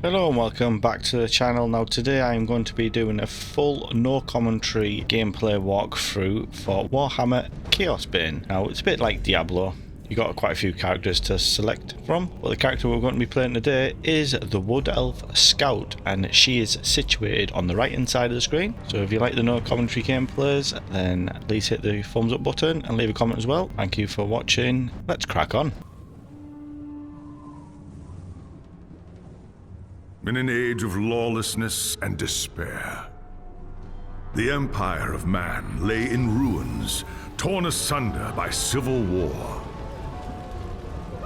Hello and welcome back to the channel. Now today I am going to be doing a full no commentary gameplay walkthrough for Warhammer Chaosbane. Now it's a bit like Diablo. You got quite a few characters to select from, but the character we're going to be playing today is the Wood Elf Scout, and she is situated on the right hand side of the screen. So if you like the no commentary gameplays, then please hit the thumbs up button and leave a comment as well. Thank you for watching. Let's crack on. In an age of lawlessness and despair, the empire of man lay in ruins, torn asunder by civil war,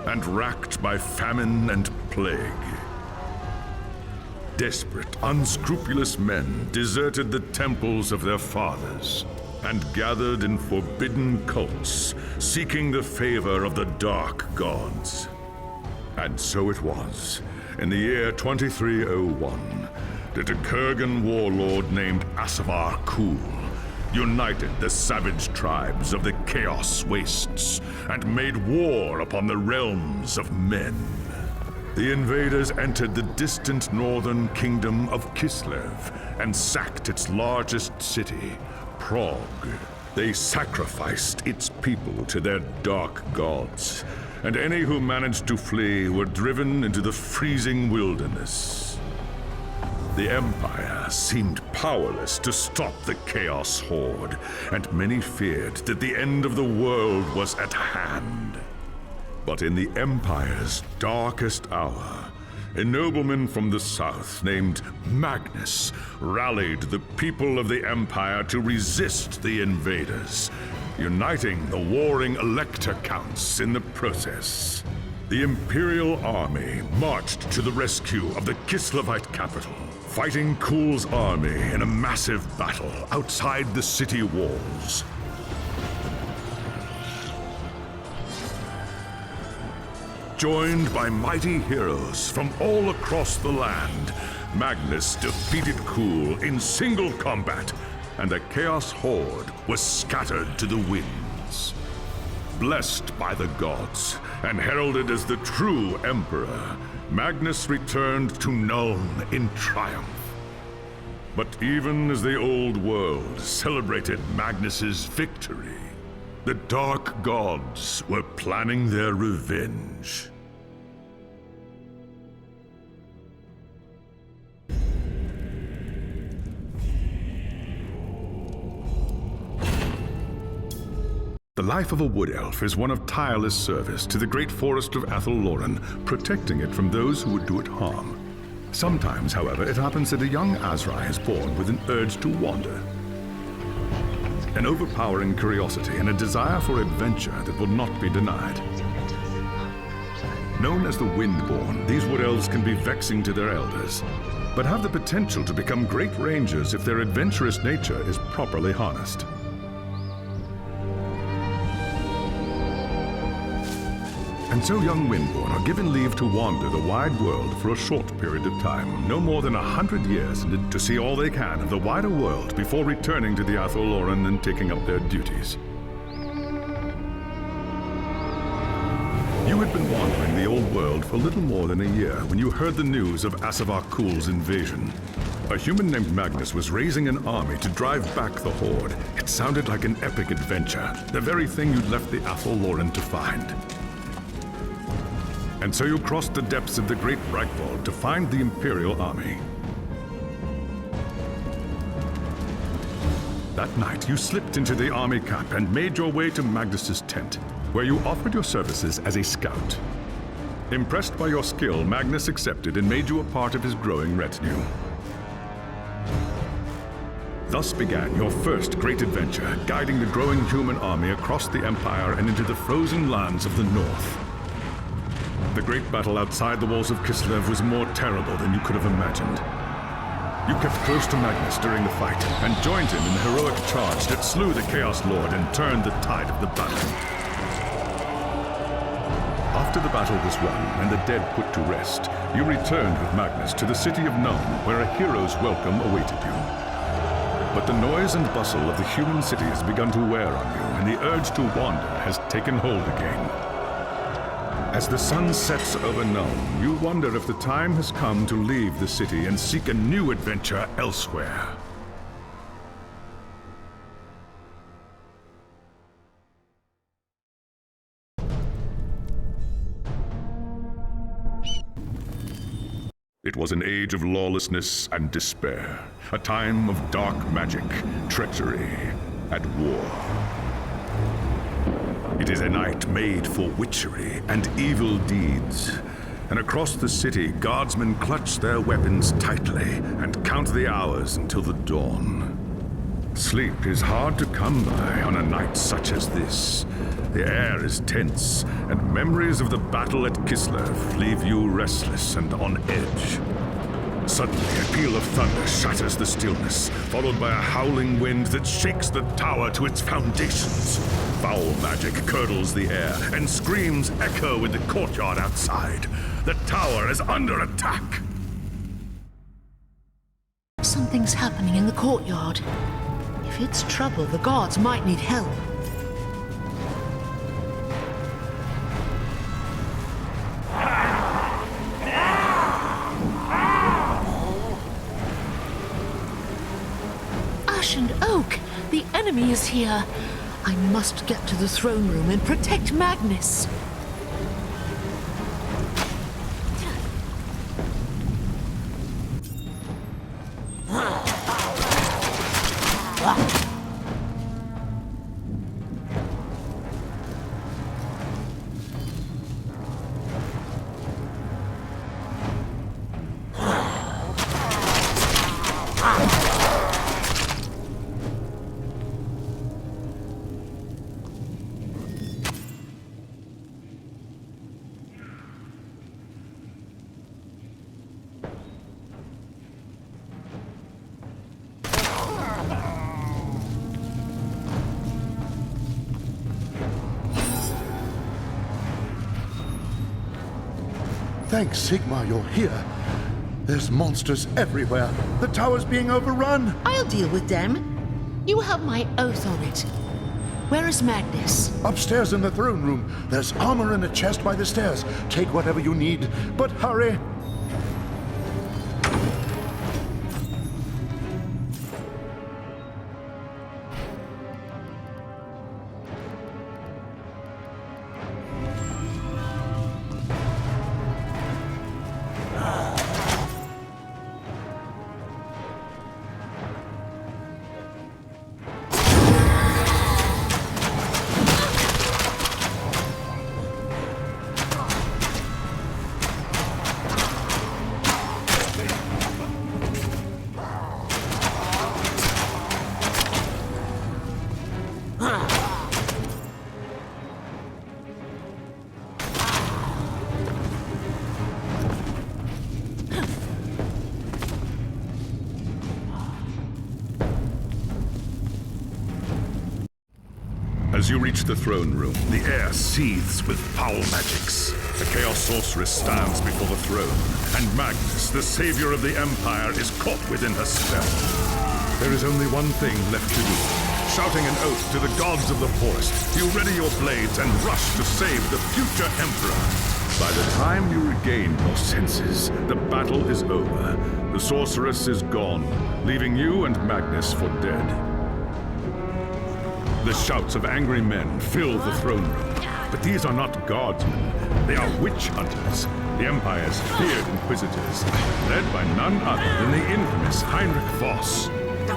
and racked by famine and plague. Desperate, unscrupulous men deserted the temples of their fathers and gathered in forbidden cults, seeking the favor of the dark gods. And so it was. In the year 2301, that a Kurgan warlord named Kul united the savage tribes of the Chaos Wastes and made war upon the realms of men. The invaders entered the distant northern kingdom of Kislev and sacked its largest city, Prague. They sacrificed its people to their dark gods, and any who managed to flee were driven into the freezing wilderness. The Empire seemed powerless to stop the Chaos Horde, and many feared that the end of the world was at hand. But in the Empire's darkest hour, a nobleman from the south named Magnus rallied the people of the Empire to resist the invaders, uniting the warring Elector counts in the process. The Imperial army marched to the rescue of the Kislevite capital, fighting Kul's army in a massive battle outside the city walls. Joined by mighty heroes from all across the land, Magnus defeated Kul in single combat, and the Chaos Horde was scattered to the winds. Blessed by the gods and heralded as the true Emperor, Magnus returned to Nuln in triumph. But even as the old world celebrated Magnus's victory, the dark gods were planning their revenge. The life of a wood elf is one of tireless service to the great forest of Athel-Loren, protecting it from those who would do it harm. Sometimes, however, it happens that a young Azrai is born with an urge to wander. An overpowering curiosity and a desire for adventure that will not be denied. Known as the Windborn, these wood elves can be vexing to their elders, but have the potential to become great rangers if their adventurous nature is properly harnessed. And so young Windborn are given leave to wander the wide world for a short period of time, no more than 100 years, to see all they can of the wider world before returning to the Athel-Loren and taking up their duties. You had been wandering the old world for little more than a year when you heard the news of Kul's invasion. A human named Magnus was raising an army to drive back the Horde. It sounded like an epic adventure, the very thing you'd left the Athel-Loren to find. And so you crossed the depths of the Great Reichwald to find the Imperial army. That night, you slipped into the army camp and made your way to Magnus's tent, where you offered your services as a scout. Impressed by your skill, Magnus accepted and made you a part of his growing retinue. Thus began your first great adventure, guiding the growing human army across the Empire and into the frozen lands of the North. The great battle outside the walls of Kislev was more terrible than you could have imagined. You kept close to Magnus during the fight and joined him in the heroic charge that slew the Chaos Lord and turned the tide of the battle. After the battle was won and the dead put to rest, you returned with Magnus to the city of Nuln, where a hero's welcome awaited you. But the noise and bustle of the human city has begun to wear on you, and the urge to wander has taken hold again. As the sun sets over Nuln, you wonder if the time has come to leave the city and seek a new adventure elsewhere. It was an age of lawlessness and despair, a time of dark magic, treachery, and war. It is a night made for witchery and evil deeds. And across the city, guardsmen clutch their weapons tightly and count the hours until the dawn. Sleep is hard to come by on a night such as this. The air is tense, and memories of the battle at Kislev leave you restless and on edge. Suddenly, a peal of thunder shatters the stillness, followed by a howling wind that shakes the tower to its foundations. Foul magic curdles the air, and screams echo in the courtyard outside. The tower is under attack! Something's happening in the courtyard. If it's trouble, the guards might need help. Ash and Oak! The enemy is here! I must get to the throne room and protect Magnus! Thanks, Sigmar, you're here. There's monsters everywhere. The tower's being overrun. I'll deal with them. You have my oath on it. Where is Magnus? Upstairs in the throne room. There's armor in a chest by the stairs. Take whatever you need, but hurry. As you reach the throne room, the air seethes with foul magics. The Chaos Sorceress stands before the throne, and Magnus, the savior of the Empire, is caught within her spell. There is only one thing left to do. Shouting an oath to the gods of the forest, you ready your blades and rush to save the future Emperor. By the time you regain your senses, the battle is over. The Sorceress is gone, leaving you and Magnus for dead. The shouts of angry men fill the throne room. But these are not guardsmen. They are witch hunters, the Empire's feared inquisitors, led by none other than the infamous Heinrich Voss.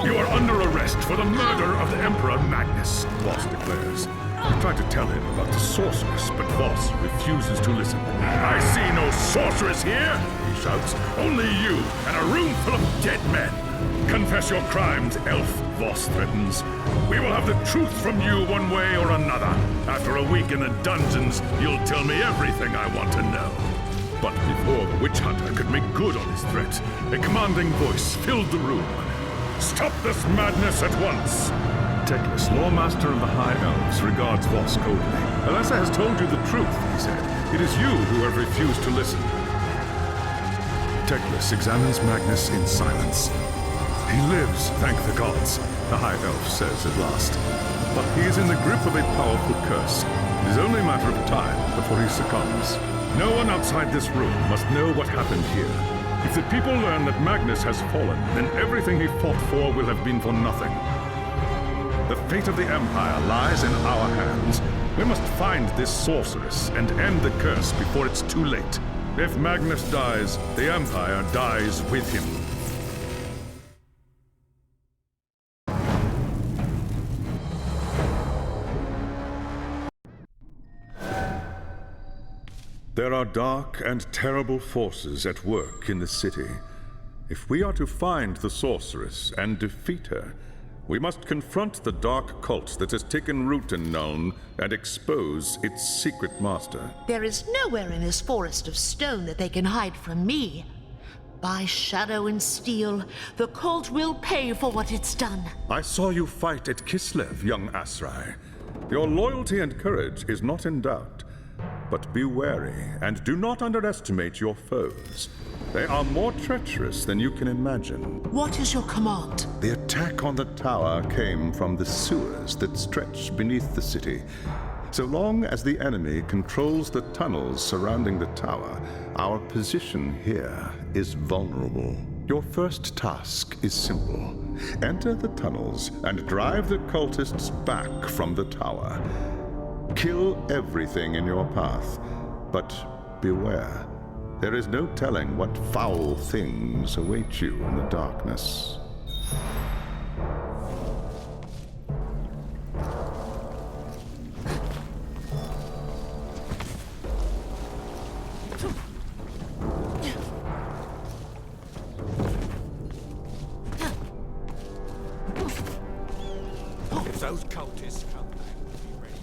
You are under arrest for the murder of the Emperor Magnus, Voss declares. You try to tell him about the sorceress, but Voss refuses to listen. I see no sorceress here, he shouts. Only you and a room full of dead men. Confess your crimes, elf, Voss threatens. We will have the truth from you one way or another. After a week in the dungeons, you'll tell me everything I want to know. But before the witch hunter could make good on his threat, a commanding voice filled the room. Stop this madness at once! Teclis, Lawmaster of the High Elves, regards Voss coldly. Alessa has told you the truth, he said. It is you who have refused to listen. Teclis examines Magnus in silence. He lives, thank the gods, the High Elf says at last. But he is in the grip of a powerful curse. It is only a matter of time before he succumbs. No one outside this room must know what happened here. If the people learn that Magnus has fallen, then everything he fought for will have been for nothing. The fate of the Empire lies in our hands. We must find this sorceress and end the curse before it's too late. If Magnus dies, the Empire dies with him. There are dark and terrible forces at work in the city. If we are to find the sorceress and defeat her, we must confront the dark cult that has taken root in Nuln and expose its secret master. There is nowhere in this forest of stone that they can hide from me. By shadow and steel, the cult will pay for what it's done. I saw you fight at Kislev, young Asrai. Your loyalty and courage is not in doubt. But be wary, and do not underestimate your foes. They are more treacherous than you can imagine. What is your command? The attack on the tower came from the sewers that stretch beneath the city. So long as the enemy controls the tunnels surrounding the tower, our position here is vulnerable. Your first task is simple. Enter the tunnels and drive the cultists back from the tower. Kill everything in your path, but beware. There is no telling what foul things await you in the darkness. If those cultists come back, be ready.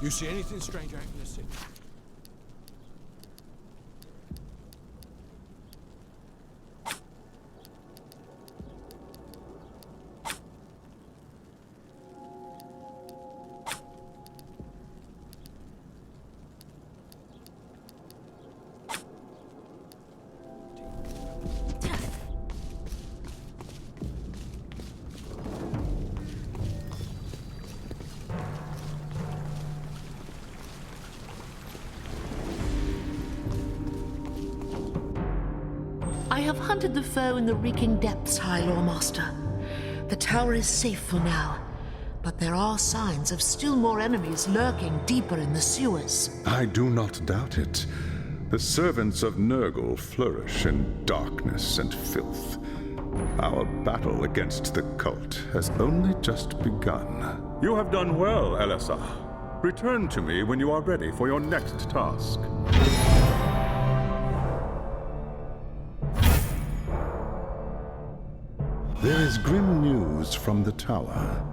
You see anything strange out in the city? I have hunted the foe in the reeking depths, High Lawmaster. The tower is safe for now, but there are signs of still more enemies lurking deeper in the sewers. I do not doubt it. The servants of Nurgle flourish in darkness and filth. Our battle against the cult has only just begun. You have done well, Elisar. Return to me when you are ready for your next task. There is grim news from the tower.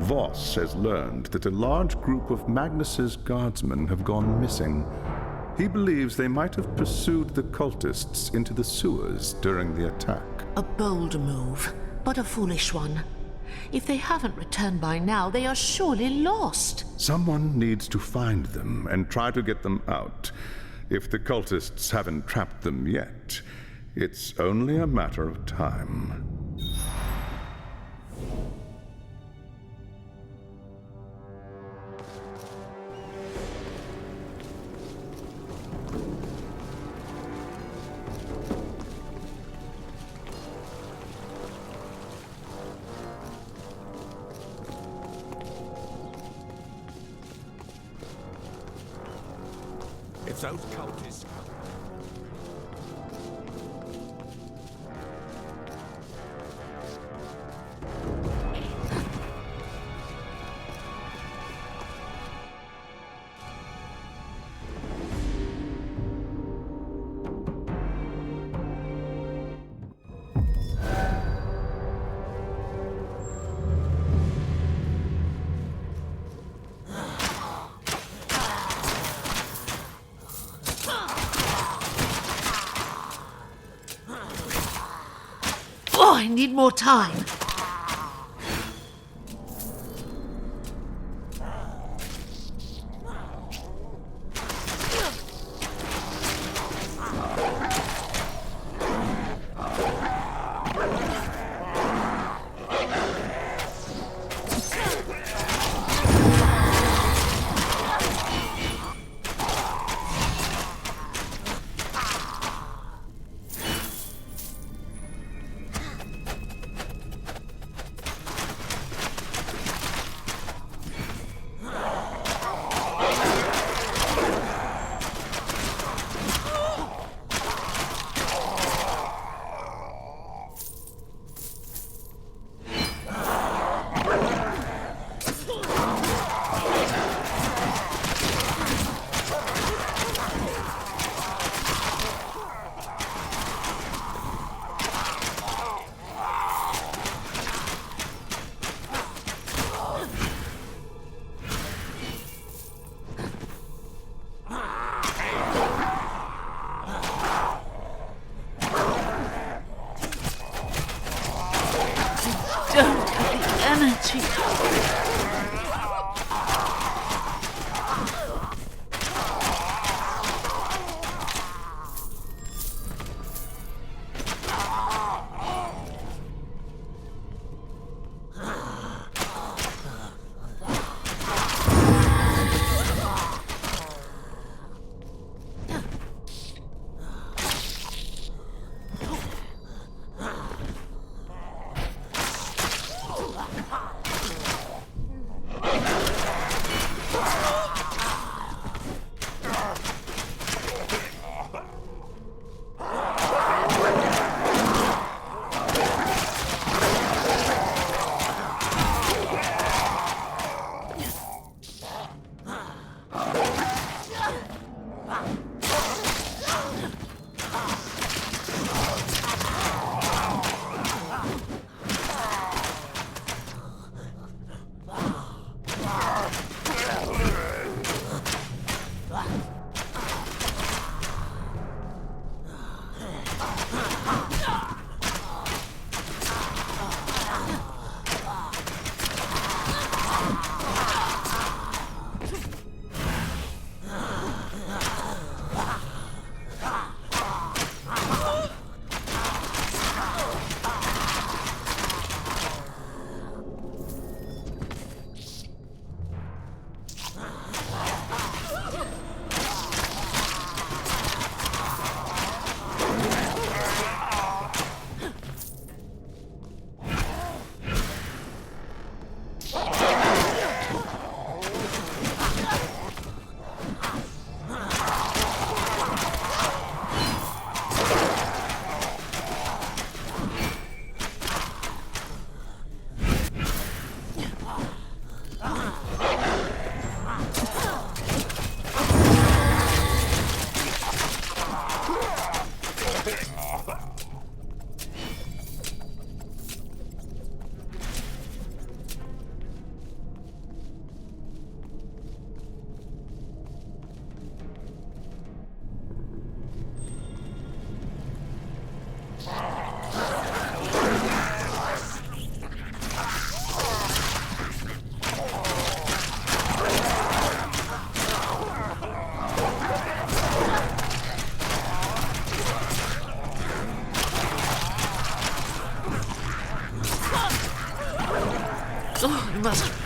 Voss has learned that a large group of Magnus's guardsmen have gone missing. He believes they might have pursued the cultists into the sewers during the attack. A bold move, but a foolish one. If they haven't returned by now, they are surely lost. Someone needs to find them and try to get them out. If the cultists haven't trapped them yet, it's only a matter of time. If those cultists come, Oh, I need more time.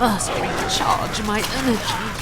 Must recharge my energy.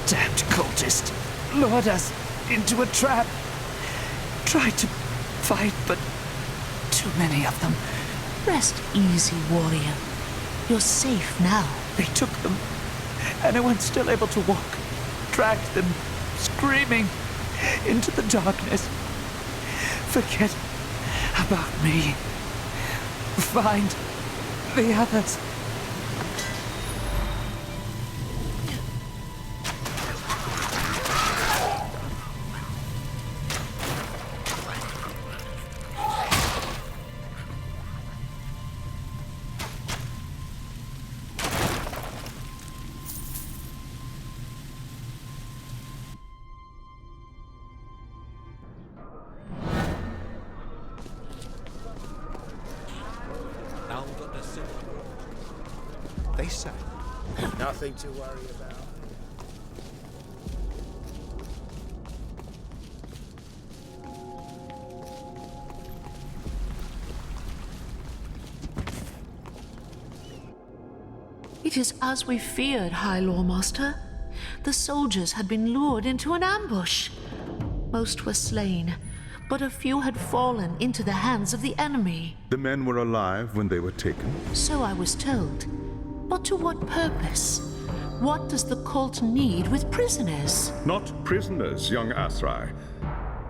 Damned cultist lured us into a trap. Tried to fight, but too many of them. Rest easy, warrior. You're safe now. They took them. Anyone's still able to walk. Dragged them, screaming, into the darkness. Forget about me. Find the others. They say nothing to worry about. It It is as we feared, High Lawmaster. The soldiers had been lured into an ambush. Most were slain, but a few had fallen into the hands of the enemy. The men were alive when they were taken. So I was told. But to what purpose? What does the cult need with prisoners? Not prisoners, young Asrai.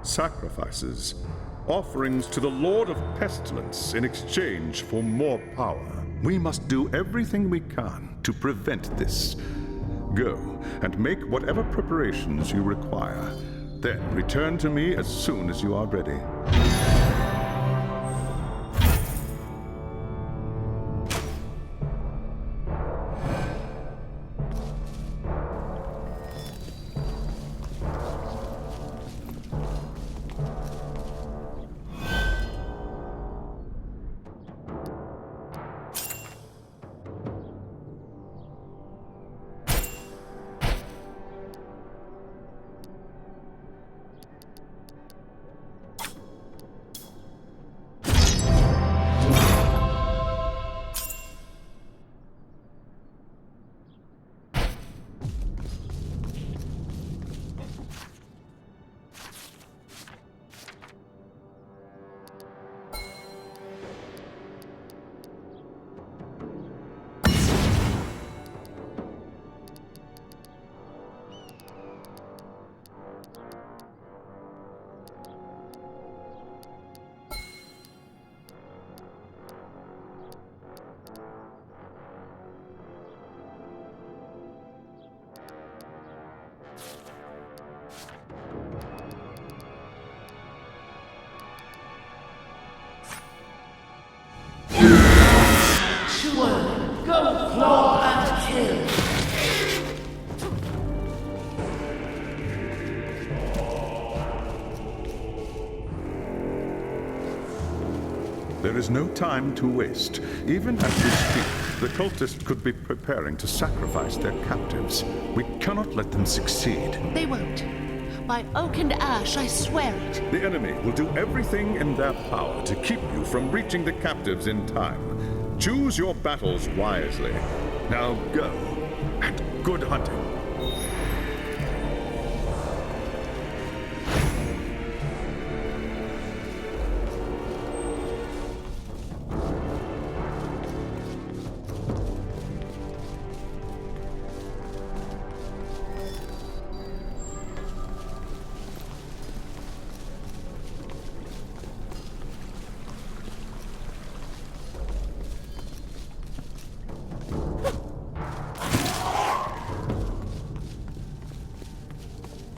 Sacrifices. Offerings to the Lord of Pestilence in exchange for more power. We must do everything we can to prevent this. Go and make whatever preparations you require. Then return to me as soon as you are ready. There is no time to waste. Even as we speak, the cultists could be preparing to sacrifice their captives. We cannot let them succeed. They won't. By oak and ash, I swear it. The enemy will do everything in their power to keep you from reaching the captives in time. Choose your battles wisely. Now go, and good hunting.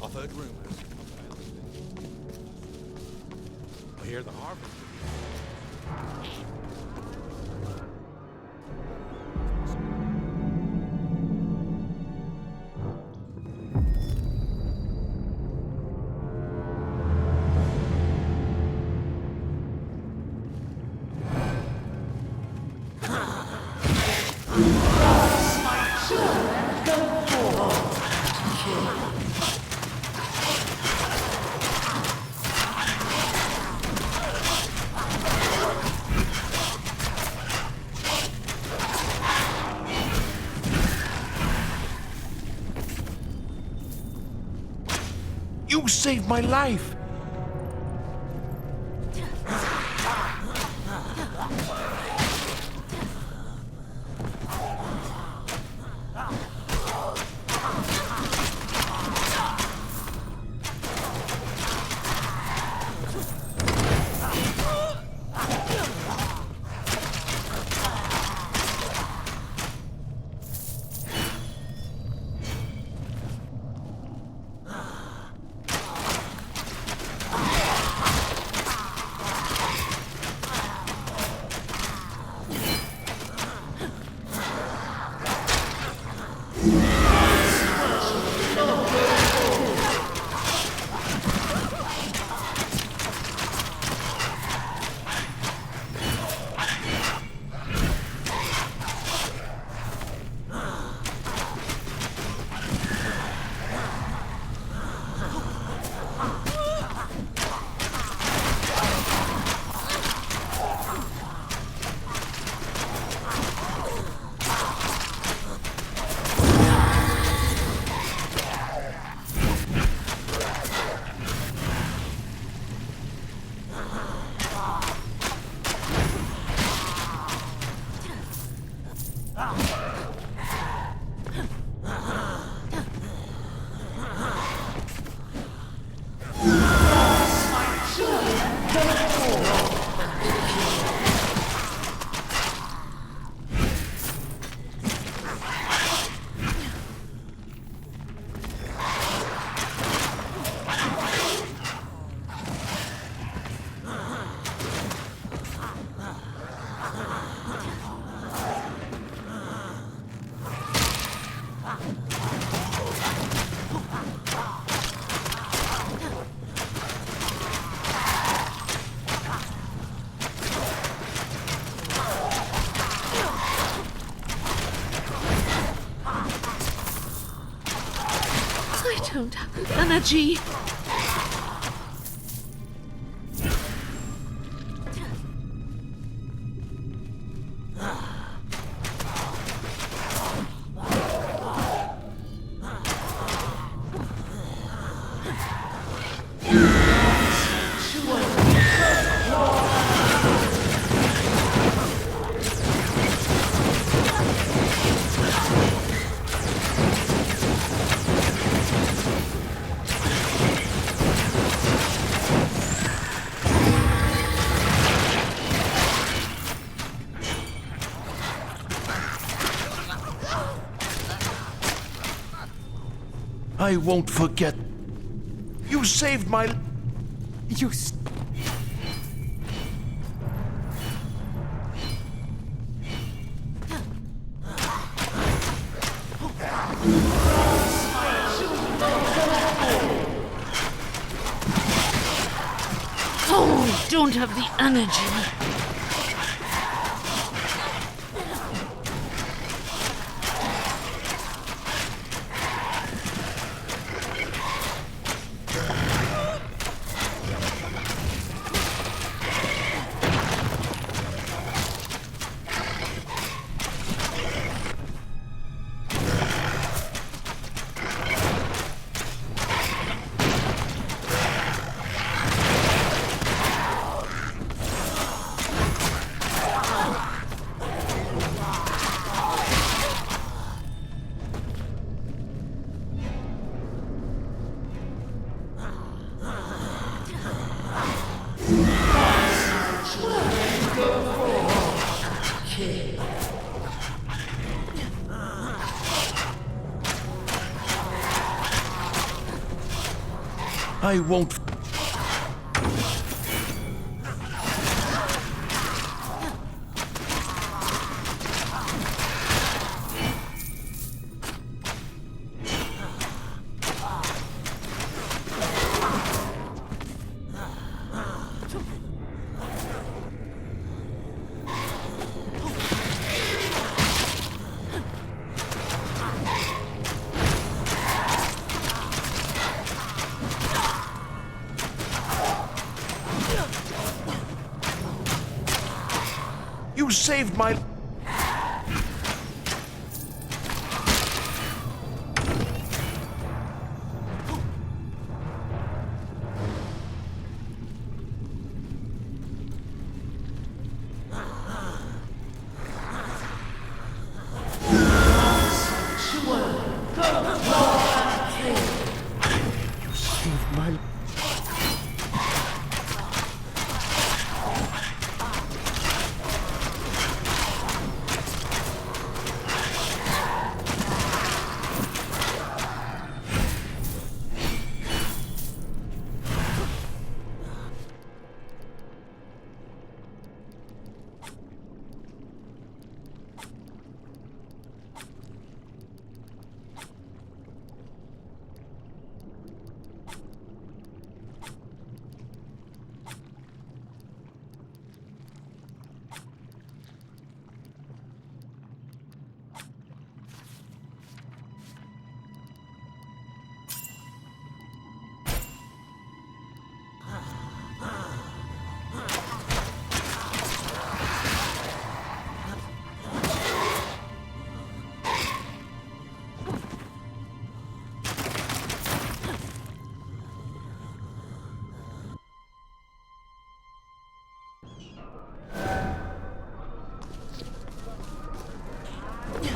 I've heard rumors. I hear the harvest. You saved my life! energy! I won't forget. You saved my... You... Oh, don't have the energy. I won't... You saved my...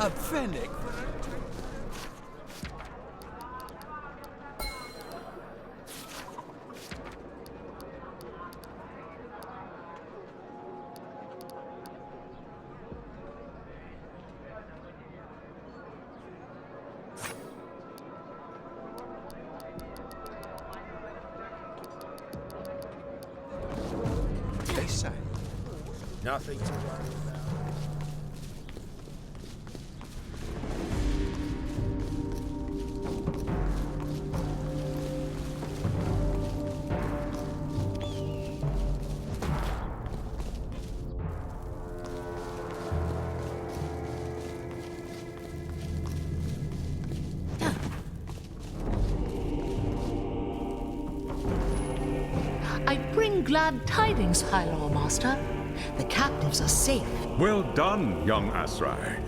A pfennig. They say nothing to worry about. I bring glad tidings, High Lord Master. The captives are safe. Well done, young Asrai.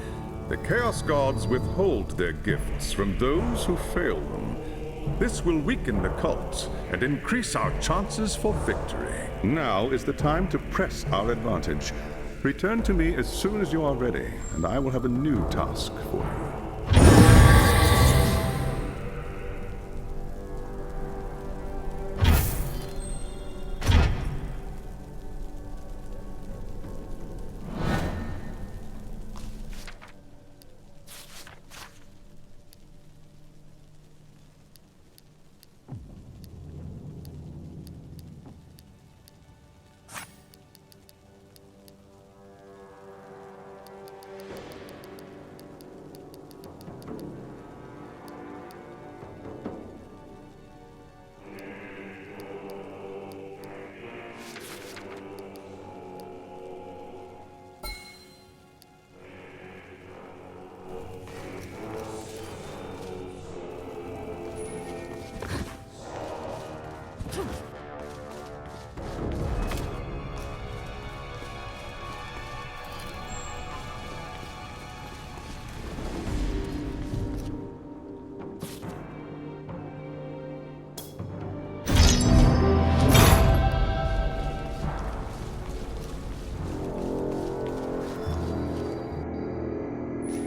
The Chaos Gods withhold their gifts from those who fail them. This will weaken the cult and increase our chances for victory. Now is the time to press our advantage. Return to me as soon as you are ready, and I will have a new task for you.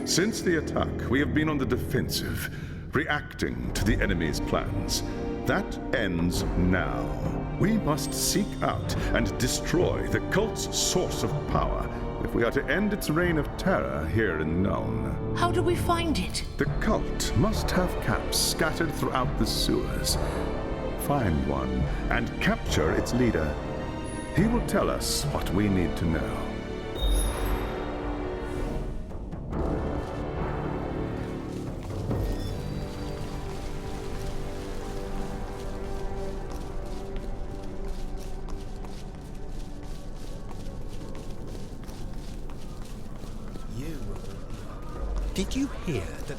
Since the attack, we have been on the defensive, reacting to the enemy's plans. That ends now. We must seek out and destroy the cult's source of power if we are to end its reign of terror here in Nuln. How do we find it? The cult must have camps scattered throughout the sewers. Find one and capture its leader. He will tell us what we need to know. Did you hear that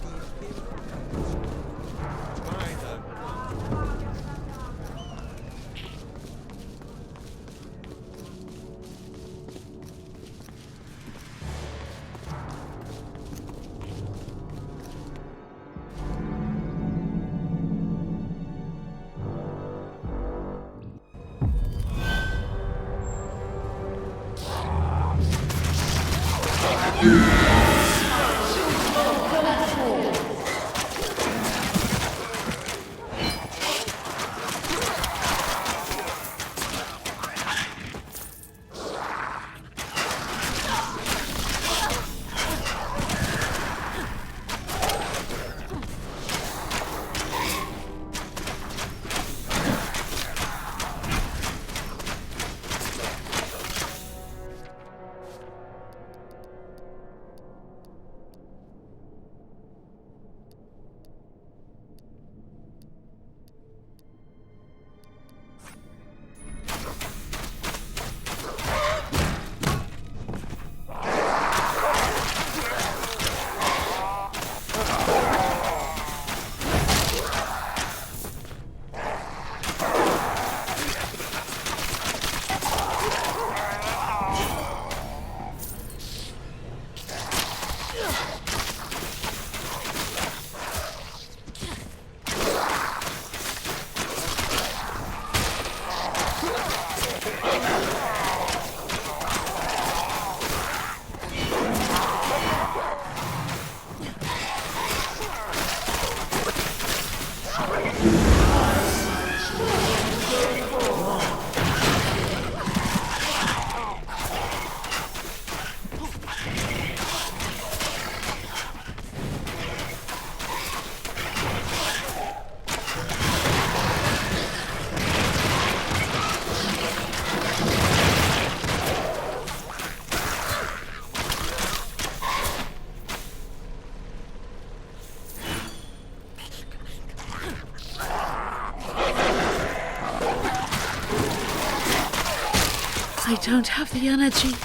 I don't have the energy.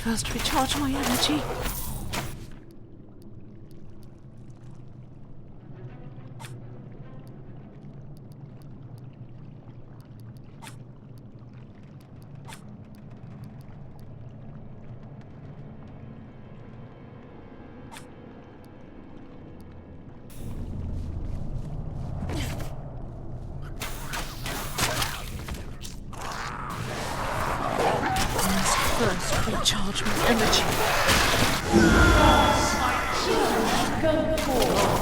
first recharge my energy. First recharge my energy. Go forward.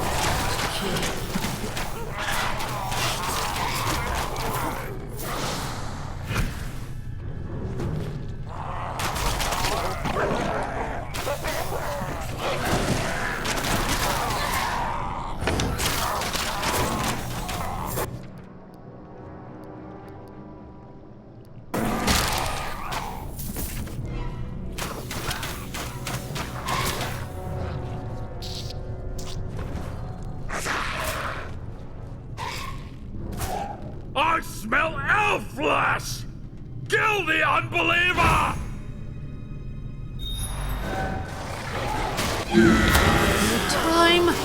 I smell elf flesh! Kill the unbeliever! Time.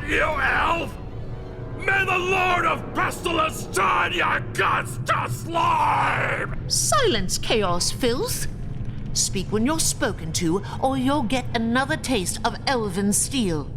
You elf! May the Lord of Pestilence turn your guts to slime! Silence, Chaos Filth. Speak when you're spoken to, or you'll get another taste of elven steel.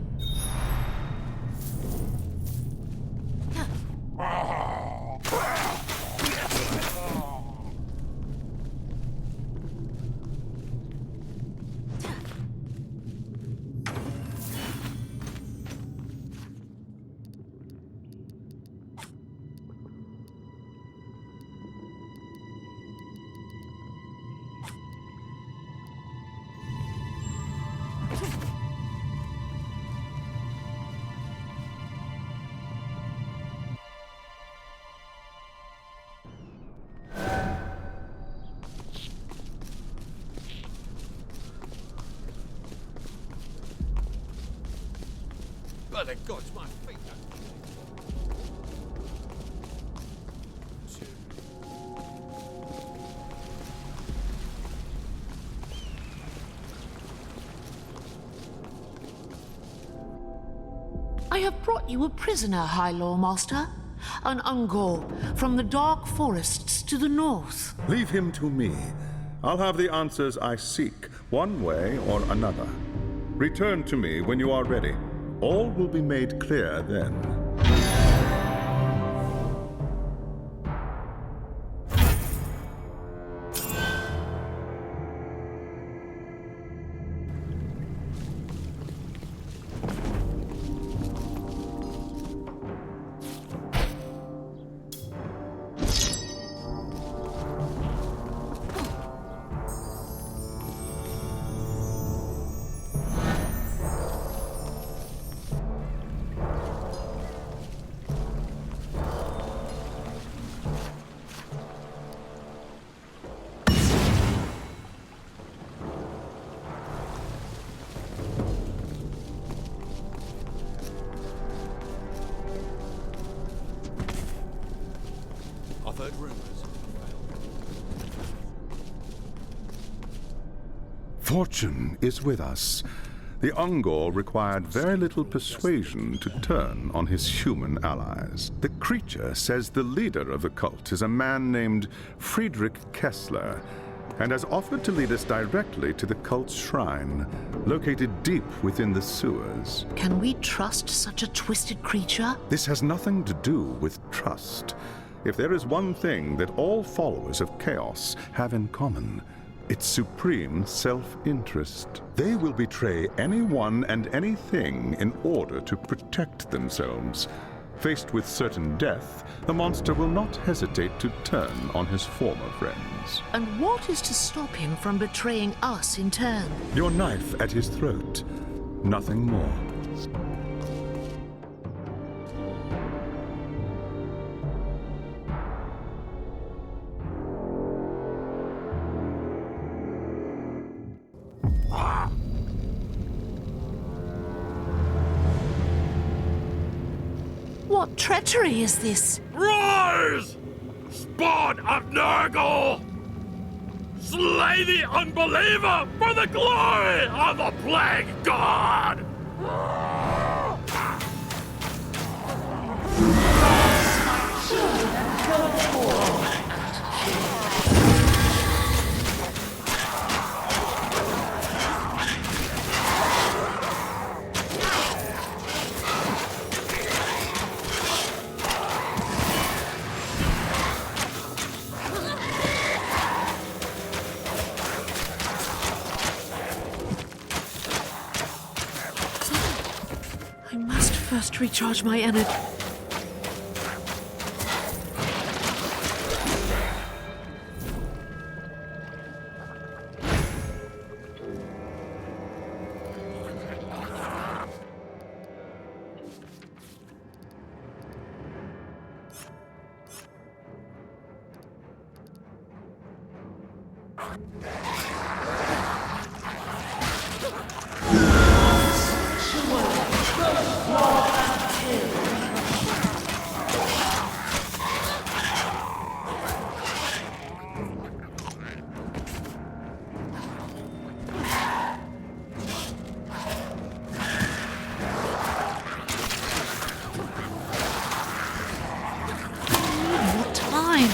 By the gods, my feet. I have brought you a prisoner, High Lawmaster. An Ungor from the dark forests to the north. Leave him to me. I'll have the answers I seek, one way or another. Return to me when you are ready. All will be made clear then. I've heard rumors. Fortune is with us. The Ungor required very little persuasion to turn on his human allies. The creature says the leader of the cult is a man named Friedrich Kessler, and has offered to lead us directly to the cult's shrine, located deep within the sewers. Can we trust such a twisted creature? This has nothing to do with trust. If there is one thing that all followers of Chaos have in common, it's supreme self-interest. They will betray anyone and anything in order to protect themselves. Faced with certain death, the monster will not hesitate to turn on his former friends. And what is to stop him from betraying us in turn? Your knife at his throat. Nothing more. What treachery is this? Rise! Spawn of Nurgle! Slay the unbeliever for the glory of the Plague God! I must first recharge my energy. What time?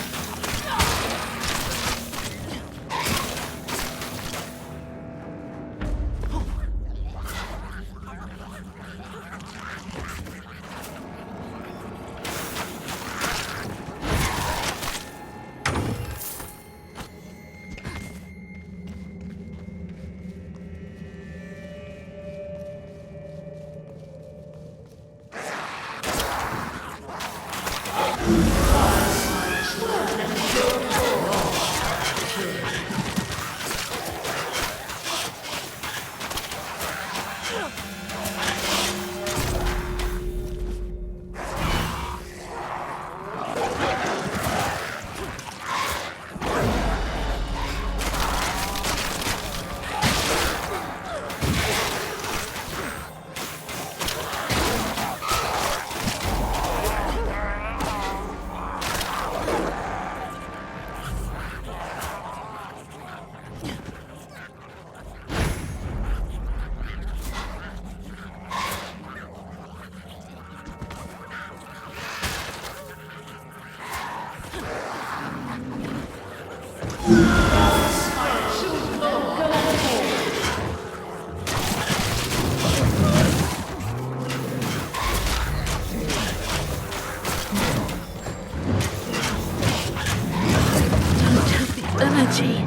Energy.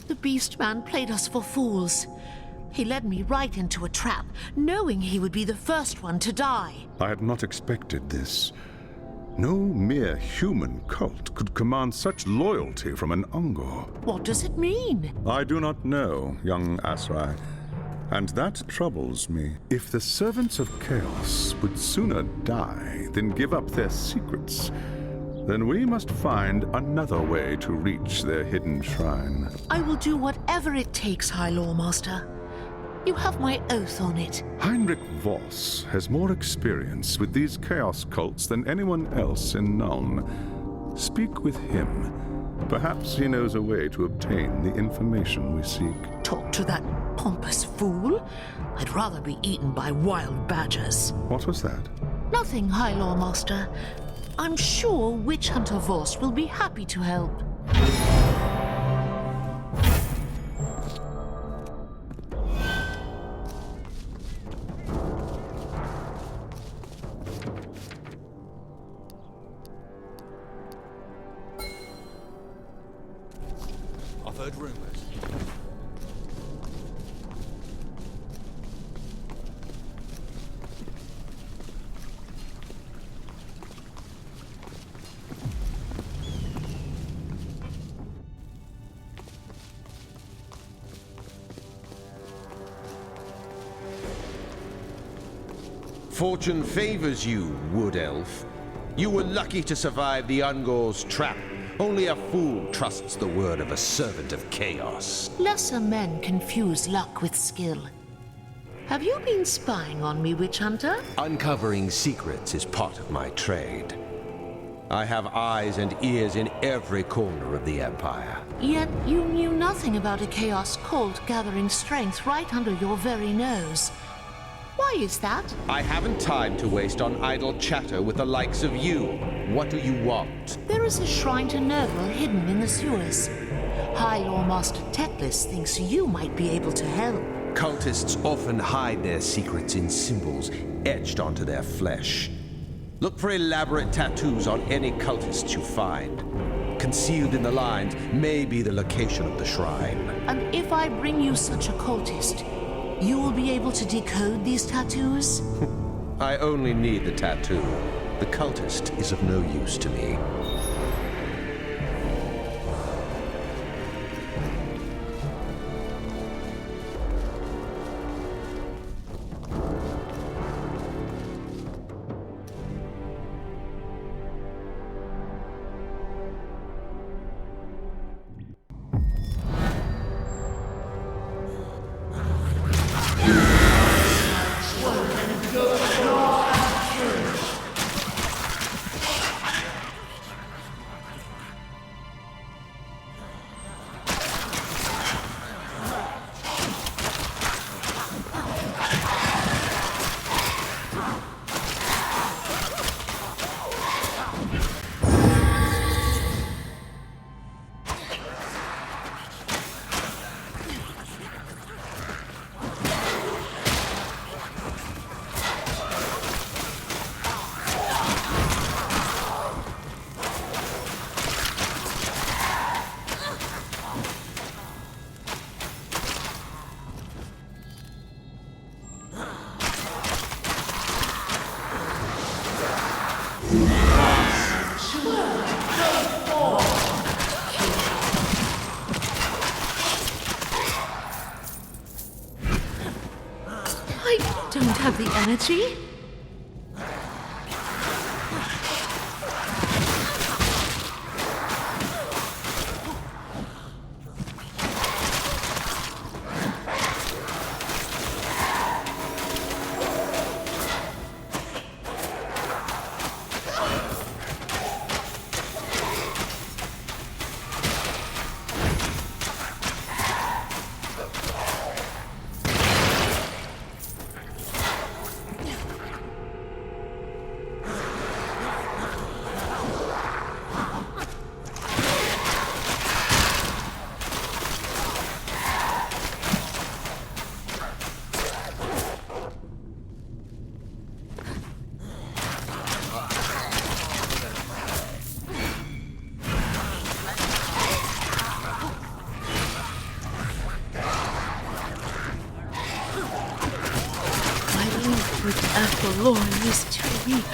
The beast man played us for fools. He led me right into a trap, knowing he would be the first one to die. I had not expected this. No mere human cult could command such loyalty from an Ungor. What does it mean? I do not know, young Asrai. And that troubles me. If the servants of Chaos would sooner die than give up their secrets, then we must find another way to reach their hidden shrine. I will do whatever it takes, High Lawmaster. You have my oath on it. Heinrich Voss has more experience with these Chaos cults than anyone else in Nuln. Speak with him. Perhaps he knows a way to obtain the information we seek. Talk to that pompous fool? I'd rather be eaten by wild badgers. What was that? Nothing, High Lawmaster. I'm sure Witch Hunter Voss will be happy to help. I've heard rumors. Fortune favors you, Wood Elf. You were lucky to survive the Ungor's trap. Only a fool trusts the word of a servant of Chaos. Lesser men confuse luck with skill. Have you been spying on me, Witch Hunter? Uncovering secrets is part of my trade. I have eyes and ears in every corner of the Empire. Yet you knew nothing about a Chaos cult gathering strength right under your very nose. Why is that? I haven't time to waste on idle chatter with the likes of you. What do you want? There is a shrine to Nurgle hidden in the sewers. High Lawmaster Teclis thinks you might be able to help. Cultists often hide their secrets in symbols etched onto their flesh. Look for elaborate tattoos on any cultists you find. Concealed in the lines may be the location of the shrine. And if I bring you such a cultist, you will be able to decode these tattoos? I only need the tattoo. The cultist is of no use to me. I don't have the energy. The Lord is too weak.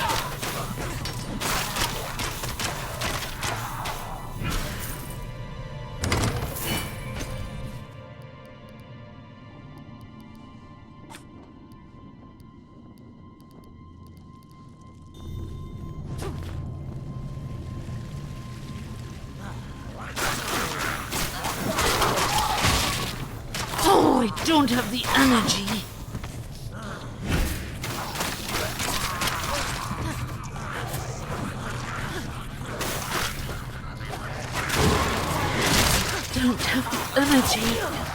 don't have the energy. Don't have the energy.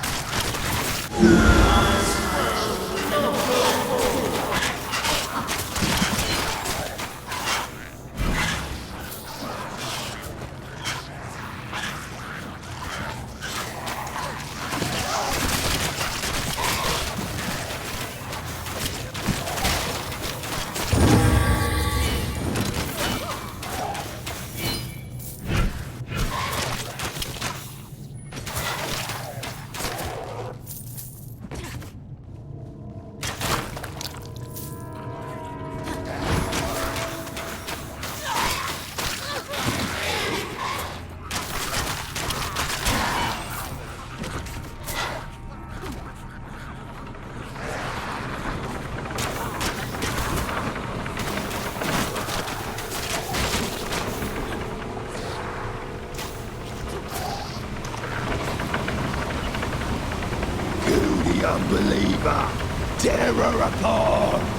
Unbeliever! Terror upon!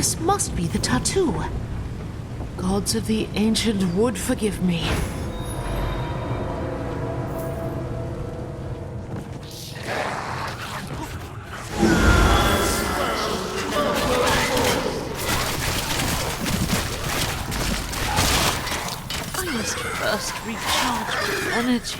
This must be the tattoo. Gods of the ancient wood forgive me. I must first recharge with energy.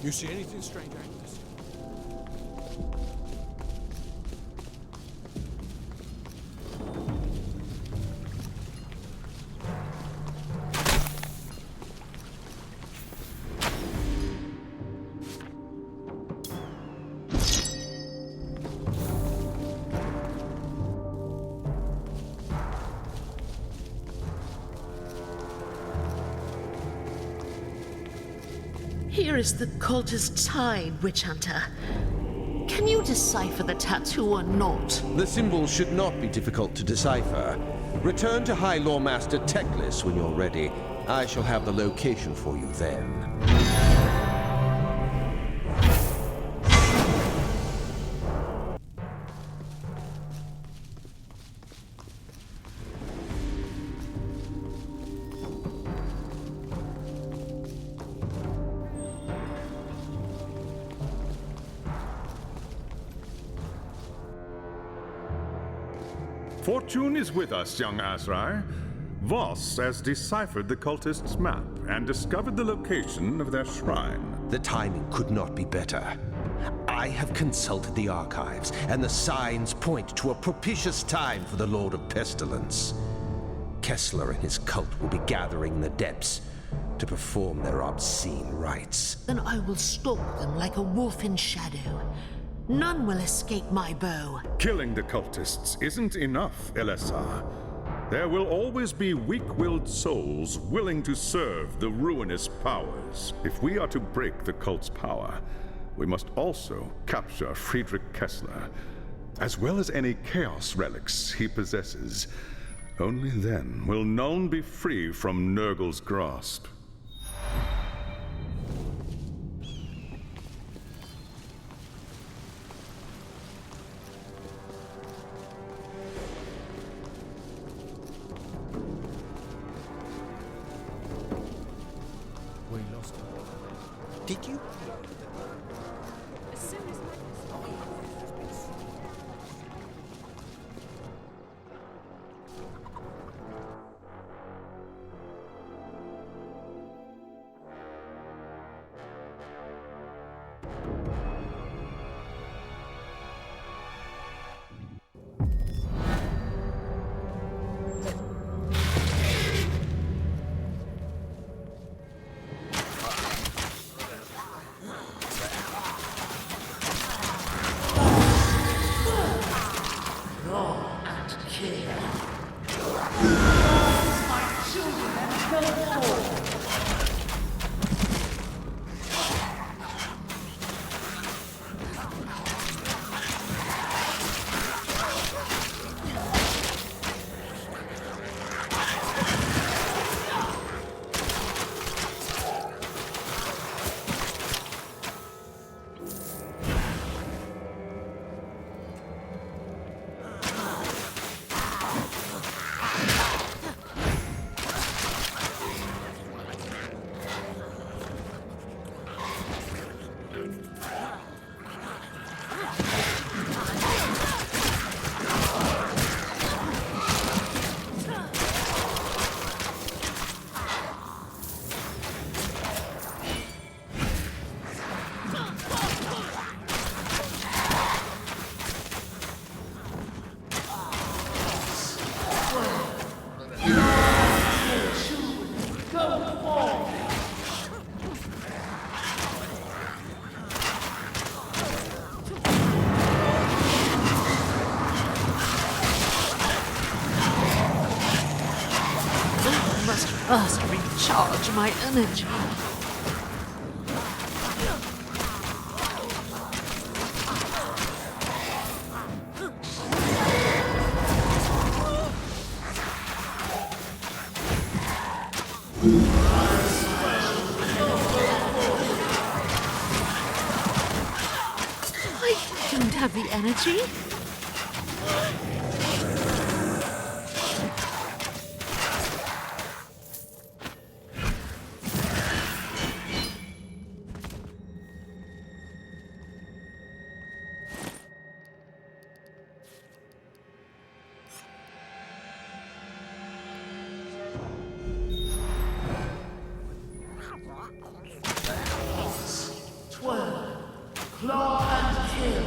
You see anything strange, Agnes? Here is the cultist's hide, witch hunter. Can you decipher the tattoo or not? The symbol should not be difficult to decipher. Return to High Lore Master Teclis when you're ready. I shall have the location for you then. Fortune is with us, young Azrai. Voss has deciphered the cultists' map and discovered the location of their shrine. The timing could not be better. I have consulted the archives, and the signs point to a propitious time for the Lord of Pestilence. Kessler and his cult will be gathering in the depths to perform their obscene rites. Then I will stalk them like a wolf in shadow. None will escape my bow. Killing the cultists isn't enough, Elessar. There will always be weak-willed souls willing to serve the ruinous powers. If we are to break the cult's power, we must also capture Friedrich Kessler, as well as any chaos relics he possesses. Only then will Nuln be free from Nurgle's grasp. Did you? First, recharge my energy. I don't have the energy. Claw and kill.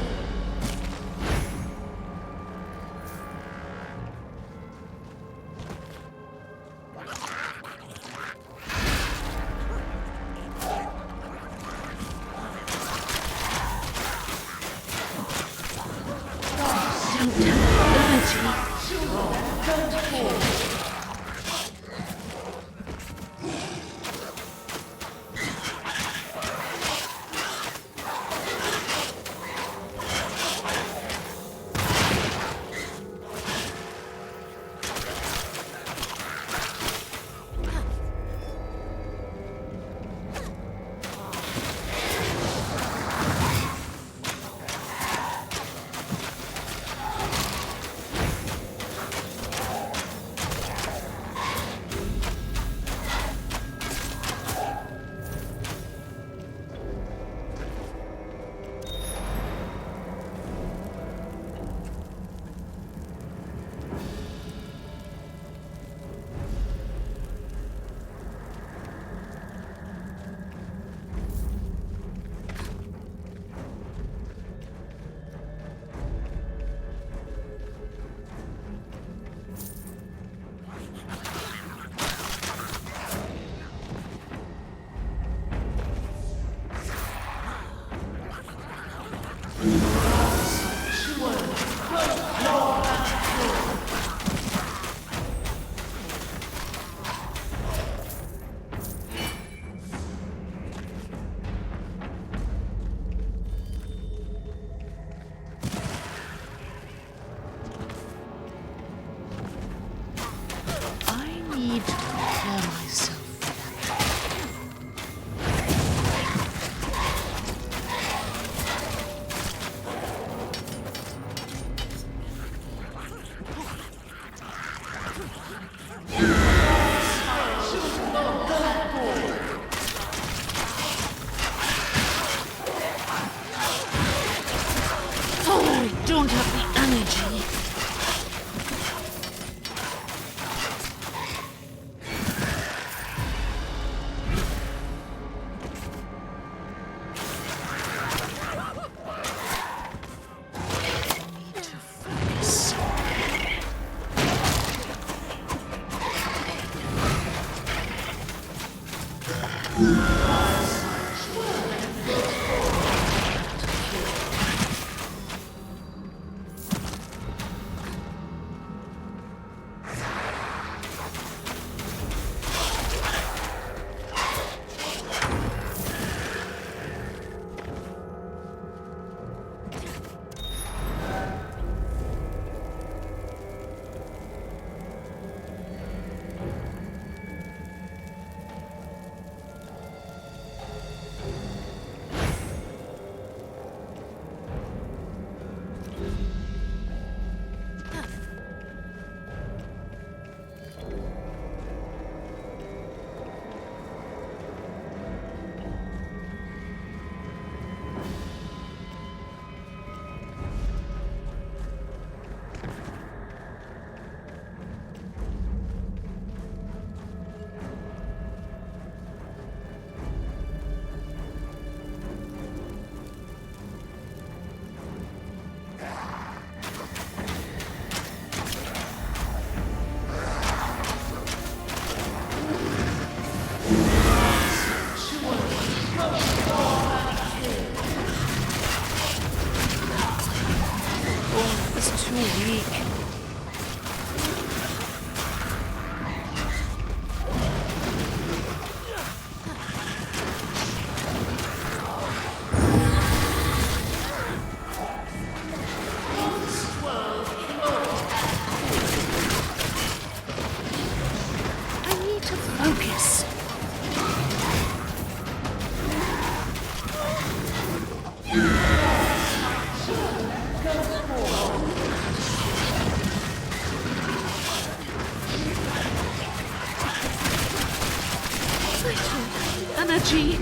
Energy.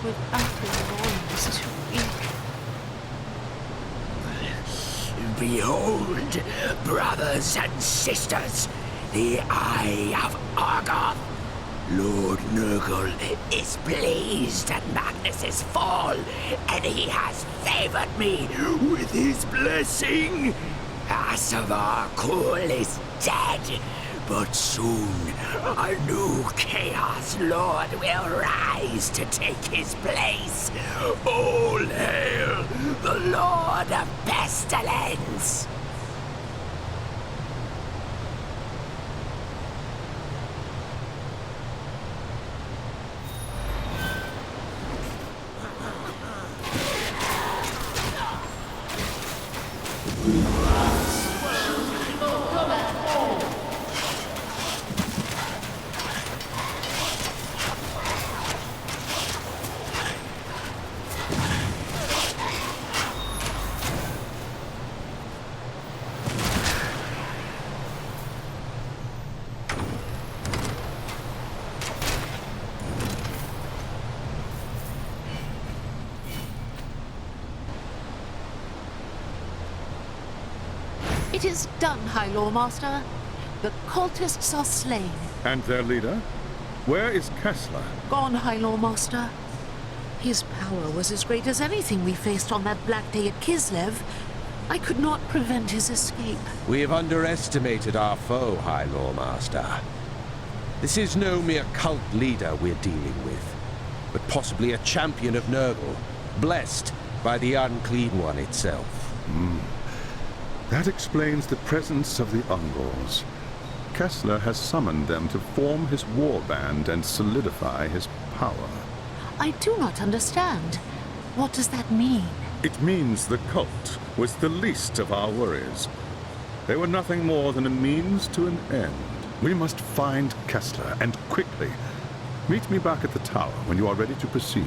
With Apple is too weak. Behold, brothers and sisters, the Eye of Argoth. Lord Nurgle is pleased at Magnus's fall, and he has favored me with his blessing. Asavar Kul is dead, but soon a new Chaos Lord will rise to take his place. All hail the Lord of Pestilence! It is done, High Lawmaster. The cultists are slain. And their leader? Where is Kessler? Gone, High Lawmaster. His power was as great as anything we faced on that black day at Kislev. I could not prevent his escape. We have underestimated our foe, High Lawmaster. This is no mere cult leader we're dealing with, but possibly a champion of Nurgle, blessed by the Unclean One itself. That explains the presence of the Ungors. Kessler has summoned them to form his warband and solidify his power. I do not understand. What does that mean? It means the cult was the least of our worries. They were nothing more than a means to an end. We must find Kessler, and quickly. Meet me back at the tower when you are ready to proceed.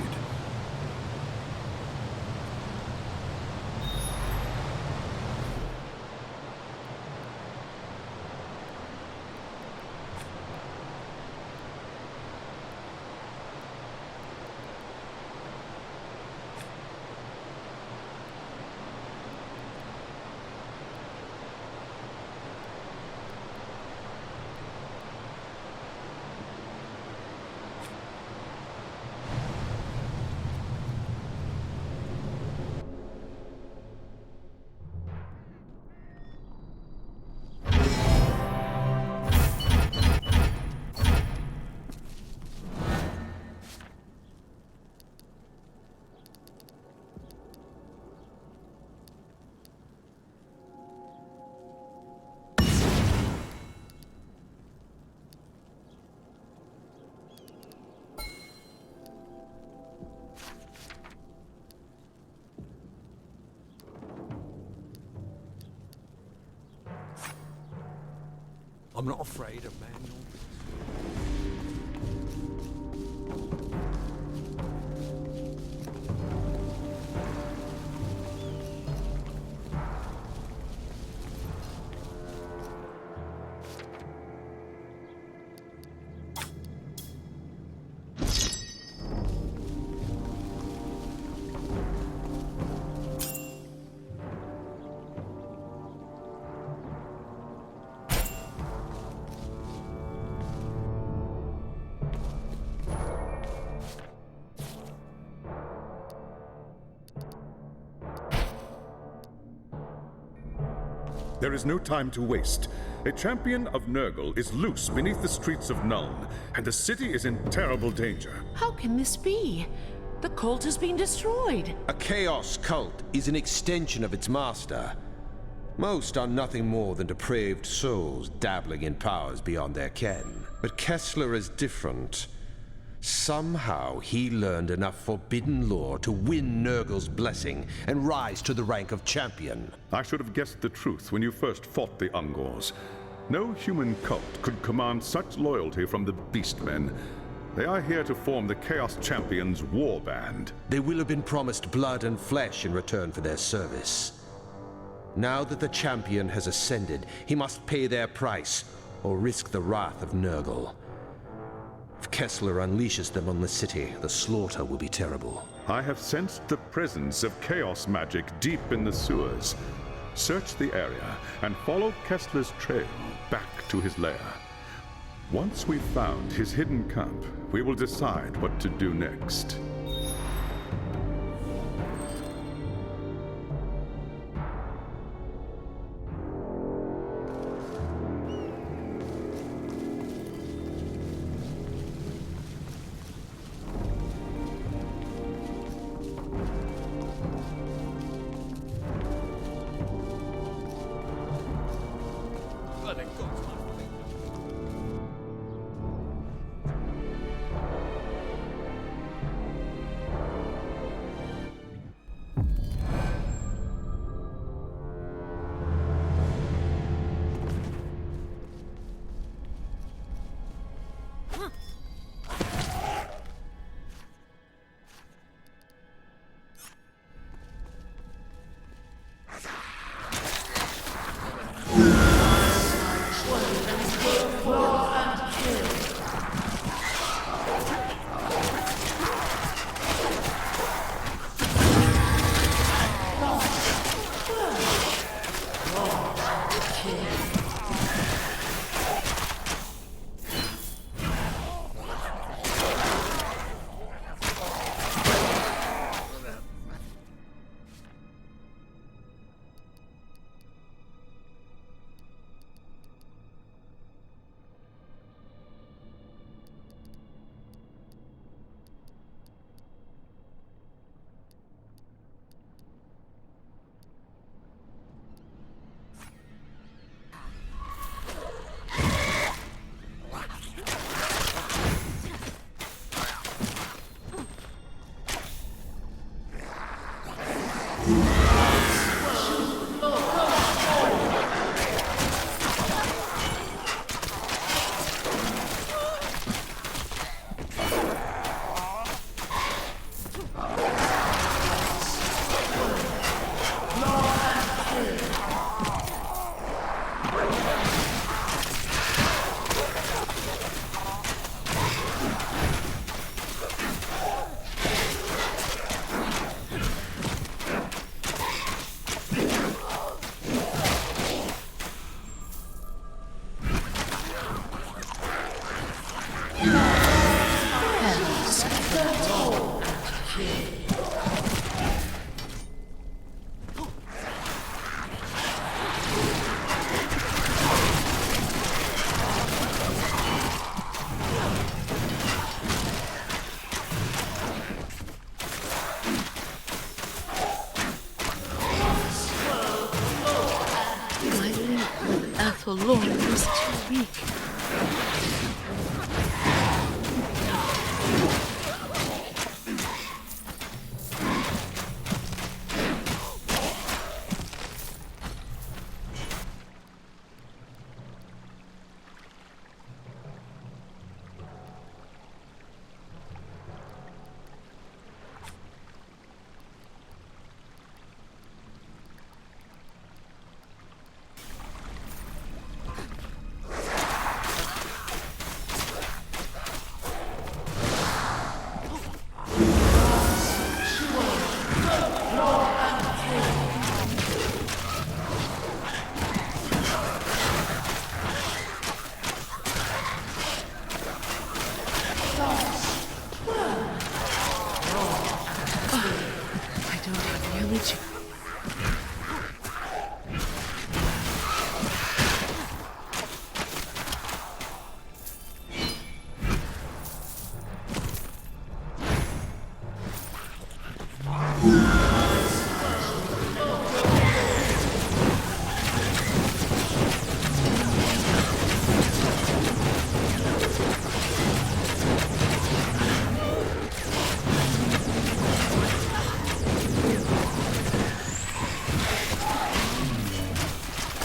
I'm not afraid of man nor beast. There is no time to waste. A champion of Nurgle is loose beneath the streets of Nuln, and the city is in terrible danger. How can this be? The cult has been destroyed. A chaos cult is an extension of its master. Most are nothing more than depraved souls dabbling in powers beyond their ken. But Kessler is different. Somehow he learned enough forbidden lore to win Nurgle's blessing and rise to the rank of champion. I should have guessed the truth when you first fought the Ungors. No human cult could command such loyalty from the Beastmen. They are here to form the Chaos Champions' war band. They will have been promised blood and flesh in return for their service. Now that the champion has ascended, he must pay their price or risk the wrath of Nurgle. If Kessler unleashes them on the city, the slaughter will be terrible. I have sensed the presence of chaos magic deep in the sewers. Search the area and follow Kessler's trail back to his lair. Once we've found his hidden camp, we will decide what to do next. The Lord is too weak. energy.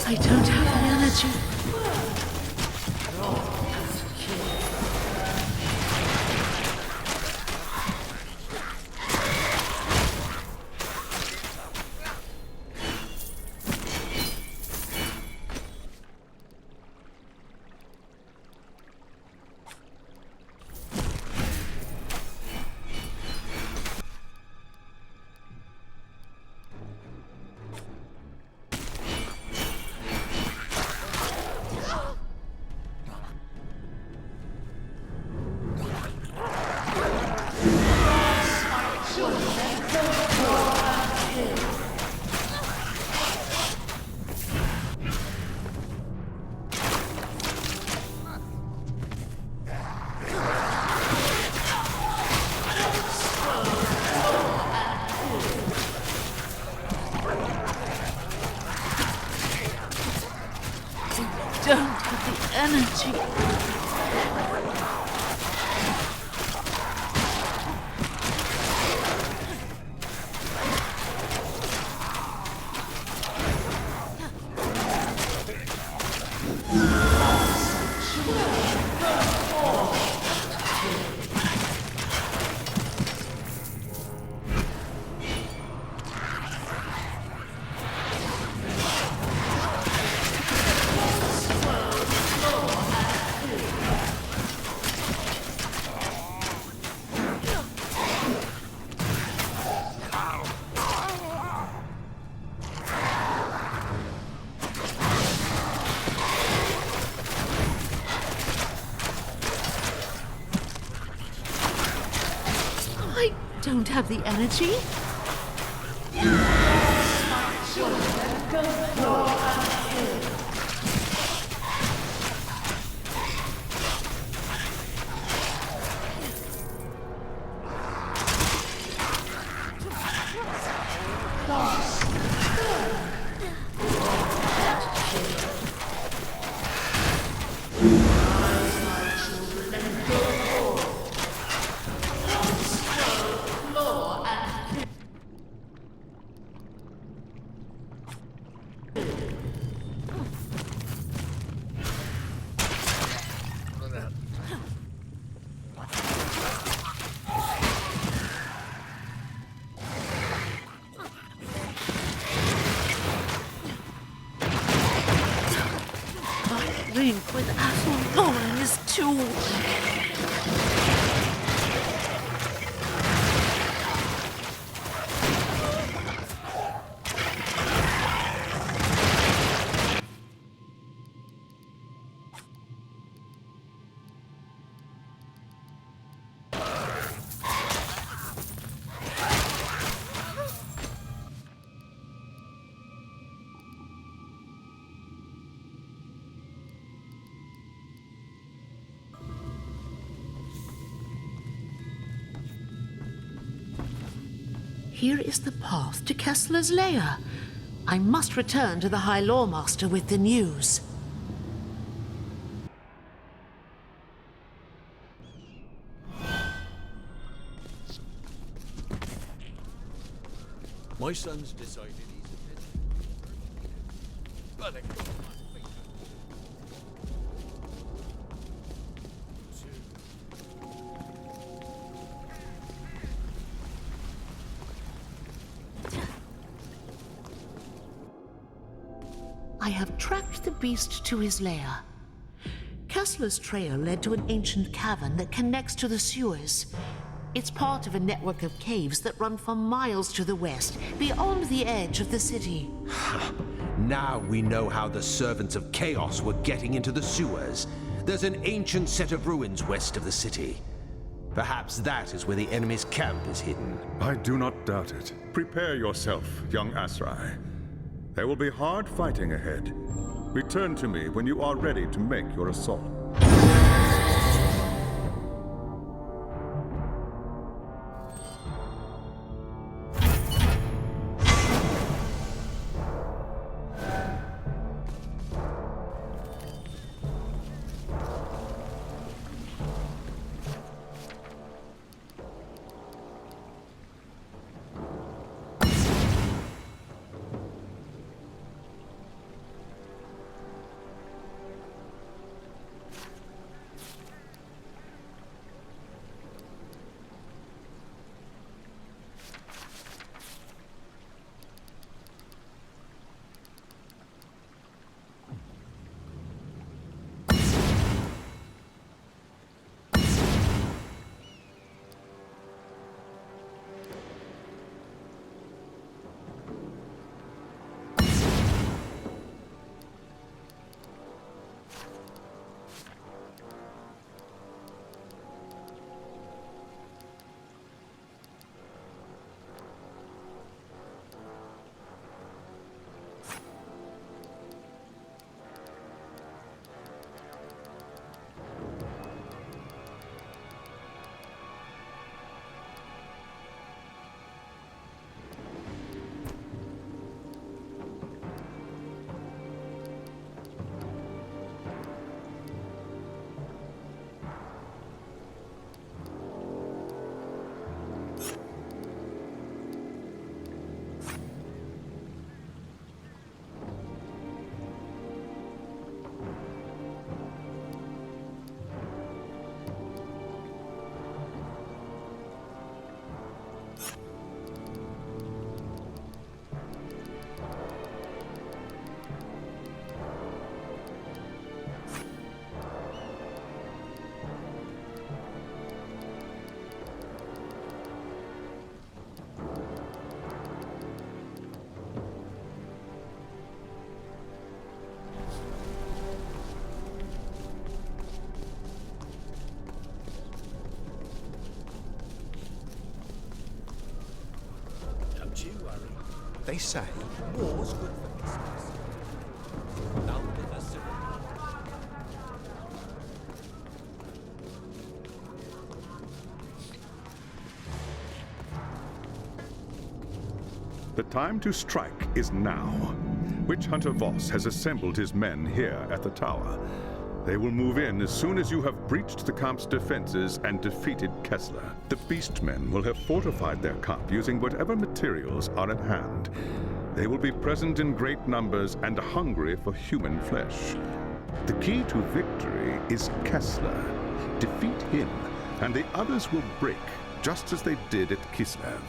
I don't have the energy. Don't have the energy. I don't have the energy. Link with Athlon is too. Here is the path to Kessler's lair. I must return to the High Lawmaster with the news. My son's decided he's a bit. But I have tracked the beast to his lair. Kessler's trail led to an ancient cavern that connects to the sewers. It's part of a network of caves that run for miles to the west, beyond the edge of the city. Now we know how the servants of Chaos were getting into the sewers. There's an ancient set of ruins west of the city. Perhaps that is where the enemy's camp is hidden. I do not doubt it. Prepare yourself, young Asrai. There will be hard fighting ahead. Return to me when you are ready to make your assault. They say war's good for business. Now with us. The time to strike is now. Witch Hunter Voss has assembled his men here at the tower. They will move in as soon as you have breached the camp's defenses and defeated Kessler. The Beastmen will have fortified their camp using whatever materials are at hand. They will be present in great numbers and hungry for human flesh. The key to victory is Kessler. Defeat him, and the others will break, just as they did at Kislev.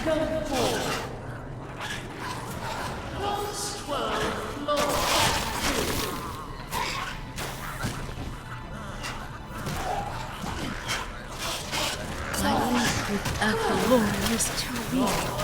come forth. Plus 12 Lord. My link with Athlone is too weak.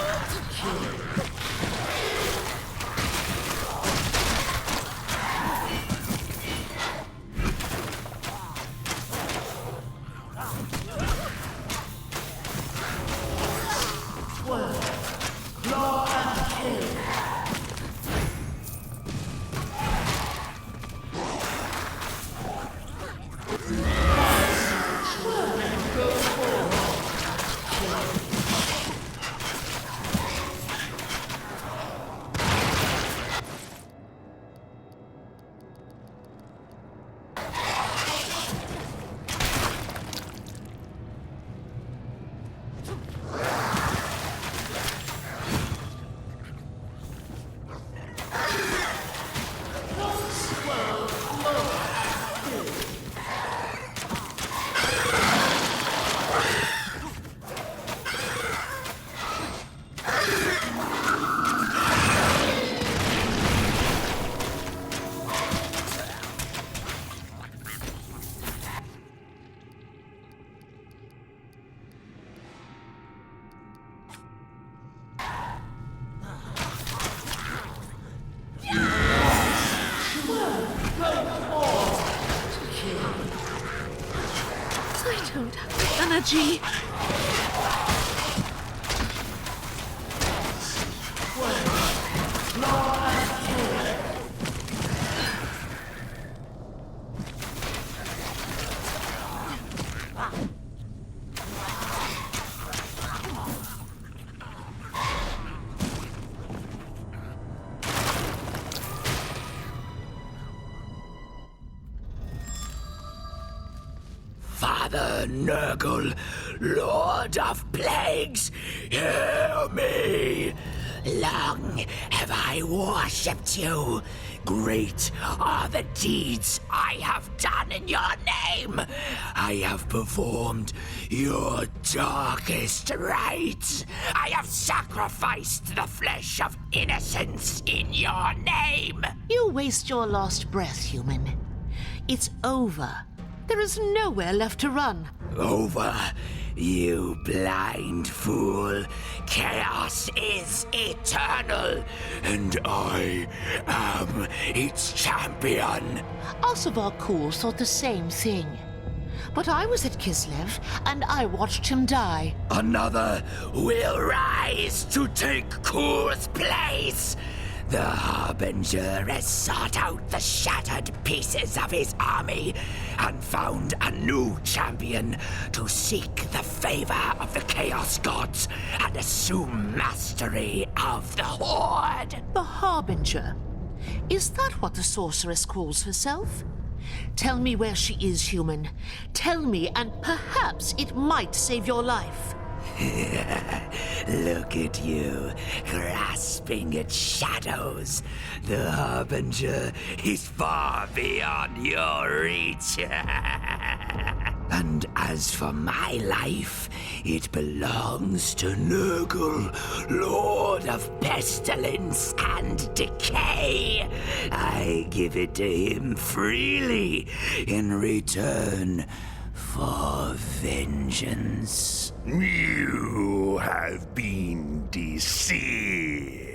I don't have the energy. Father Nurgle, Lord of Plagues, hear me! Long have I worshipped you. Great are the deeds I have done in your name. I have performed your darkest rites. I have sacrificed the flesh of innocents in your name. You waste your last breath, human. It's over. There is nowhere left to run. Over, you blind fool. Chaos is eternal, and I am its champion. Ossivar Cool thought the same thing. But I was at Kislev, and I watched him die. Another will rise to take Kur's place. The Harbinger has sought out the shattered pieces of his army and found a new champion to seek the favor of the Chaos Gods and assume mastery of the Horde. The Harbinger? Is that what the sorceress calls herself? Tell me where she is, human. Tell me, and perhaps it might save your life. Look at you, grasping at shadows. The Harbinger is far beyond your reach. And as for my life, it belongs to Nurgle, Lord of Pestilence and Decay. I give it to him freely in return for vengeance. You have been deceived.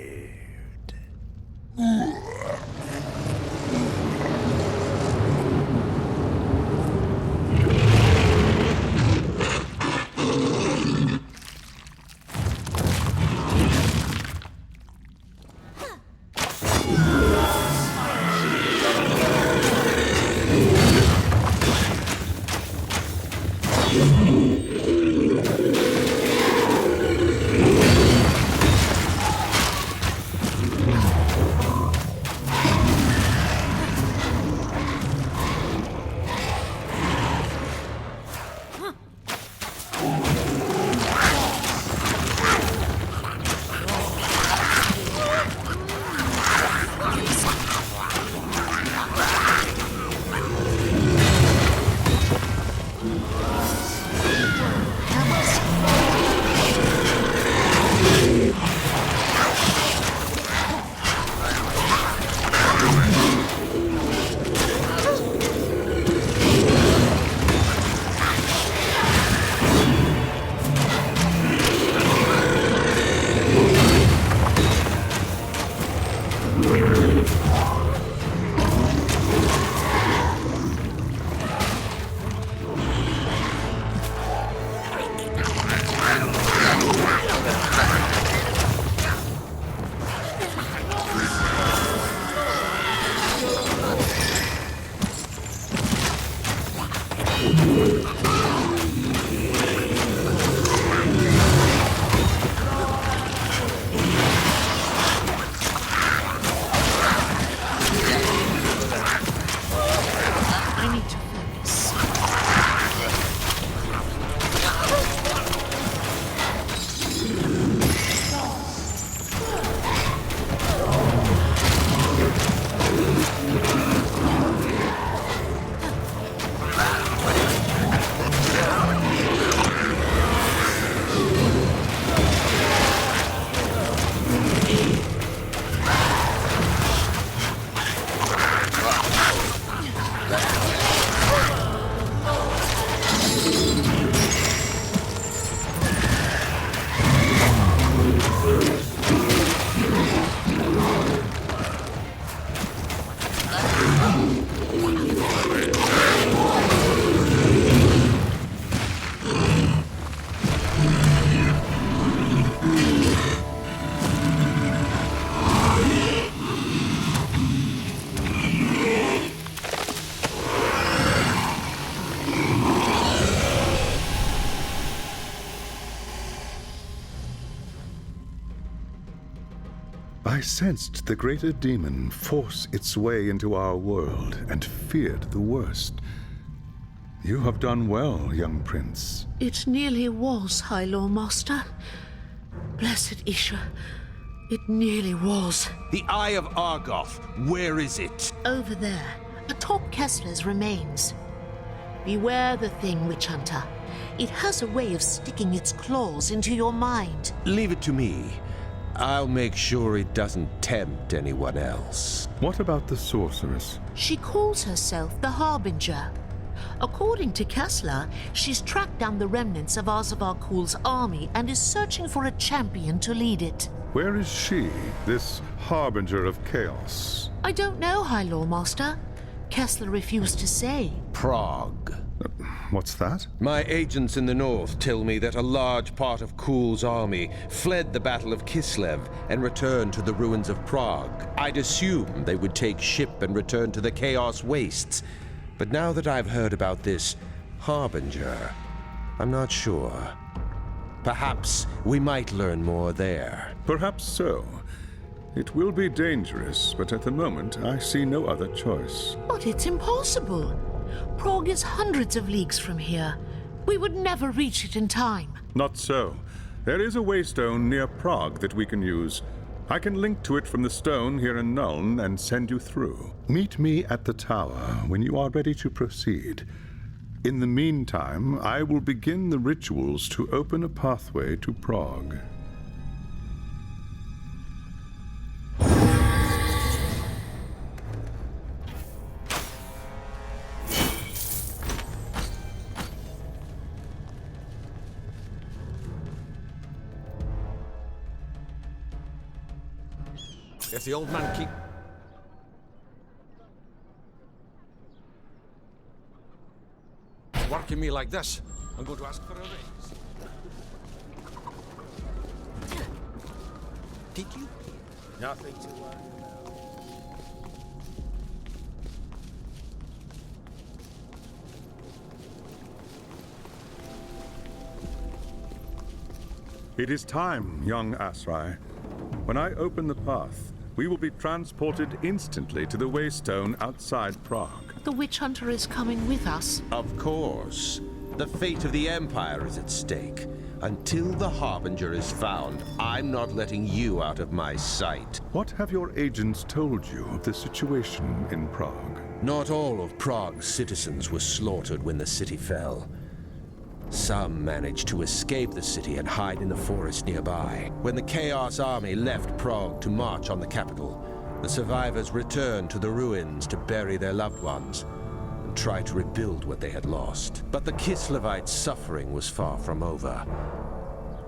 I sensed the greater demon force its way into our world and feared the worst. You have done well, young prince. It nearly was, High Lord Master. Blessed Isha, it nearly was. The Eye of Argoth, where is it? Over there, atop Kessler's remains. Beware the thing, Witch Hunter. It has a way of sticking its claws into your mind. Leave it to me. I'll make sure it doesn't tempt anyone else. What about the sorceress? She calls herself the Harbinger. According to Kessler, she's tracked down the remnants of Azavar-Kul's army and is searching for a champion to lead it. Where is she, this harbinger of chaos? I don't know, High Lord Master. Kessler refused to say. Prague. What's that? My agents in the north tell me that a large part of Kul's army fled the Battle of Kislev and returned to the ruins of Prague. I'd assume they would take ship and return to the Chaos Wastes. But now that I've heard about this Harbinger, I'm not sure. Perhaps we might learn more there. Perhaps so. It will be dangerous, but at the moment I see no other choice. But it's impossible. Prague is hundreds of leagues from here. We would never reach it in time. Not so. There is a waystone near Prague that we can use. I can link to it from the stone here in Nuln and send you through. Meet me at the tower when you are ready to proceed. In the meantime, I will begin the rituals to open a pathway to Prague. If the old man keep... working me like this, I'm going to ask for a raise. Did you? Nothing to worry about. It is time, young Asrai. When I open the path, we will be transported instantly to the waystone outside Prague. The Witch Hunter is coming with us. Of course. The fate of the Empire is at stake. Until the Harbinger is found, I'm not letting you out of my sight. What have your agents told you of the situation in Prague? Not all of Prague's citizens were slaughtered when the city fell. Some managed to escape the city and hide in the forest nearby. When the Chaos Army left Prague to march on the capital, the survivors returned to the ruins to bury their loved ones and try to rebuild what they had lost. But the Kislevites' suffering was far from over.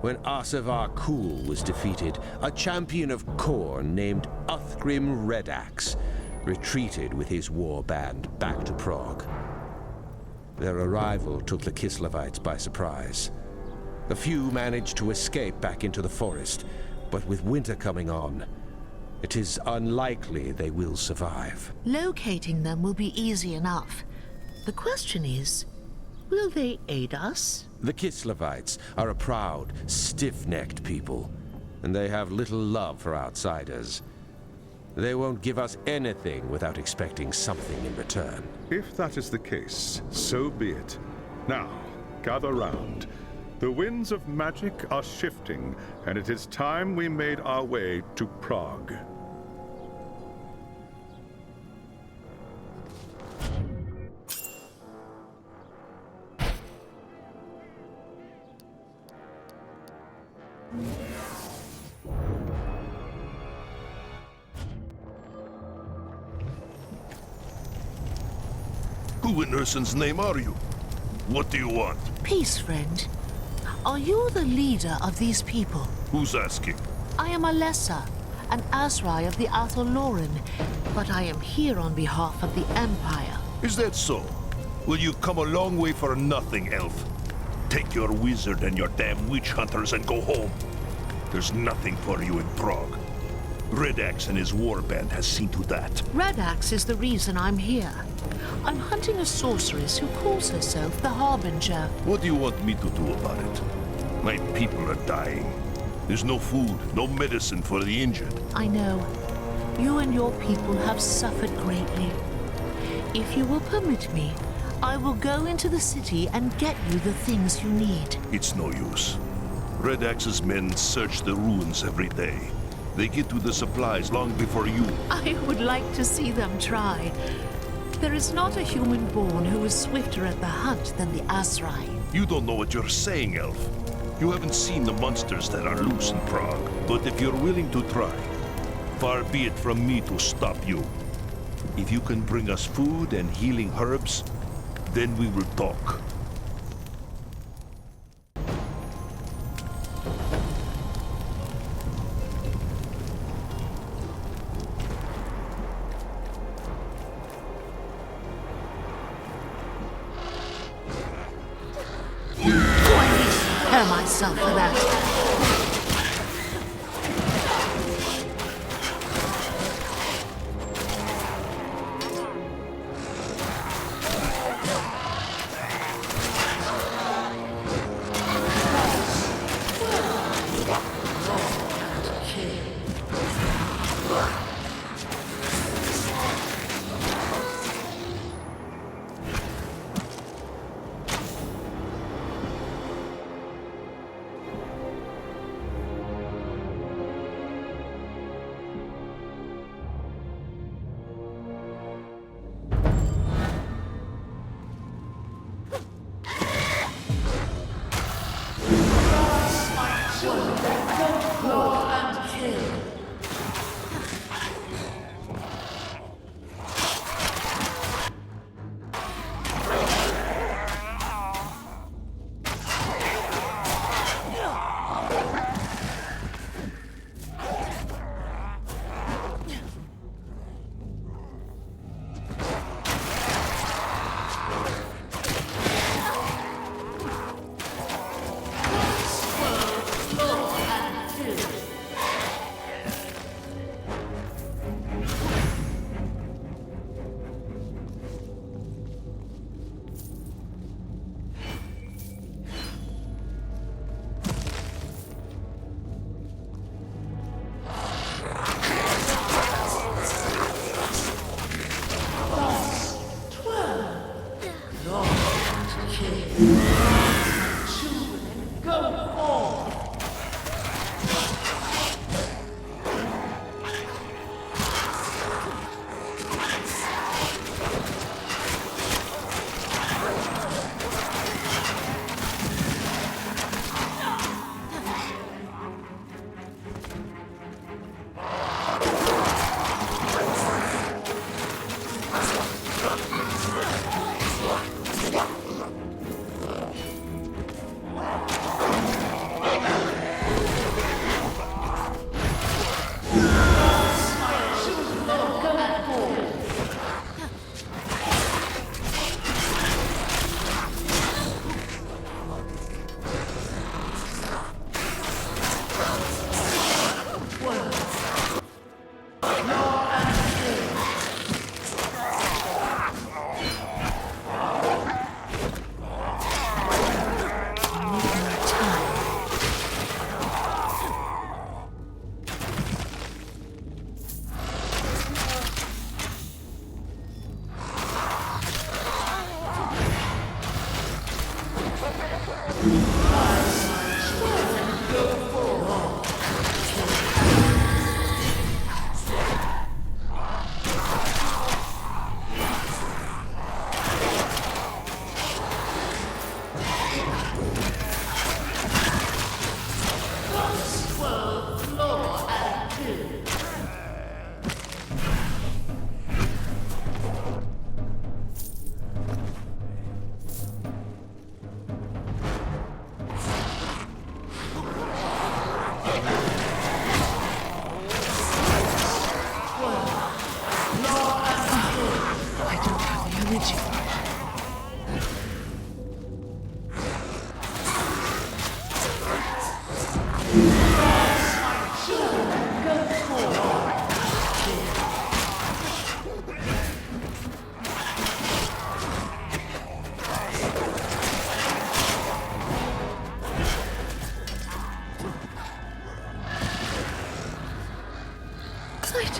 When Azavar-Kul was defeated, a champion of Khorne named Uthgrim Redax retreated with his war band back to Prague. Their arrival took the Kislevites by surprise. A few managed to escape back into the forest, but with winter coming on, it is unlikely they will survive. Locating them will be easy enough. The question is, will they aid us? The Kislevites are a proud, stiff-necked people, and they have little love for outsiders. They won't give us anything without expecting something in return. If that is the case, so be it. Now, gather round. The winds of magic are shifting, and it is time we made our way to Prague. Who in Ursun's name are you? What do you want? Peace, friend. Are you the leader of these people? Who's asking? I am Alessa, an Asrai of the Atholoran, but I am here on behalf of the Empire. Is that so? Well, you've come a long way for nothing, elf. Take your wizard and your damn witch hunters and go home. There's nothing for you in Prague. Redax and his warband has seen to that. Redax is the reason I'm here. I'm hunting a sorceress who calls herself the Harbinger. What do you want me to do about it? My people are dying. There's no food, no medicine for the injured. I know. You and your people have suffered greatly. If you will permit me, I will go into the city and get you the things you need. It's no use. Red Axe's men search the ruins every day. They get to the supplies long before you. I would like to see them try. There is not a human born who is swifter at the hunt than the Asrai. You don't know what you're saying, Elf. You haven't seen the monsters that are loose in Prague. But if you're willing to try, far be it from me to stop you. If you can bring us food and healing herbs, then we will talk. Prepare myself for that.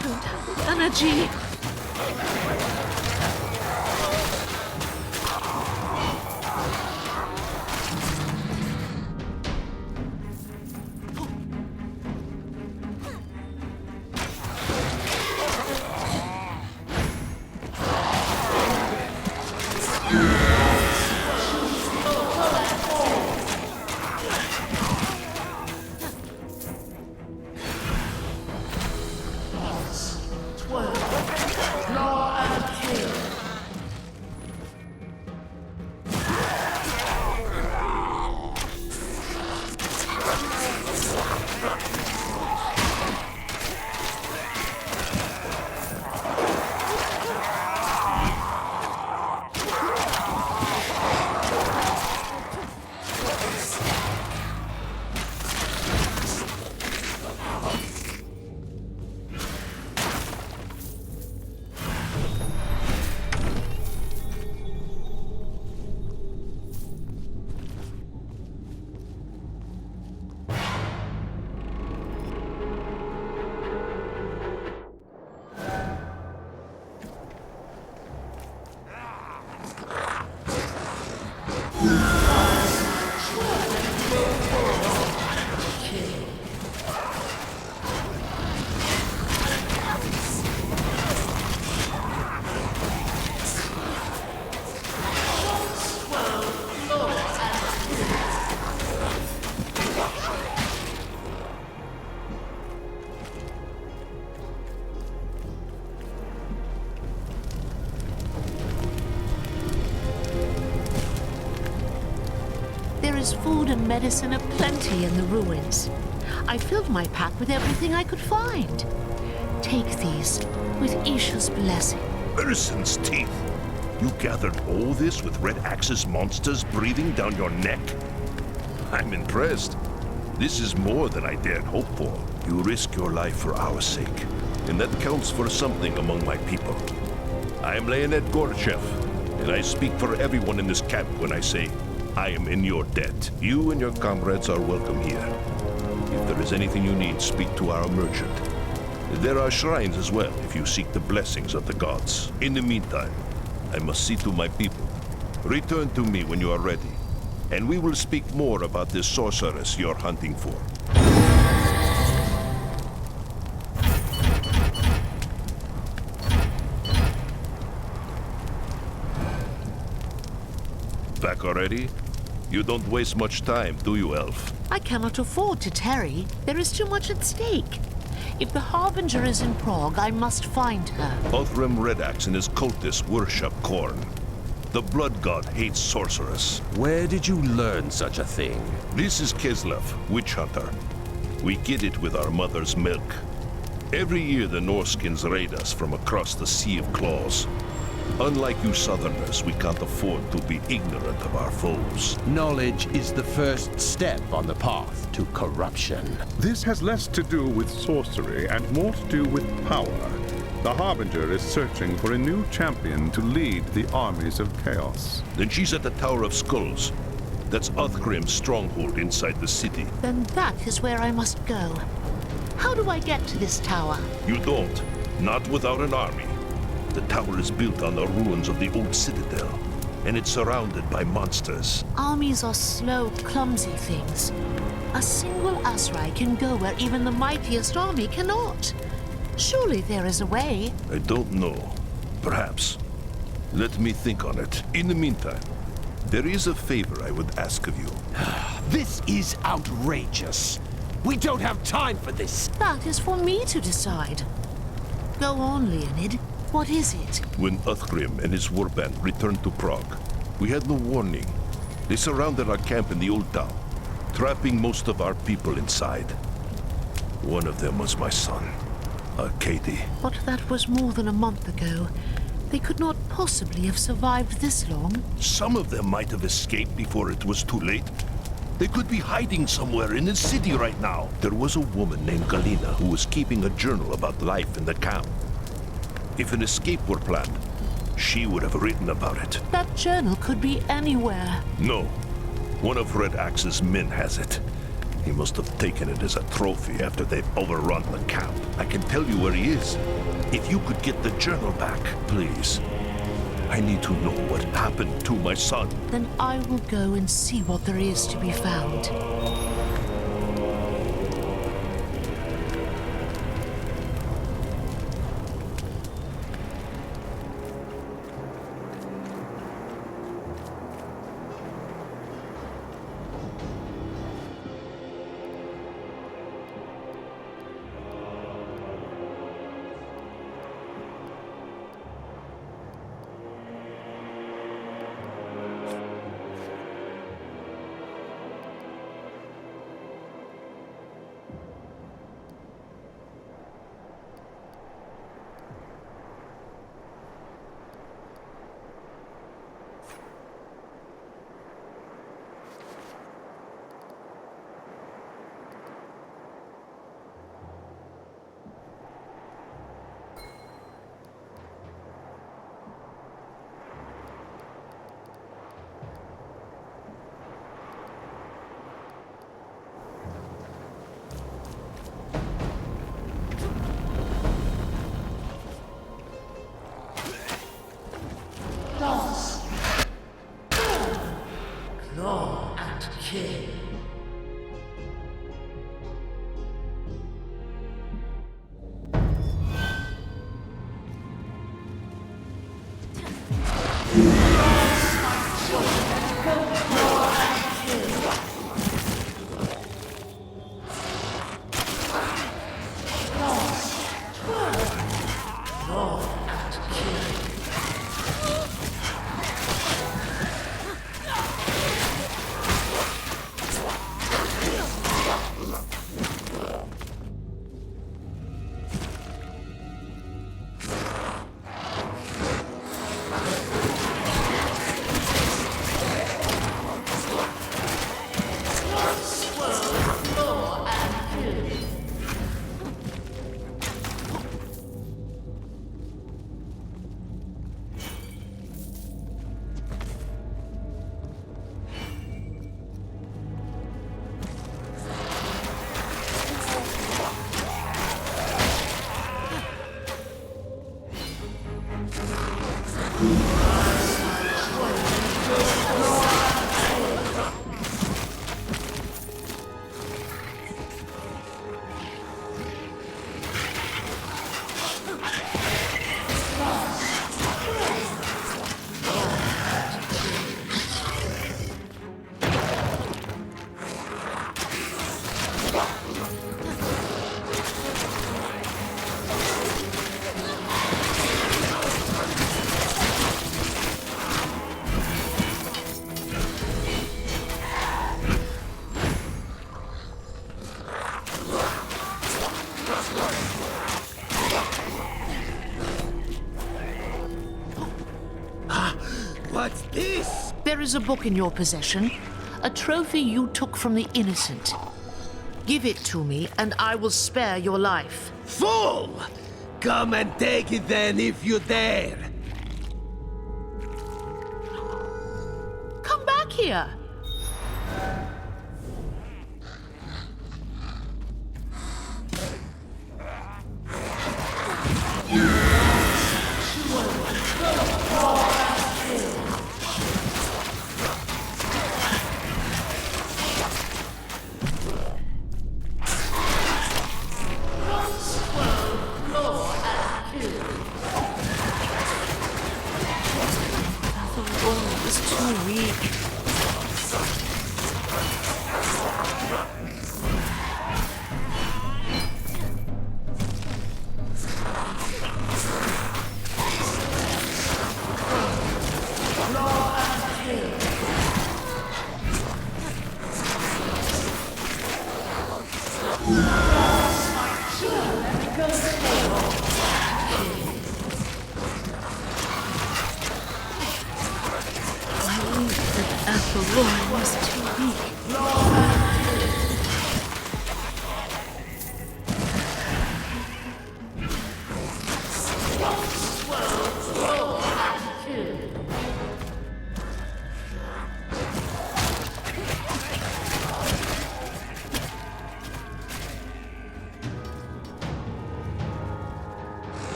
don't have the energy. There is food and medicine aplenty in the ruins. I filled my pack with everything I could find. Take these, with Isha's blessing. Medicine's teeth! You gathered all this with Red Axe's monsters breathing down your neck? I'm impressed. This is more than I dared hope for. You risk your life for our sake, and that counts for something among my people. I am Leonid Gorchev, and I speak for everyone in this camp when I say, I am in your debt. You and your comrades are welcome here. If there is anything you need, speak to our merchant. There are shrines as well, if you seek the blessings of the gods. In the meantime, I must see to my people. Return to me when you are ready, and we will speak more about this sorceress you're hunting for. Back already? You don't waste much time, do you, Elf? I cannot afford to tarry. There is too much at stake. If the Harbinger is in Prague, I must find her. Othram Redax and his cultists worship corn. The blood god hates sorcerers. Where did you learn such a thing? This is Kislev, witch hunter. We get it with our mother's milk. Every year the Norskins raid us from across the Sea of Claws. Unlike you Southerners, we can't afford to be ignorant of our foes. Knowledge is the first step on the path to corruption. This has less to do with sorcery and more to do with power. The Harbinger is searching for a new champion to lead the armies of chaos. Then she's at the Tower of Skulls. That's Uthgrim's stronghold inside the city. Then that is where I must go. How do I get to this tower? You don't. Not without an army. The tower is built on the ruins of the old citadel, and it's surrounded by monsters. Armies are slow, clumsy things. A single Asrai can go where even the mightiest army cannot. Surely there is a way. I don't know. Perhaps. Let me think on it. In the meantime, there is a favor I would ask of you. This is outrageous. We don't have time for this. That is for me to decide. Go on, Leonid. What is it? When Uthgrim and his warband returned to Prague, we had no warning. They surrounded our camp in the old town, trapping most of our people inside. One of them was my son, Arkady. But that was more than a month ago. They could not possibly have survived this long. Some of them might have escaped before it was too late. They could be hiding somewhere in the city right now. There was a woman named Galina who was keeping a journal about life in the camp. If an escape were planned, she would have written about it. That journal could be anywhere. No. One of Red Axe's men has it. He must have taken it as a trophy after they've overrun the camp. I can tell you where he is. If you could get the journal back, please. I need to know what happened to my son. Then I will go and see what there is to be found. Claw and kill. What's this? There is a book in your possession, a trophy you took from the innocent. Give it to me, and I will spare your life. Fool! Come and take it then if you dare. Come back here.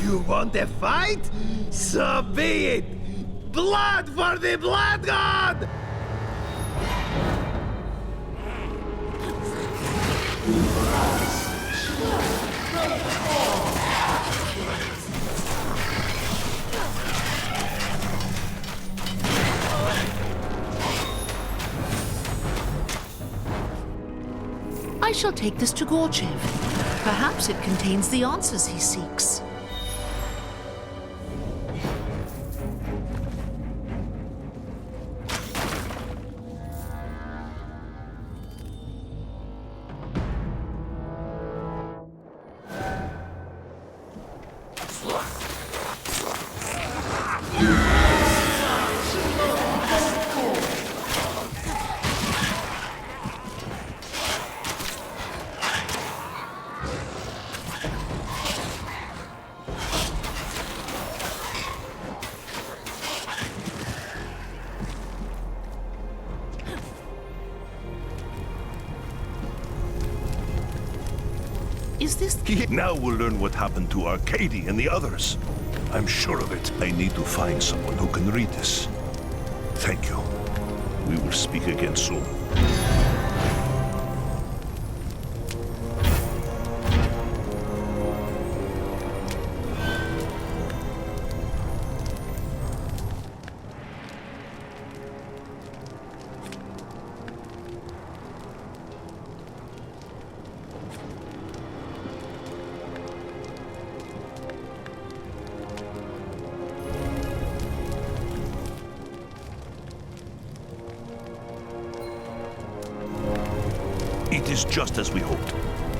You want a fight? So be it! Blood for the Blood God! I shall take this to Gorchev. Perhaps it contains the answers he seeks. Is this... Now we'll learn what happened to Arcady and the others. I'm sure of it. I need to find someone who can read this. Thank you. We will speak again soon. It is just as we hoped.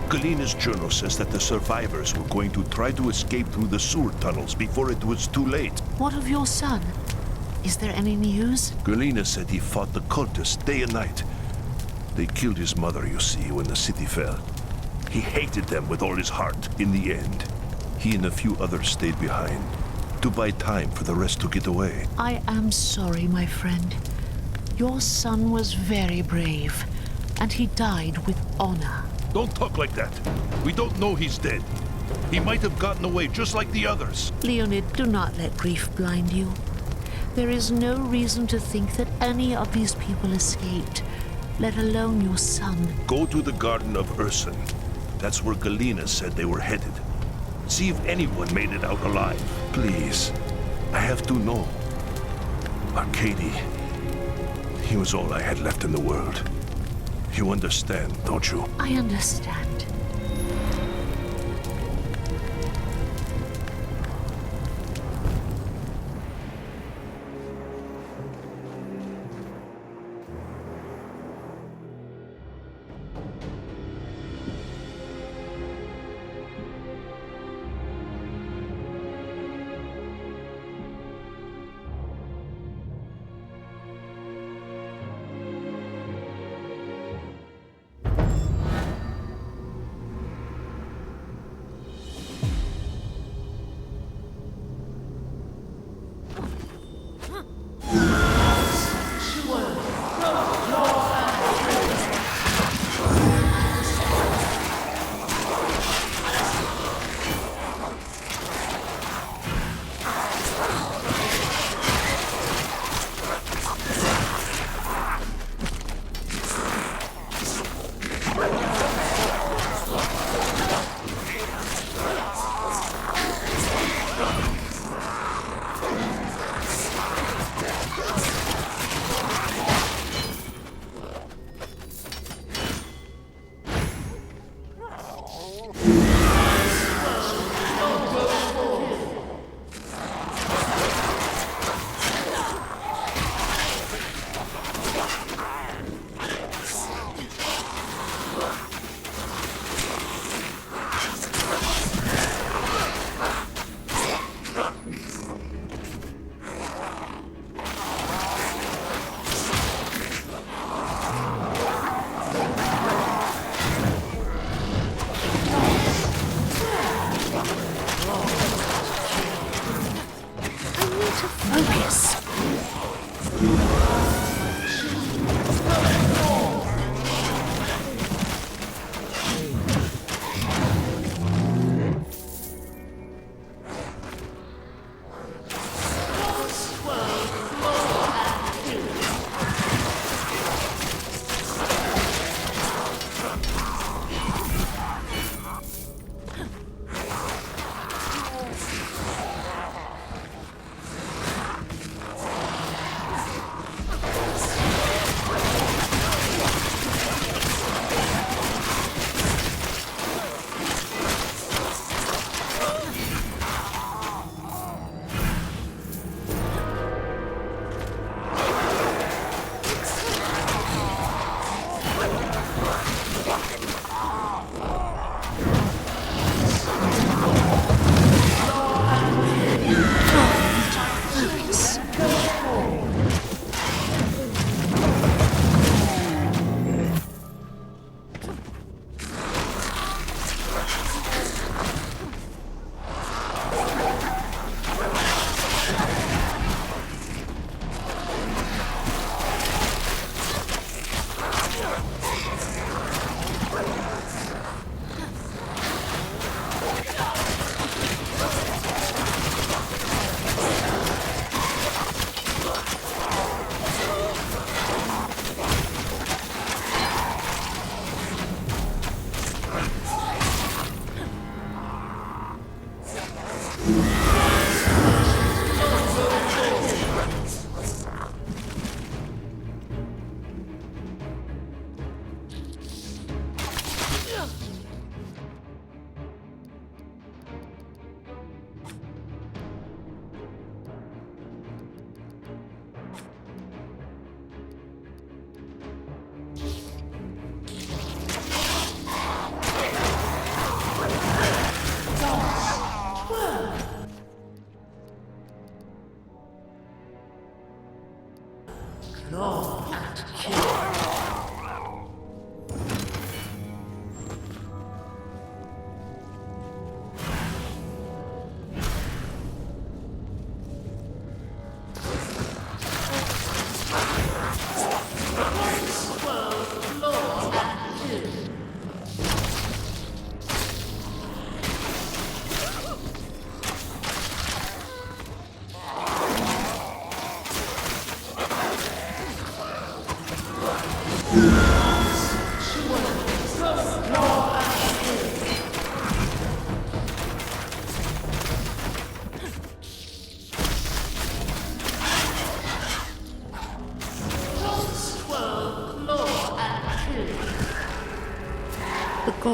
Galina's journal says that the survivors were going to try to escape through the sewer tunnels before it was too late. What of your son? Is there any news? Galina said he fought the cultists day and night. They killed his mother, you see, when the city fell. He hated them with all his heart. In the end, he and a few others stayed behind to buy time for the rest to get away. I am sorry, my friend. Your son was very brave, and he died with honor. Don't talk like that. We don't know he's dead. He might have gotten away just like the others. Leonid, do not let grief blind you. There is no reason to think that any of these people escaped, let alone your son. Go to the Garden of Ursun. That's where Galina said they were headed. See if anyone made it out alive. Please. I have to know. Arcady. He was all I had left in the world. You understand, don't you? I understand.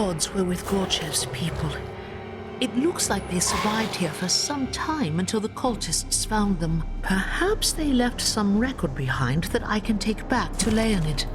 odds were with Gorchev's people. It looks like they survived here for some time until the cultists found them. Perhaps they left some record behind that I can take back to Leonid.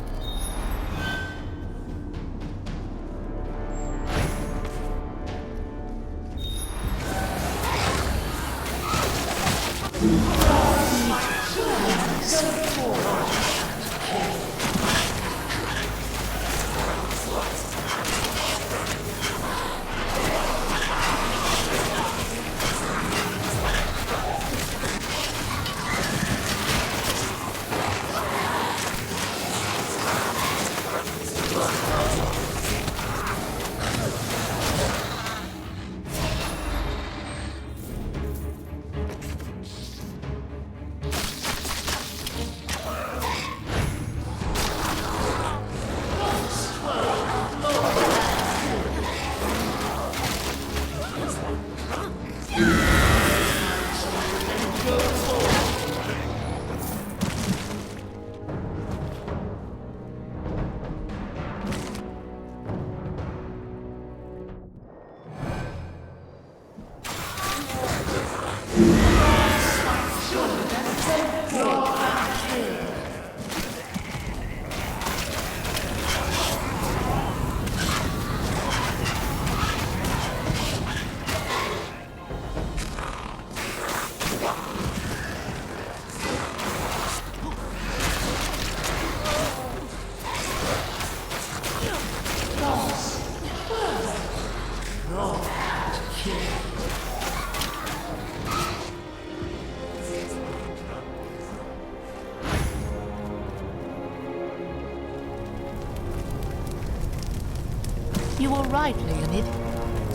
You were right, Leonid.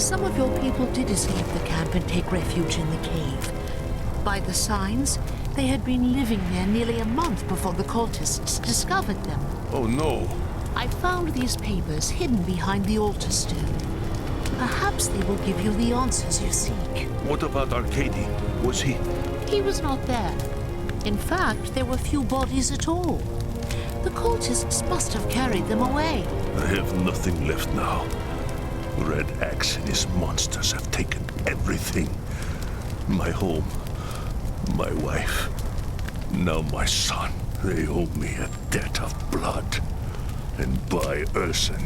Some of your people did escape the camp and take refuge in the cave. By the signs, they had been living there nearly a month before the cultists discovered them. Oh no! I found these papers hidden behind the altar stone. Perhaps they will give you the answers you seek. What about Arcady? Was he? He was not there. In fact, there were few bodies at all. The cultists must have carried them away. I have nothing left now. Red Axe and his monsters have taken everything. My home, my wife, now my son. They owe me a debt of blood. And by Urson,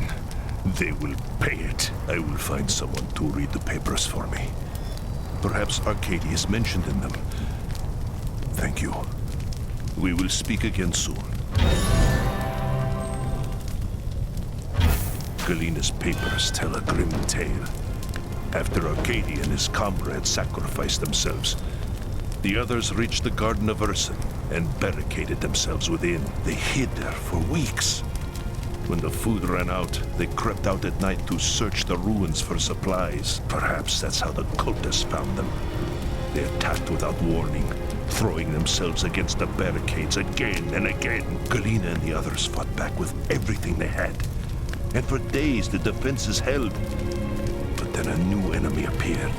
they will pay it. I will find someone to read the papers for me. Perhaps Arcady is mentioned in them. Thank you. We will speak again soon. Galina's papers tell a grim tale. After Arcady and his comrades sacrificed themselves, the others reached the Garden of Urson and barricaded themselves within. They hid there for weeks. When the food ran out, they crept out at night to search the ruins for supplies. Perhaps that's how the cultists found them. They attacked without warning, throwing themselves against the barricades again and again. Galina and the others fought back with everything they had. And for days the defenses held. But then a new enemy appeared.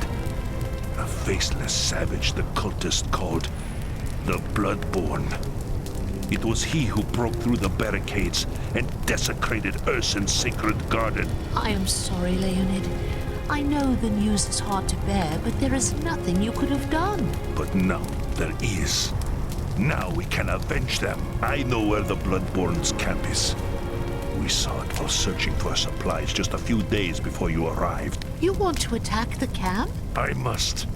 A faceless savage the cultist called the Bloodborne. It was he who broke through the barricades and desecrated Urson's sacred garden. I am sorry, Leonid. I know the news is hard to bear, but there is nothing you could have done. But now there is. Now we can avenge them. I know where the Bloodborne's camp is. We saw it while searching for supplies just a few days before you arrived. You want to attack the camp? I must.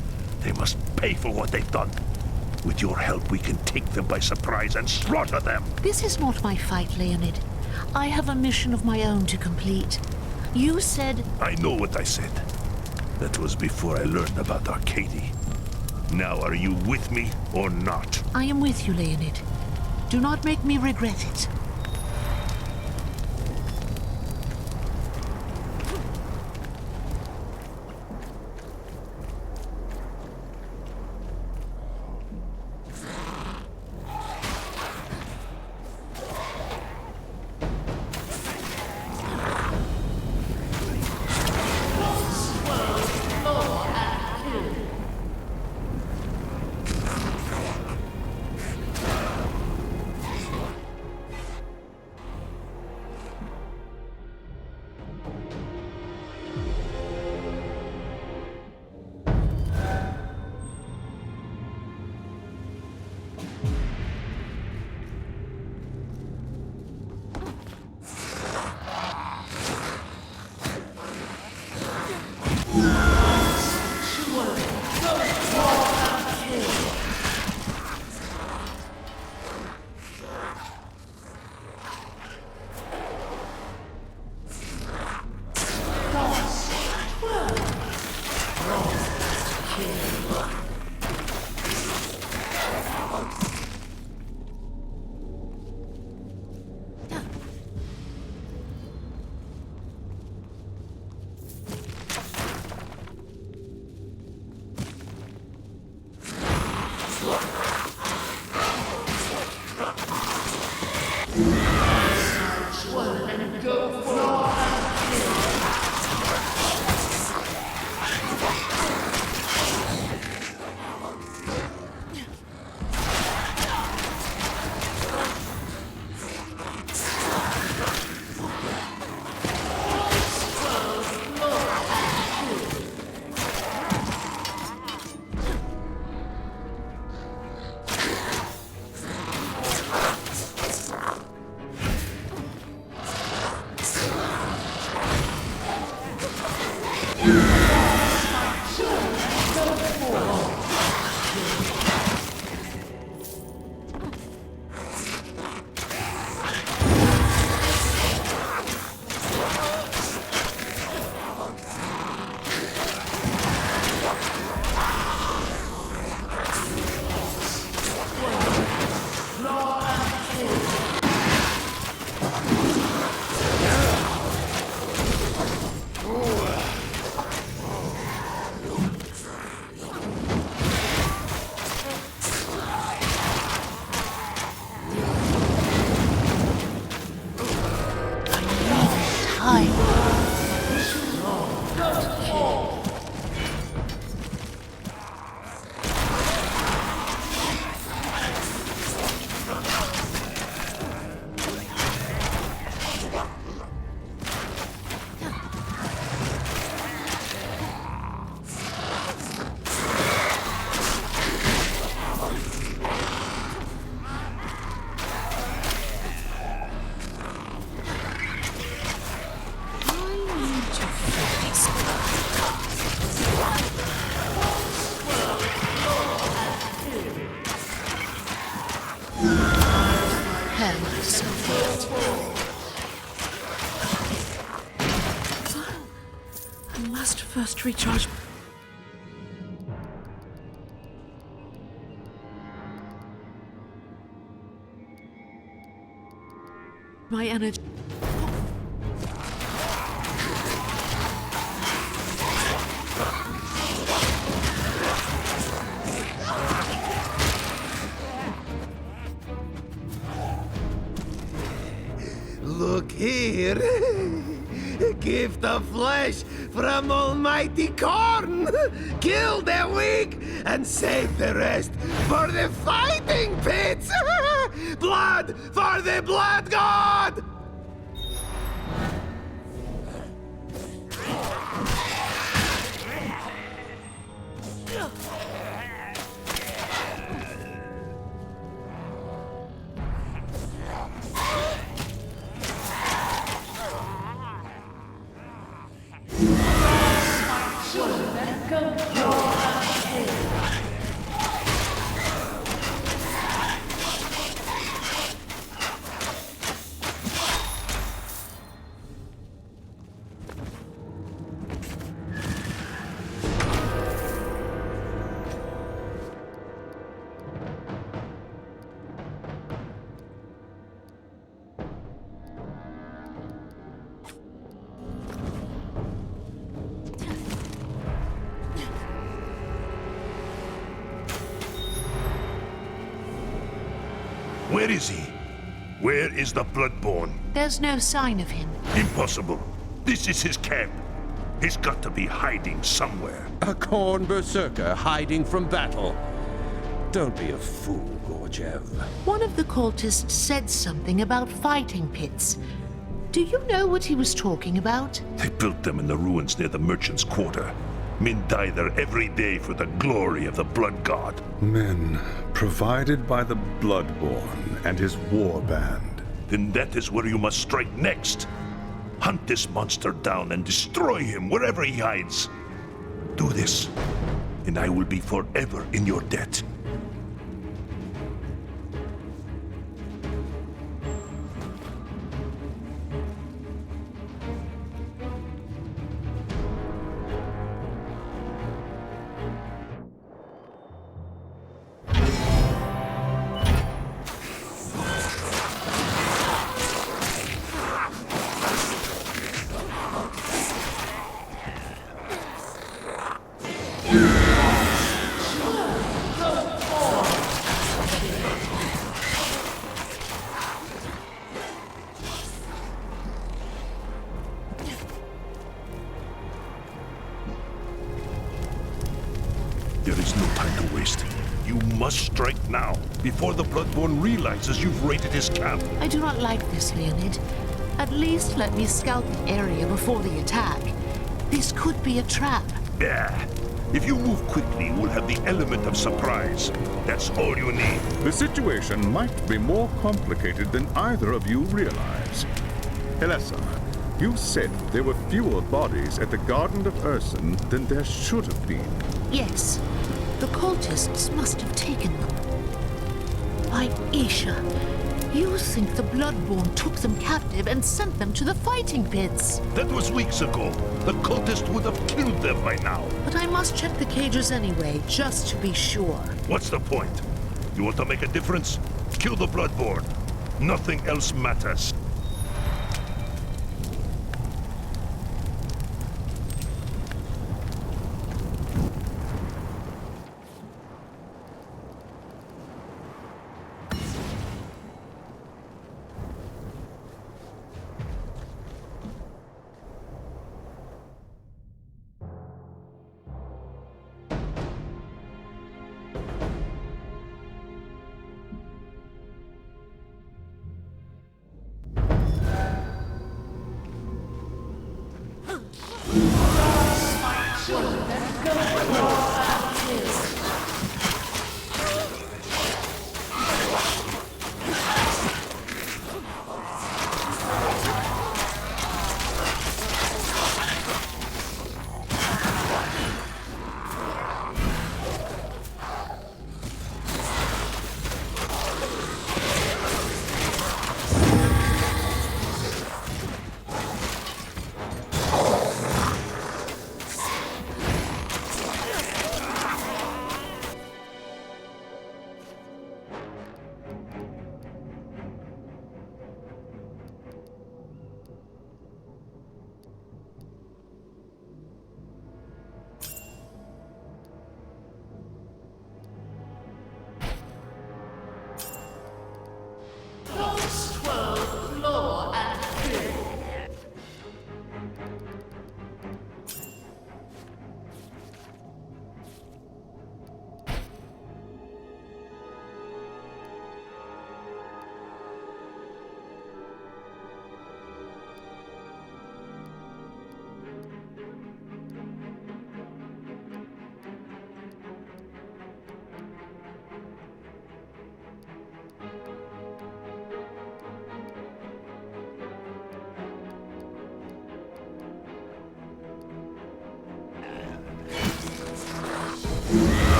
They must pay for what they've done. With your help, we can take them by surprise and slaughter them. This is not my fight, Leonid. I have a mission of my own to complete. You said... I know what I said. That was before I learned about Arcady. Now, are you with me or not? I am with you, Leonid. Do not make me regret it. must recharge my energy. Look here. Gift of flesh from Almighty Corn. Kill the weak and save the rest for the fighting pits. Blood for the blood god! Where is he? Where is the Bloodborne? There's no sign of him. Impossible. This is his camp. He's got to be hiding somewhere. A corn berserker hiding from battle. Don't be a fool, Gorjev. One of the cultists said something about fighting pits. Do you know what he was talking about? They built them in the ruins near the merchant's quarter. Men die there every day for the glory of the blood god. Men provided by the Bloodborne and his war band. Then that is where you must strike next. Hunt this monster down and destroy him wherever he hides. Do this, and I will be forever in your debt. There is no time to waste. You must strike now, before the Bloodborne realizes you've raided his camp. I do not like this, Leonid. At least let me scout the area before the attack. This could be a trap. Yeah. If you move quickly, we'll have the element of surprise. That's all you need. The situation might be more complicated than either of you realize. Helessa, you said there were fewer bodies at the Garden of Urson than there should have been. Yes, the cultists must have taken them. By Isha, you think the Bloodborne took them captive and sent them to the fighting pits? That was weeks ago. The cultist would have killed them by now. But I must check the cages anyway, just to be sure. What's the point? You want to make a difference? Kill the Bloodborne. Nothing else matters.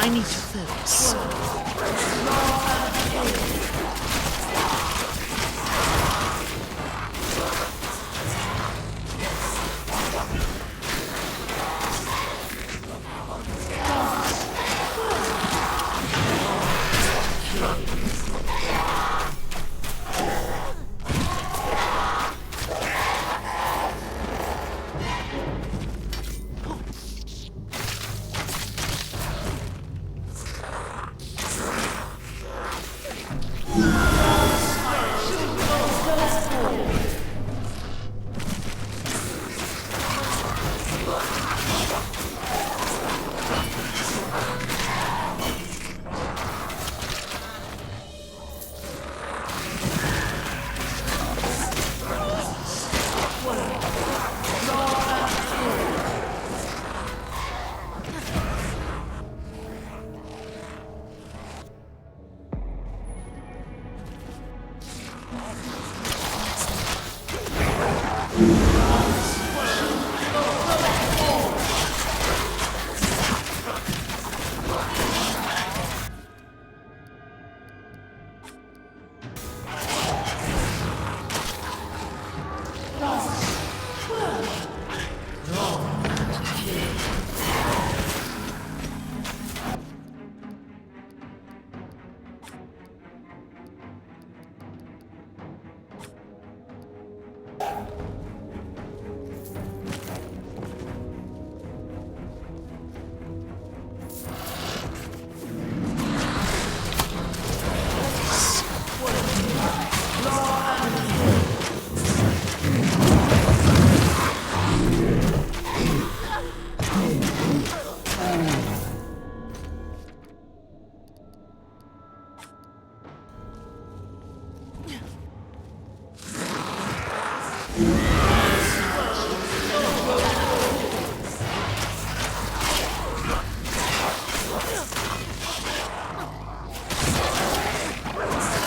I need to focus.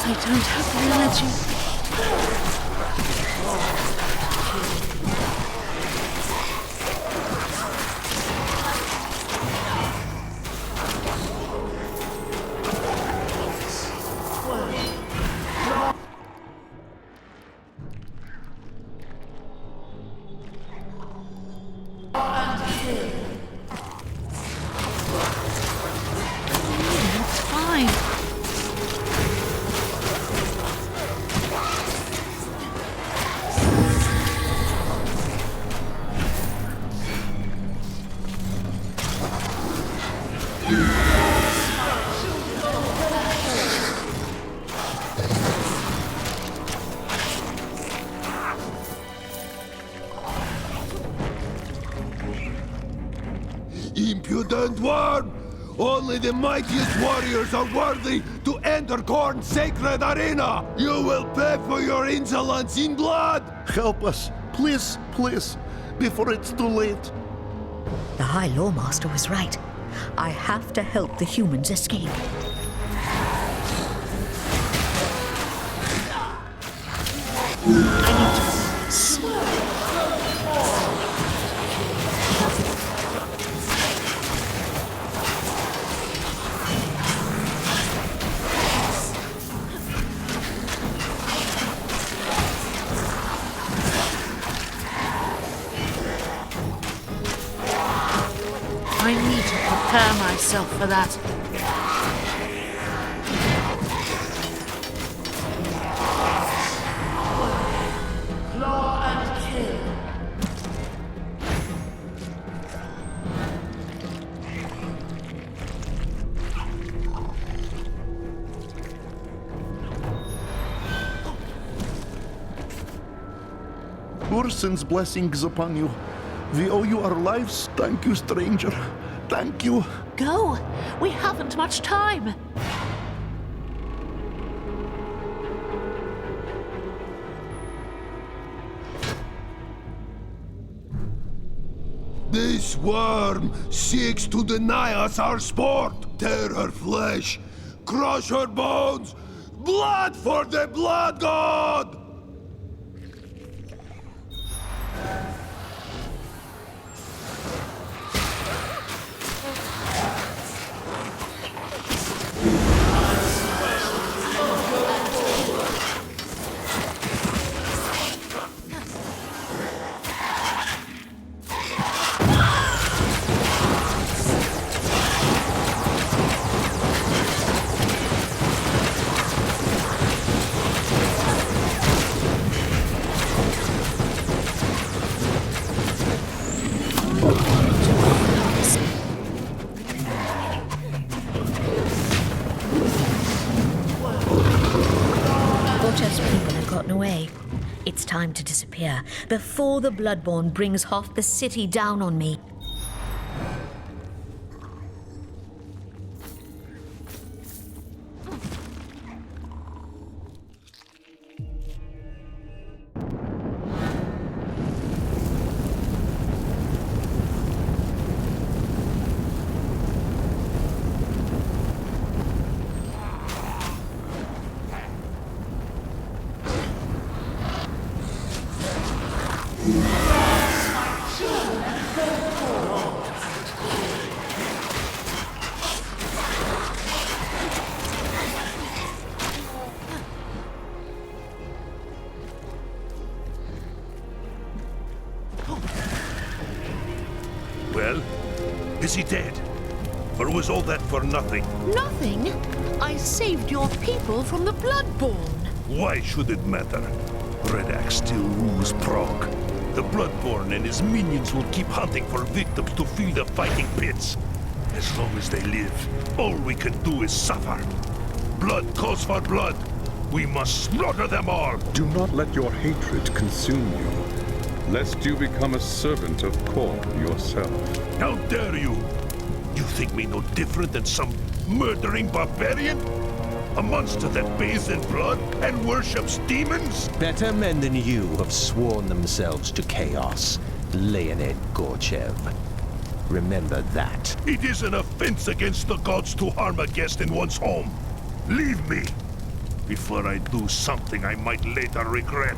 I don't have religion. It's fine. Impudent worm! Only the mightiest warriors are worthy to enter Khorne's sacred arena! You will pay for your insolence in blood! Help us, please, please, before it's too late. The High Lawmaster was right. I have to help the humans escape. I need to prepare myself for that. Claw and kill. Ursen's blessings upon you. We owe you our lives. Thank you, stranger. Thank you. Go! We haven't much time. This worm seeks to deny us our sport. Tear her flesh, crush her bones. Blood for the blood god! time to disappear before the Bloodborne brings half the city down on me. Well, is he dead? Or was all that for nothing? Nothing? I saved your people from the Bloodborne. Why should it matter? Red Axe still rules Prague. The Bloodborne and his minions will keep hunting for victims to fill the fighting pits. As long as they live, all we can do is suffer. Blood calls for blood. We must slaughter them all. Do not let your hatred consume you, lest you become a servant of Khorne yourself. How dare you? You think me no different than some murdering barbarian? A monster that bathes in blood and worships demons? Better men than you have sworn themselves to chaos, Leonid Gorchev. Remember that. It is an offense against the gods to harm a guest in one's home. Leave me, before I do something I might later regret.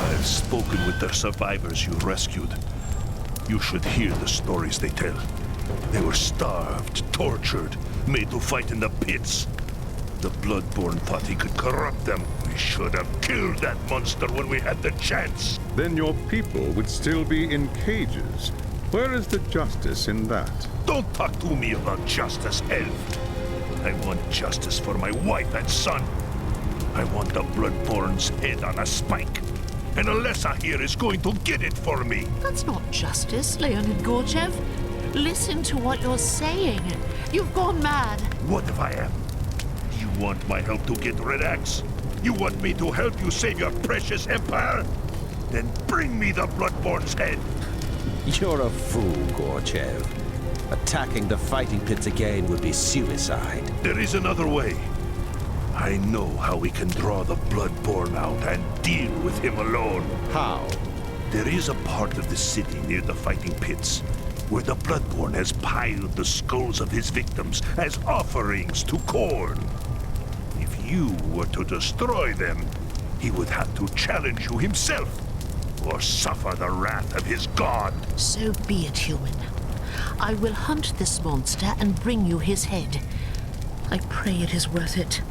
I've spoken with the survivors you rescued. You should hear the stories they tell. They were starved, tortured, made to fight in the pits. The Bloodborne thought he could corrupt them. We should have killed that monster when we had the chance. Then your people would still be in cages. Where is the justice in that? Don't talk to me about justice, elf. I want justice for my wife and son. I want the Bloodborne's head on a spike. And Alessa here is going to get it for me. That's not justice, Leonid Gorchev. Listen to what you're saying. You've gone mad. What if I am? You want my help to get Red Axe? You want me to help you save your precious empire? Then bring me the Bloodborne's head. You're a fool, Gorchev. Attacking the fighting pits again would be suicide. There is another way. I know how we can draw the Bloodborne out and deal with him alone. How? There is a part of the city near the fighting pits where the Bloodborne has piled the skulls of his victims as offerings to Khorne. If you were to destroy them, he would have to challenge you himself, or suffer the wrath of his god. So be it, human. I will hunt this monster and bring you his head. I pray it is worth it.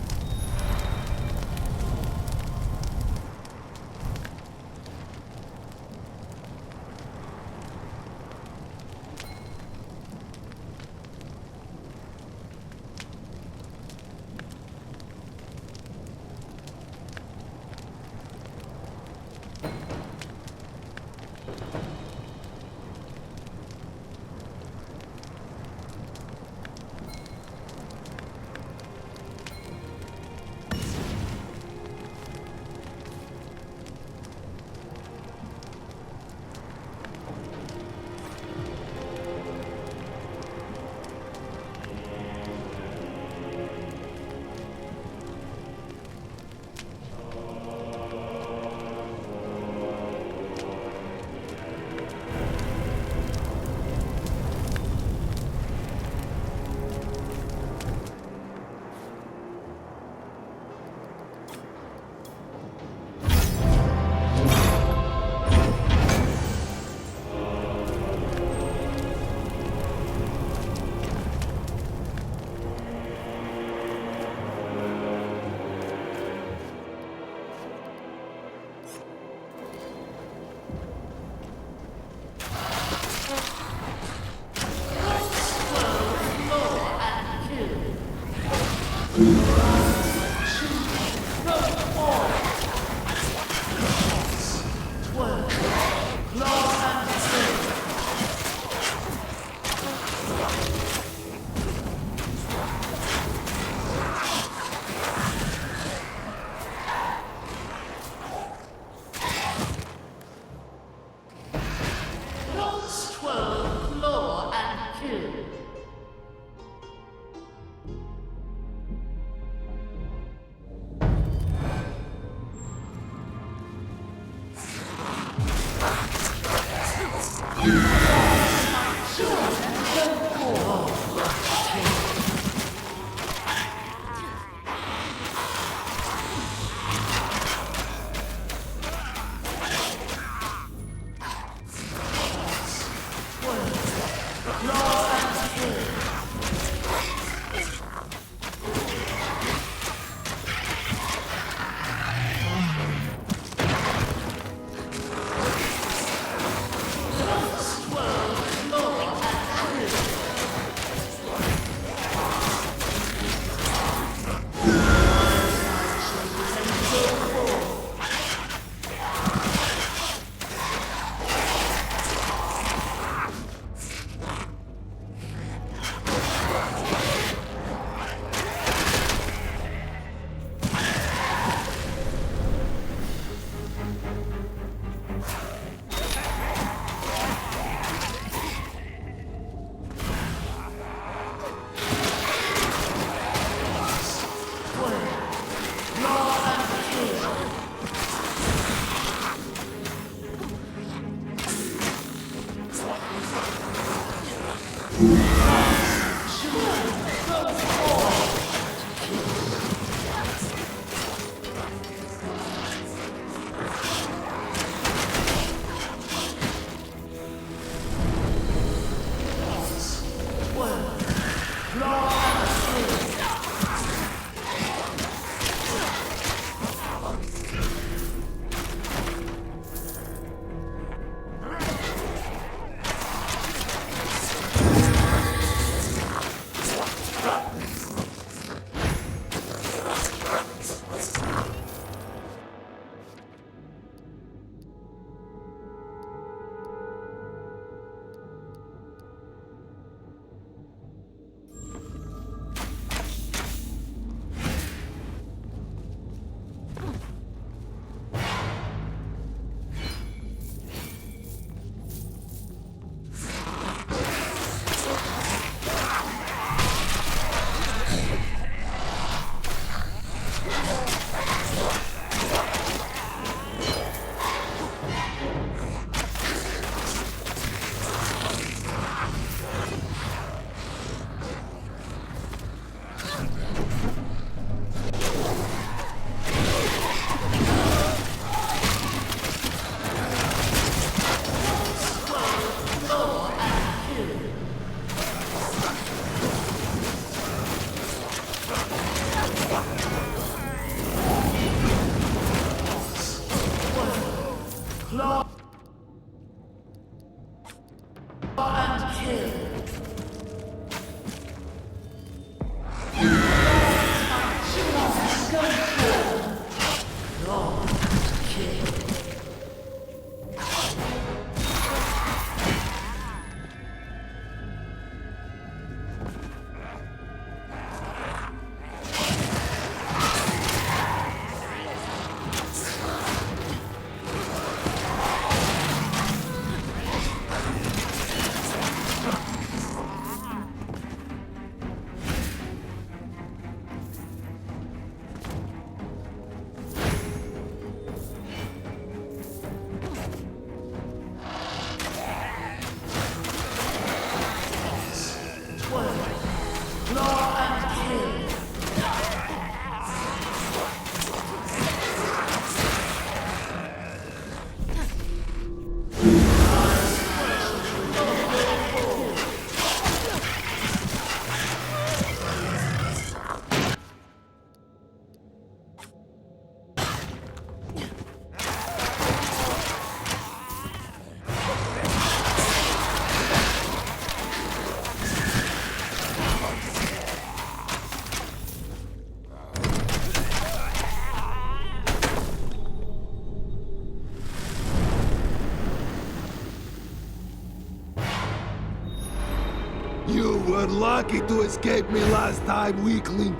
You were lucky to escape me last time, weakling.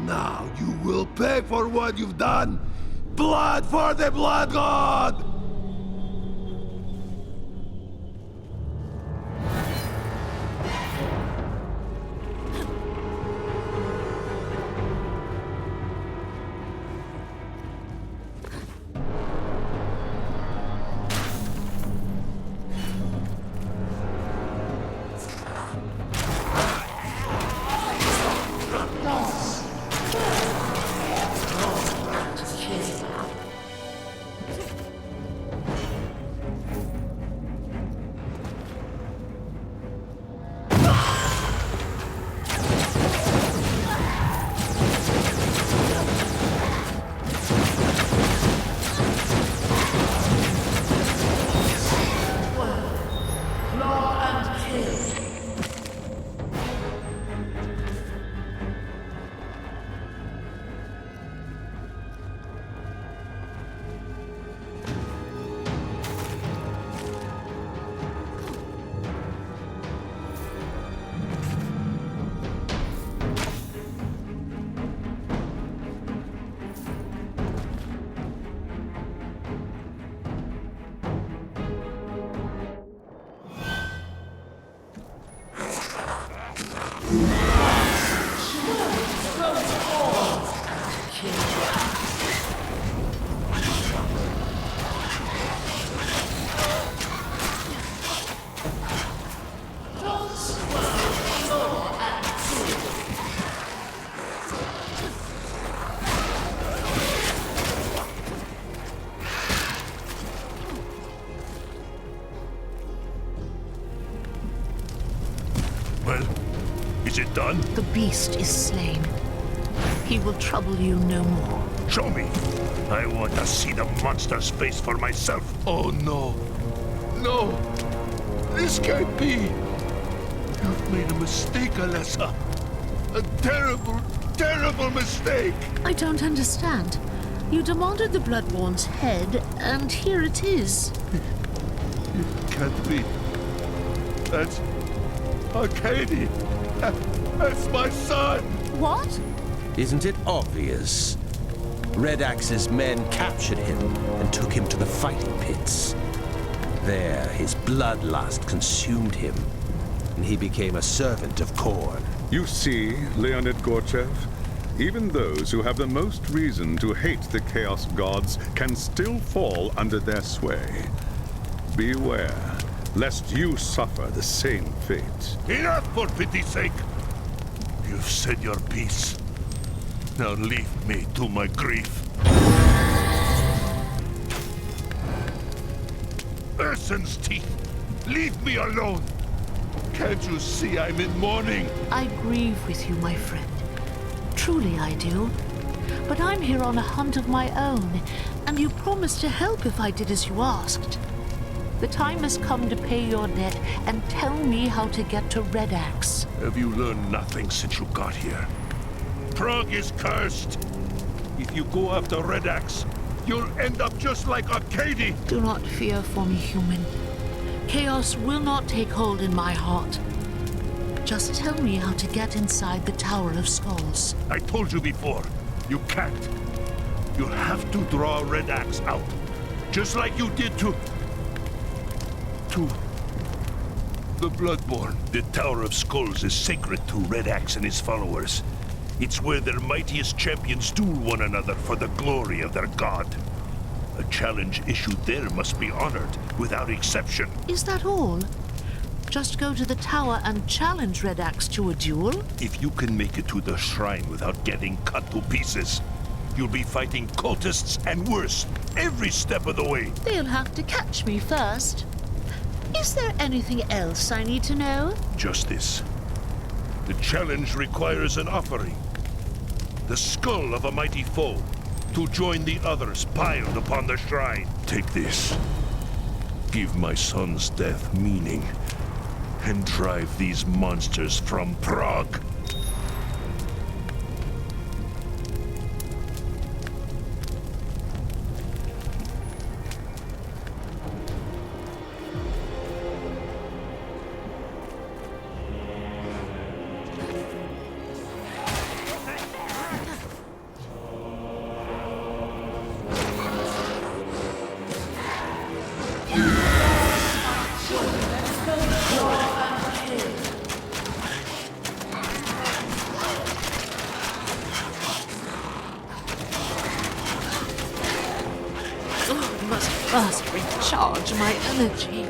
Now you will pay for what you've done. Blood for the Blood God! done? The beast is slain. He will trouble you no more. Show me. I want to see the monster's face for myself. Oh no. No. This can't be. You've made a mistake, Alessa. A terrible, terrible mistake. I don't understand. You demanded the Bloodborne's head, and here it is. It can't be. That's Arcady. That's my son. What? Isn't it obvious? Red Axe's men captured him and took him to the fighting pits. There, his bloodlust consumed him, and he became a servant of Khorne. You see, Leonid Gorchev, even those who have the most reason to hate the Chaos Gods can still fall under their sway. Beware, lest you suffer the same fate. Enough, for pity's sake! You've said your piece. Now leave me to my grief. Ursun's teeth! Leave me alone! Can't you see I'm in mourning? I grieve with you, my friend. Truly I do. But I'm here on a hunt of my own, and you promised to help if I did as you asked. The time has come to pay your debt and tell me how to get to Red Axe. Have you learned nothing since you got here? Prague is cursed! If you go after Red Axe, you'll end up just like Arcady! Do not fear for me, human. Chaos will not take hold in my heart. Just tell me how to get inside the Tower of Skulls. I told you before, you can't. You'll have to draw Red Axe out. Just like you did to the Bloodborne. The Tower of Skulls is sacred to Red Axe and his followers. It's where their mightiest champions duel one another for the glory of their god. A challenge issued there must be honored, without exception. Is that all? Just go to the tower and challenge Red Axe to a duel? If you can make it to the shrine without getting cut to pieces, you'll be fighting cultists and worse, every step of the way. They'll have to catch me first. Is there anything else I need to know? Just this. The challenge requires an offering. The skull of a mighty foe, to join the others piled upon the shrine. Take this. Give my son's death meaning, and drive these monsters from Prague. First recharge my energy.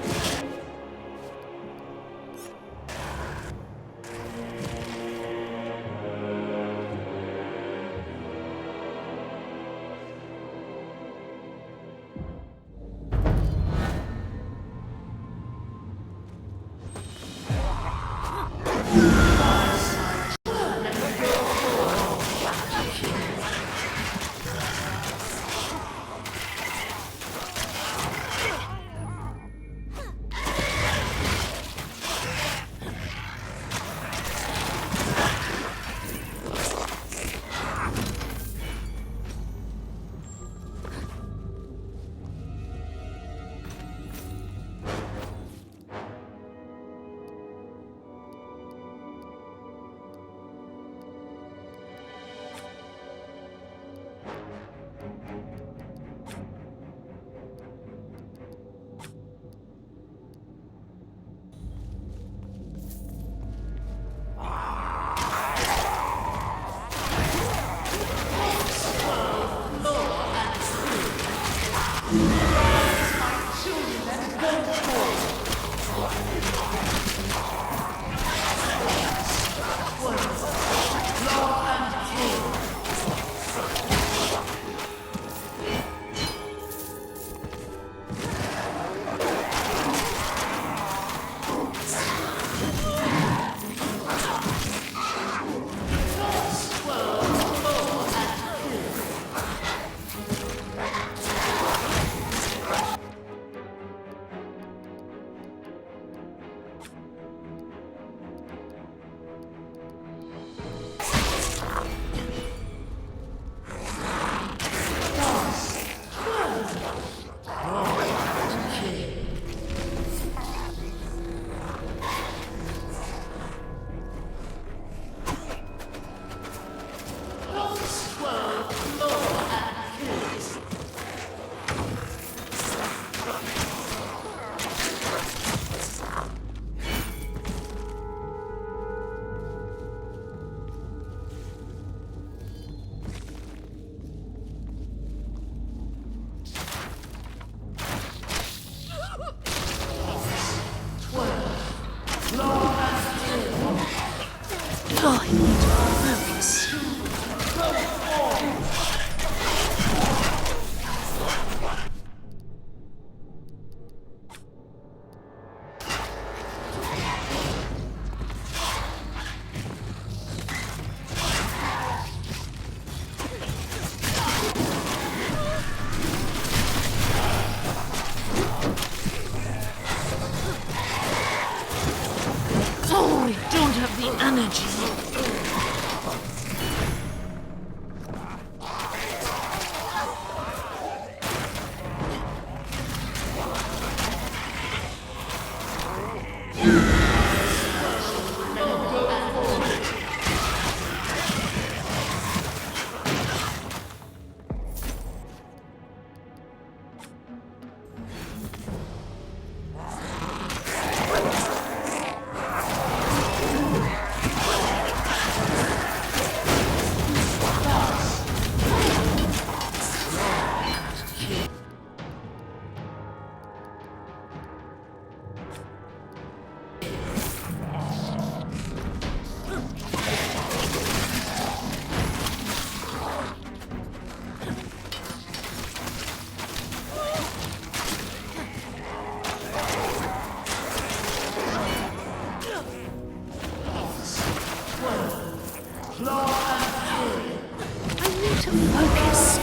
To focus.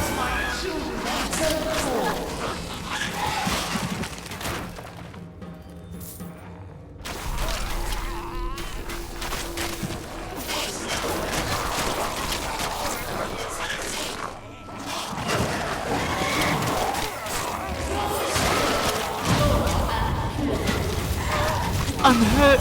I'm hurt.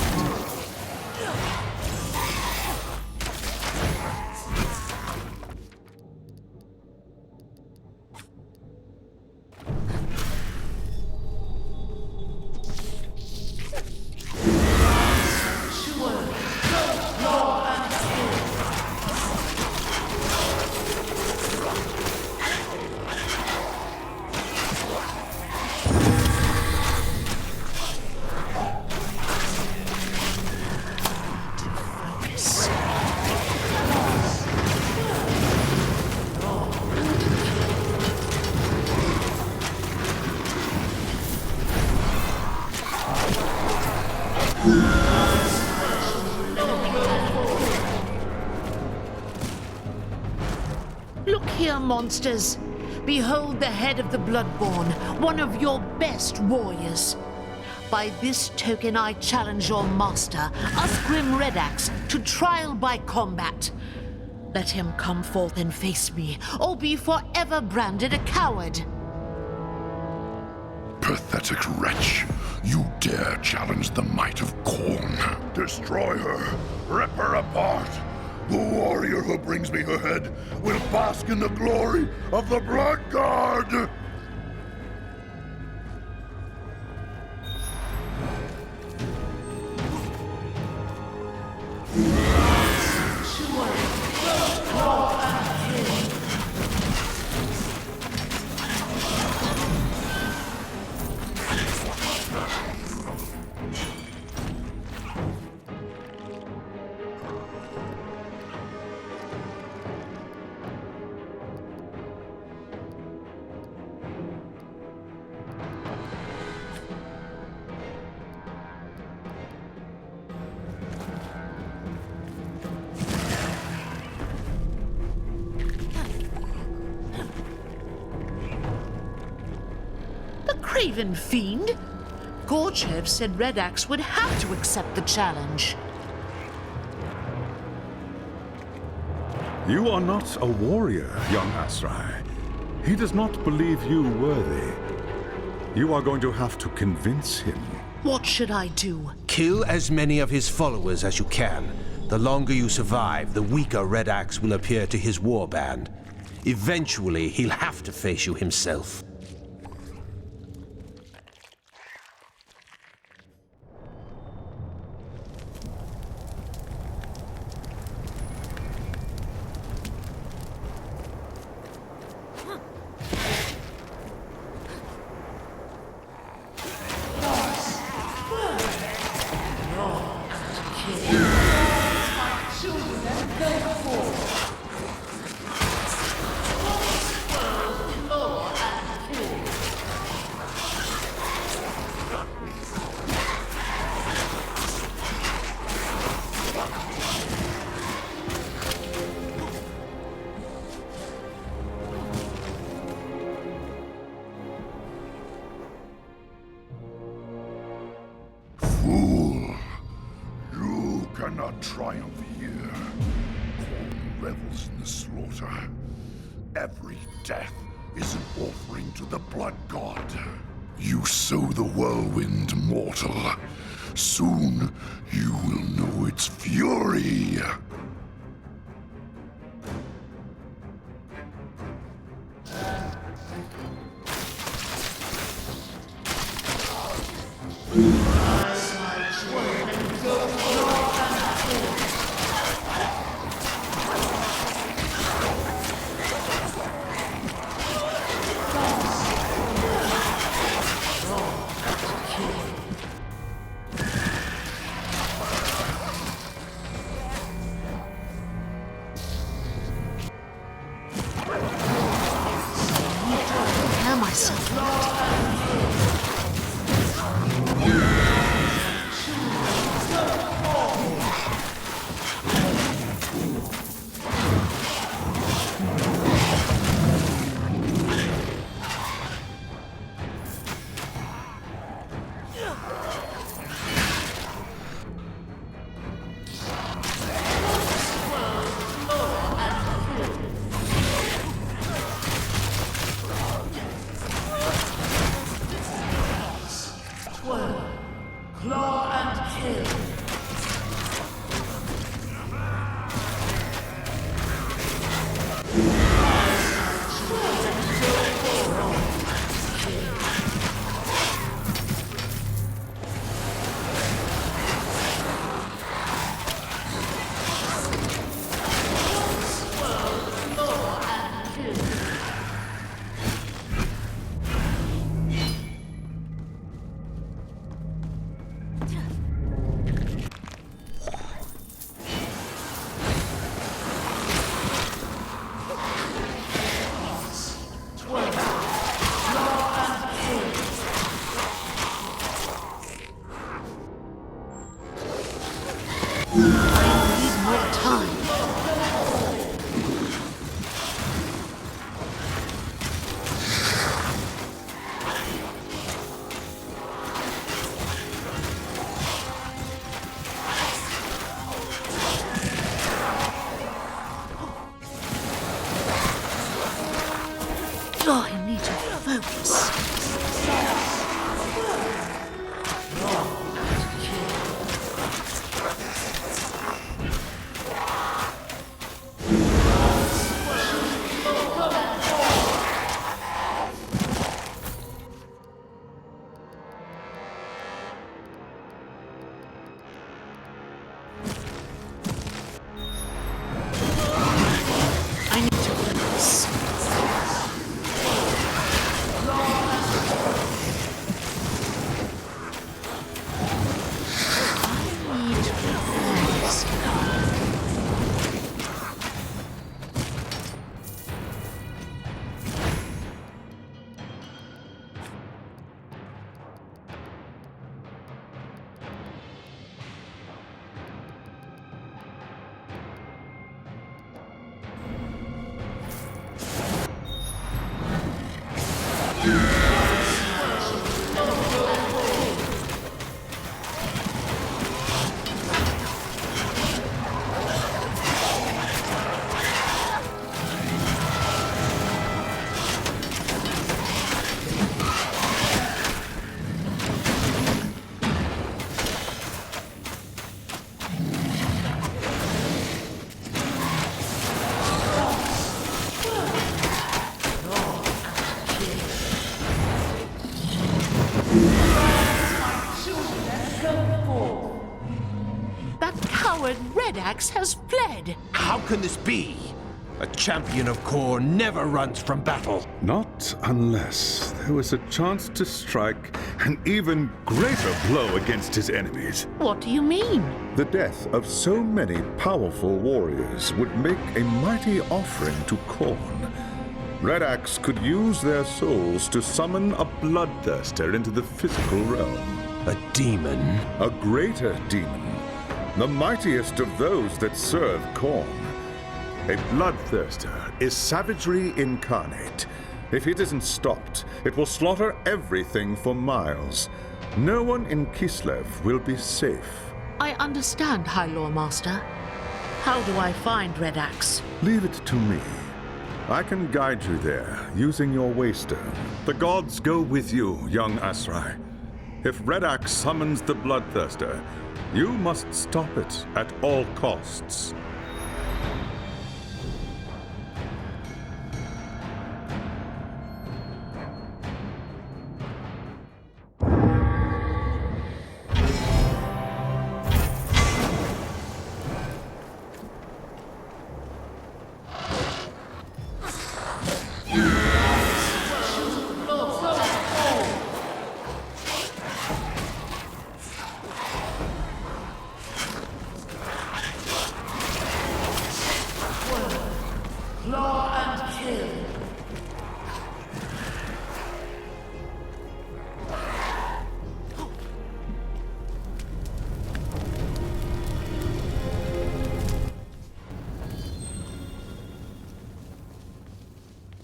Look here, monsters. Behold the head of the Bloodborne, one of your best warriors. By this token I challenge your master, Usgrim Redax, to trial by combat. Let him come forth and face me, or be forever branded a coward. Pathetic wretch. You dare challenge the might of Khorne. Destroy her. Rip her apart. The warrior who brings me her head will bask in the glory of the Blood Guard! Craven fiend! Gorchev said Redax would have to accept the challenge. You are not a warrior, young Asrai. He does not believe you worthy. You are going to have to convince him. What should I do? Kill as many of his followers as you can. The longer you survive, the weaker Redax will appear to his warband. Eventually, he'll have to face you himself. Cannot triumph here. Khorne revels in the slaughter. Every death is an offering to the Blood God. You sow the whirlwind, mortal. Soon you will know its fury. Oh, I need to focus. Redax has fled. How can this be? A champion of Khorne never runs from battle. Not unless there was a chance to strike an even greater blow against his enemies. What do you mean? The death of so many powerful warriors would make a mighty offering to Khorne. Redax could use their souls to summon a bloodthirster into the physical realm. A demon? A greater demon. The mightiest of those that serve Khorne. A bloodthirster is savagery incarnate. If it isn't stopped, it will slaughter everything for miles. No one in Kislev will be safe. I understand, High Lore Master. How do I find Redax? Leave it to me. I can guide you there, using your waystone. The gods go with you, young Asrai. If Redax summons the bloodthirster, you must stop it at all costs.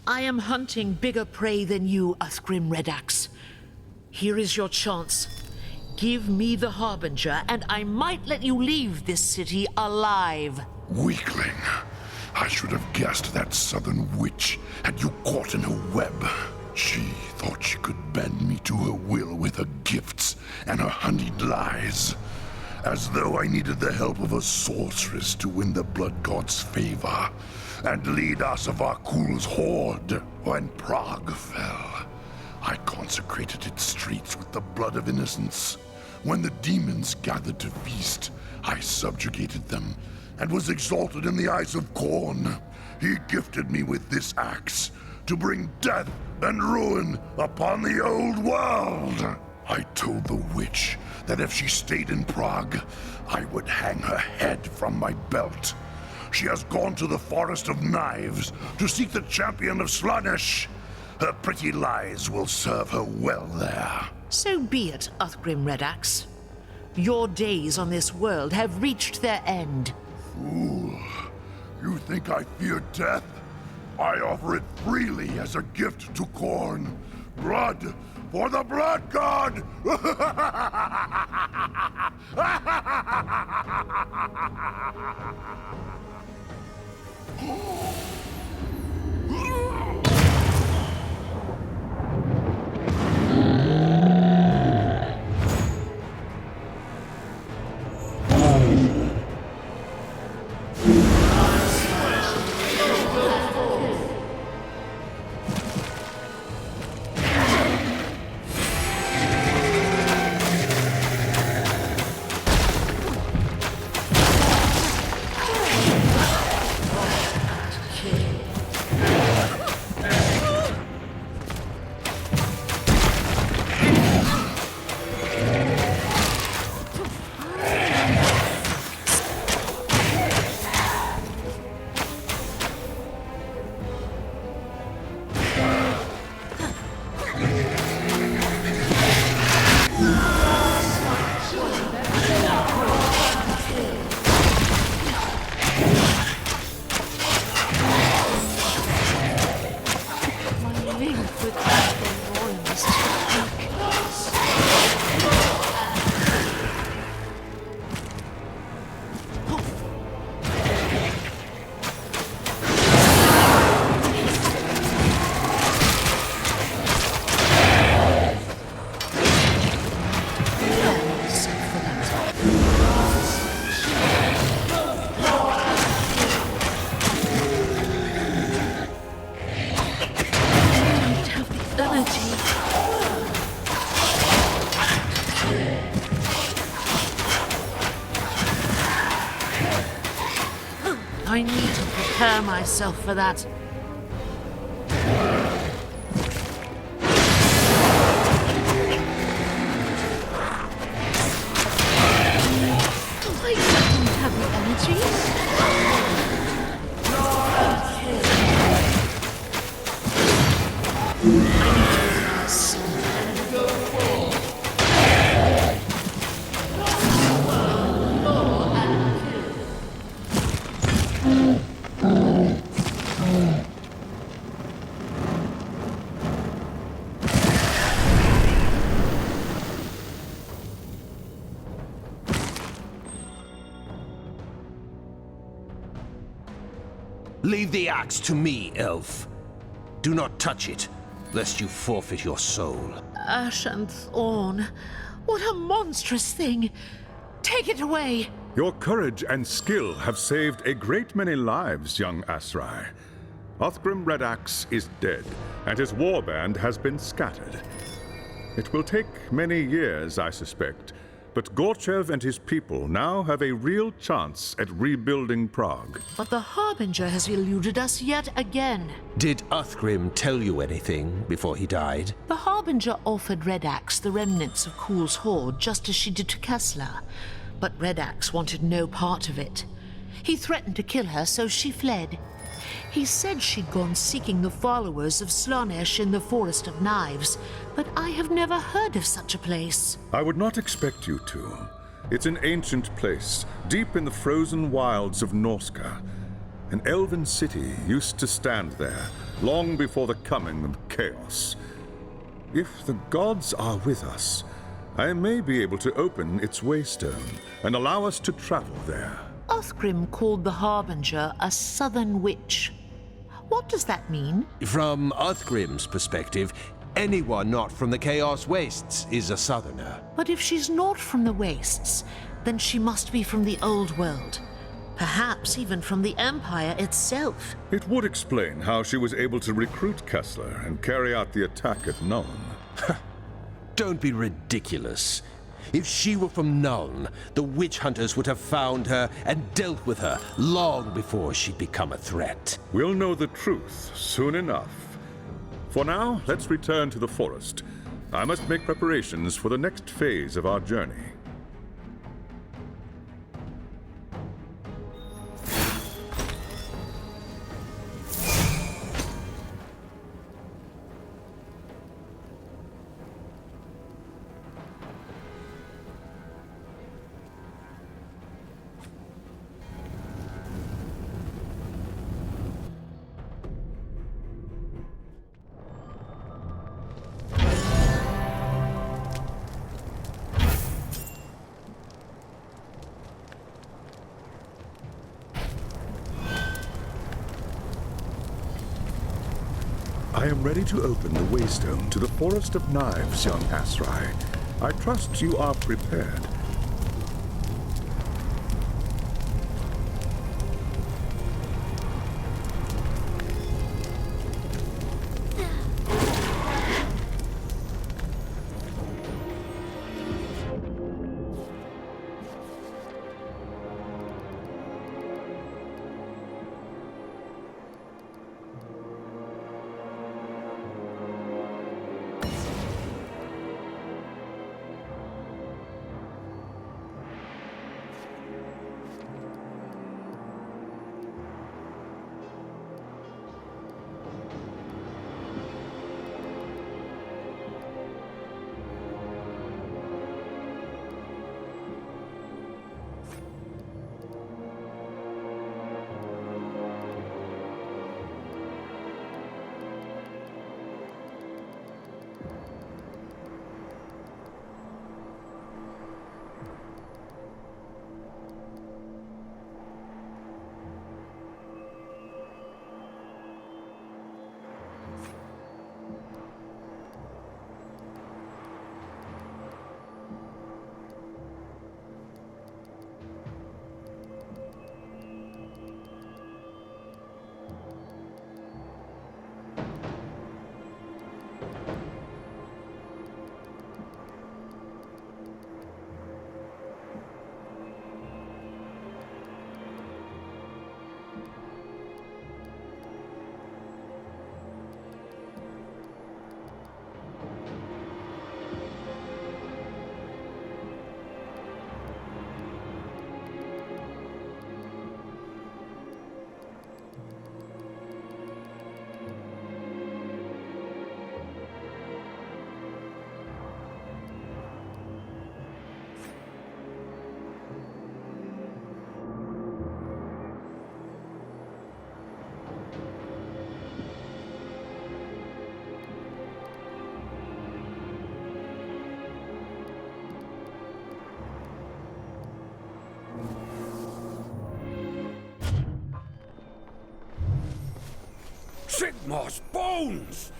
I am hunting bigger prey than you, Uthgrim Redax. Here is your chance. Give me the Harbinger, and I might let you leave this city alive. Weakling. I should have guessed that southern witch had you caught in her web. She thought she could bend me to her will with her gifts and her honeyed lies. As though I needed the help of a sorceress to win the Blood God's favor and lead Asavakul's horde. When Prague fell, I consecrated its streets with the blood of innocents. When the demons gathered to feast, I subjugated them and was exalted in the eyes of Khorne. He gifted me with this axe to bring death and ruin upon the old world. I told the witch that if she stayed in Prague, I would hang her head from my belt. She has gone to the Forest of Knives to seek the champion of Slaanesh. Her pretty lies will serve her well there. So be it, Uthgrim Redax. Your days on this world have reached their end. Fool. You think I fear death? I offer it freely as a gift to Khorne. Blood for the Blood God! prepare myself for that. I don't have the energy. Leave the axe to me, elf. Do not touch it, lest you forfeit your soul. Ash and thorn. What a monstrous thing. Take it away. Your courage and skill have saved a great many lives, young Asrai. Othgrim Redax is dead, and his warband has been scattered. It will take many years, I suspect, but Gorchev and his people now have a real chance at rebuilding Prague. But the Harbinger has eluded us yet again. Did Othgrim tell you anything before he died? The Harbinger offered Redax the remnants of Kuhl's horde just as she did to Kessler. But Redax wanted no part of it. He threatened to kill her, so she fled. He said she'd gone seeking the followers of Slaanesh in the Forest of Knives, but I have never heard of such a place. I would not expect you to. It's an ancient place, deep in the frozen wilds of Norska. An elven city used to stand there, long before the coming of chaos. If the gods are with us, I may be able to open its waystone and allow us to travel there. Othgrim called the Harbinger a southern witch. What does that mean? From Othgrim's perspective, anyone not from the Chaos Wastes is a southerner. But if she's not from the Wastes, then she must be from the Old World. Perhaps even from the Empire itself. It would explain how she was able to recruit Kessler and carry out the attack at Nuln. Don't be ridiculous. If she were from Nuln, the witch hunters would have found her and dealt with her long before she'd become a threat. We'll know the truth soon enough. For now, let's return to the forest. I must make preparations for the next phase of our journey. I am ready to open the waystone to the Forest of Knives, young Asrai. I trust you are prepared. Atmos Bones!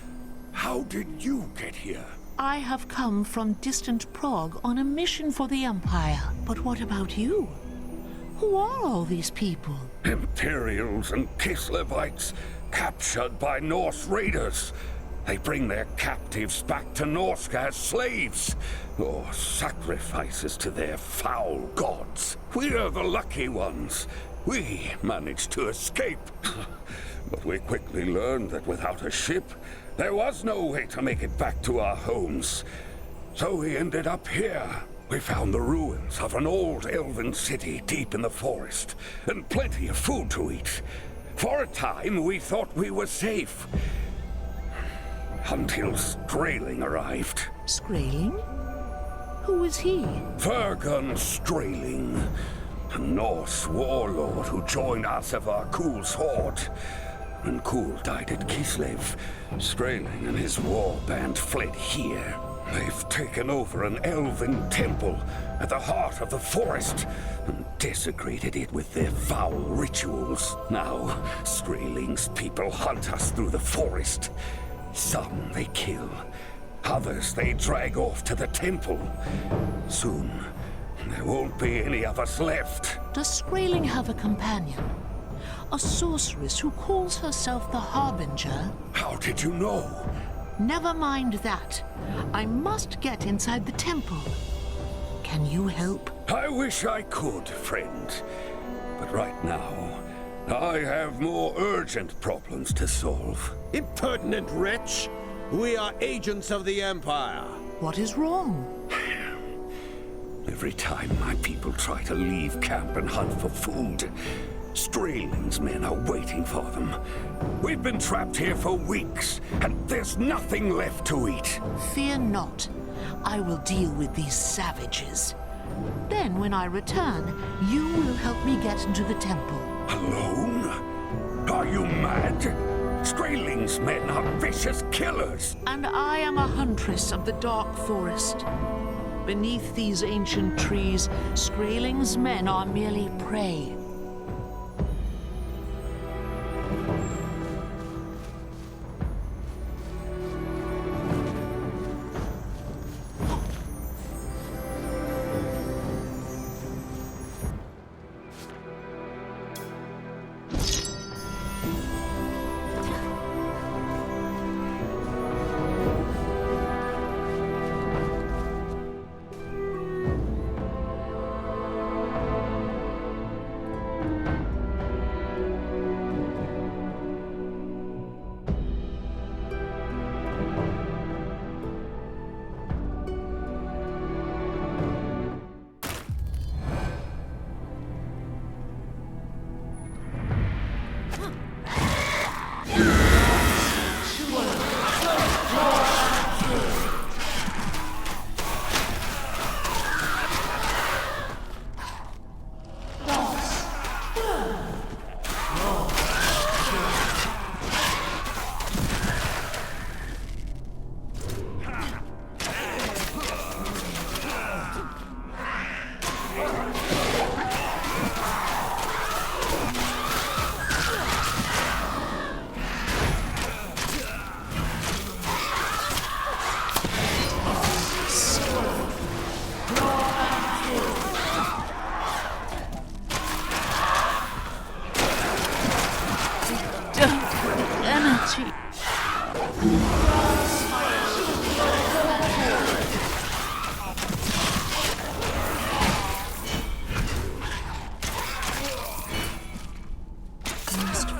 How did you get here? I have come from distant Prague on a mission for the Empire. But what about you? Who are all these people? Imperials and Kislevites, captured by Norse raiders. They bring their captives back to Norsk as slaves, or sacrifices to their foul gods. We're the lucky ones. We managed to escape. But we quickly learned that without a ship, there was no way to make it back to our homes. So we ended up here. We found the ruins of an old elven city deep in the forest, and plenty of food to eat. For a time, we thought we were safe. Until Strailing arrived. Strailing? Who is he? Vergun Strailing, a Norse warlord who joined Asavar Kul's horde. When Kul died at Kislev, Strailing and his war band fled here. They've taken over an elven temple at the heart of the forest and desecrated it with their foul rituals. Now, Strailing's people hunt us through the forest. Some they kill, others they drag off to the temple. Soon, there won't be any of us left. Does Strailing have a companion? A sorceress who calls herself the Harbinger? How did you know? Never mind that. I must get inside the temple. Can you help? I wish I could, friend. But right now, I have more urgent problems to solve. Impertinent wretch! We are agents of the Empire. What is wrong? Every time my people try to leave camp and hunt for food, Strailing's men are waiting for them. We've been trapped here for weeks, and there's nothing left to eat. Fear not. I will deal with these savages. Then, when I return, you will help me get into the temple. Alone? Are you mad? Strailing's men are vicious killers. And I am a huntress of the dark forest. Beneath these ancient trees, Strailing's men are merely prey.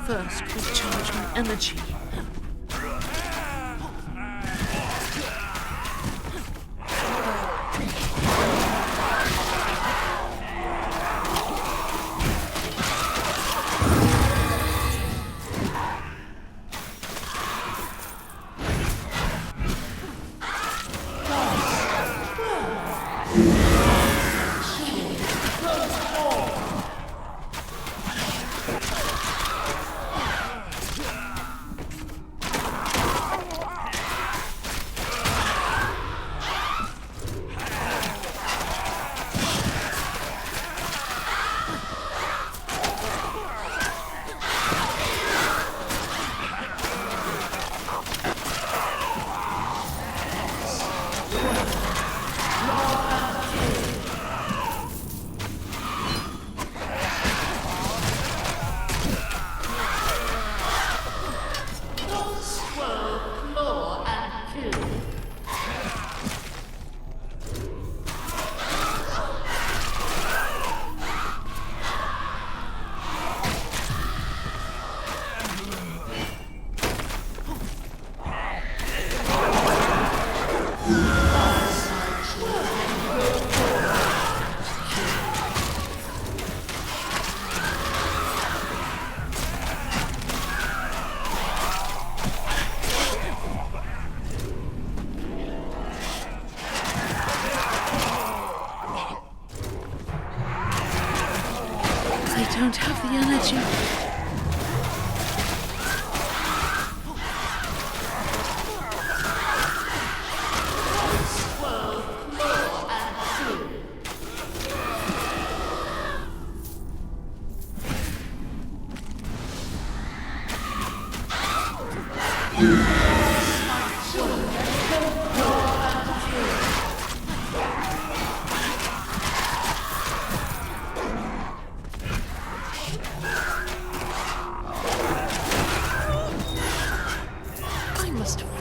First, recharge my energy.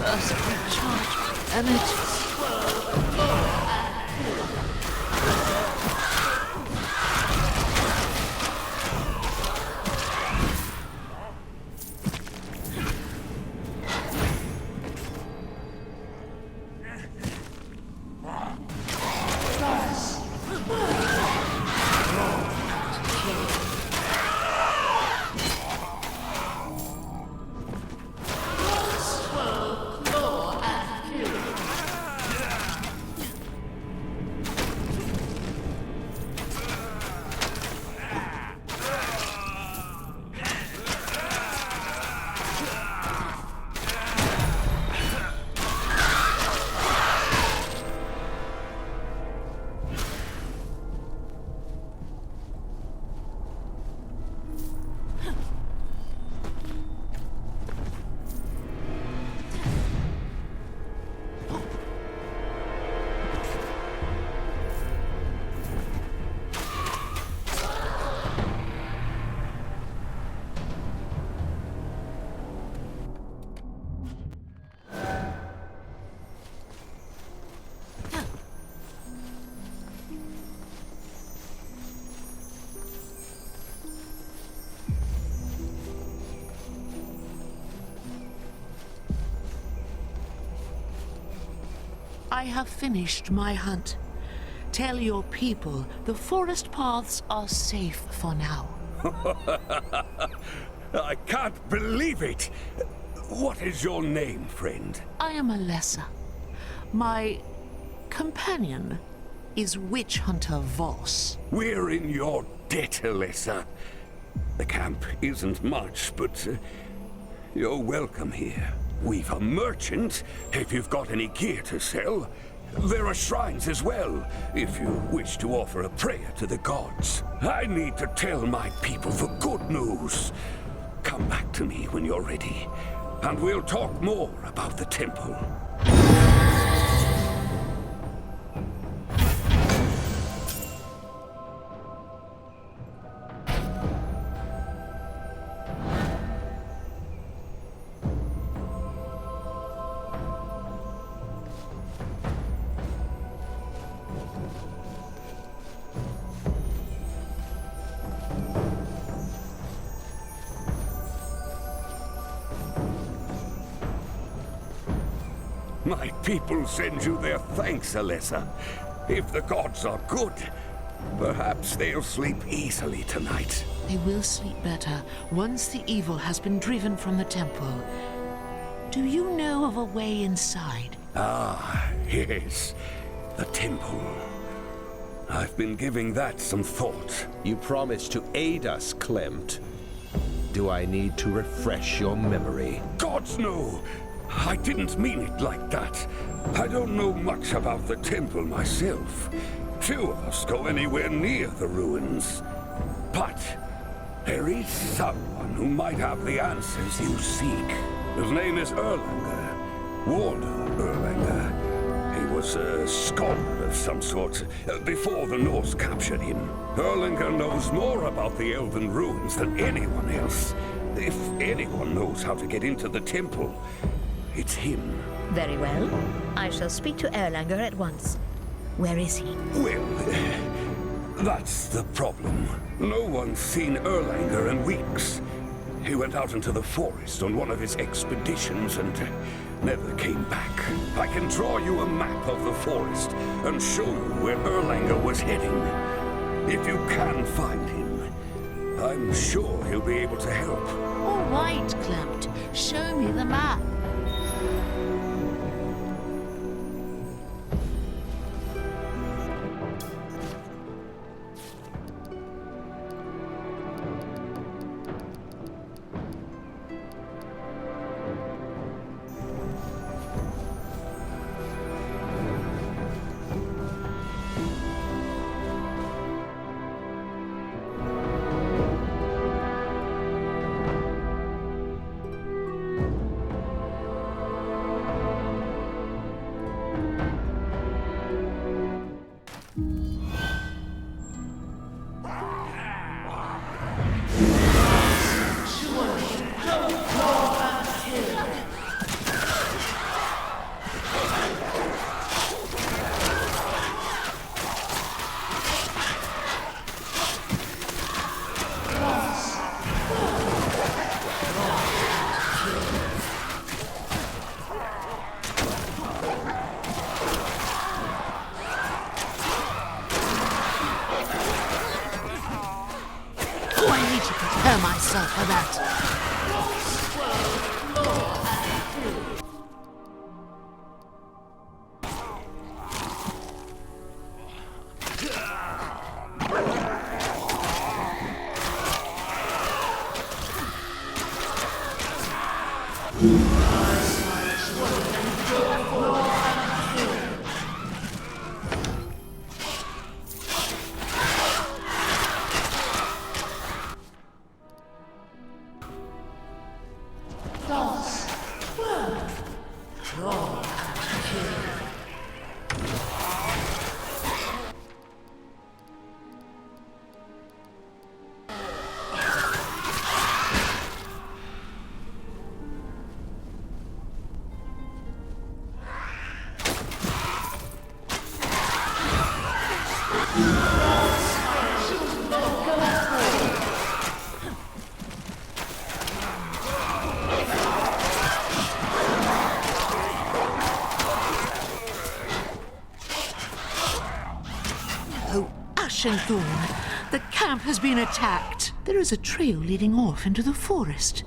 First recharge my energy. I have finished my hunt. Tell your people the forest paths are safe for now. I can't believe it! What is your name, friend? I am Alessa. My companion is Witch Hunter Voss. We're in your debt, Alessa. The camp isn't much, but you're welcome here. We've a merchant, if you've got any gear to sell. There are shrines as well, if you wish to offer a prayer to the gods. I need to tell my people the good news. Come back to me when you're ready, and we'll talk more about the temple. My people send you their thanks, Alessa. If the gods are good, perhaps they'll sleep easily tonight. They will sleep better once the evil has been driven from the temple. Do you know of a way inside? Ah, yes. The temple. I've been giving that some thought. You promised to aid us, Clemt. Do I need to refresh your memory? Gods, no! I didn't mean it like that. I don't know much about the temple myself. Few of us go anywhere near the ruins. But there is someone who might have the answers you seek. His name is Erlanger. Waldo Erlanger. He was a scholar of some sort, before the Norse captured him. Erlanger knows more about the elven ruins than anyone else. If anyone knows how to get into the temple, it's him. Very well. I shall speak to Erlanger at once. Where is he? Well, that's the problem. No one's seen Erlanger in weeks. He went out into the forest on one of his expeditions and never came back. I can draw you a map of the forest and show you where Erlanger was heading. If you can find him, I'm sure he'll be able to help. All right, Clemt. Show me the map. yourself for that. Thorn. The camp has been attacked. There is a trail leading off into the forest.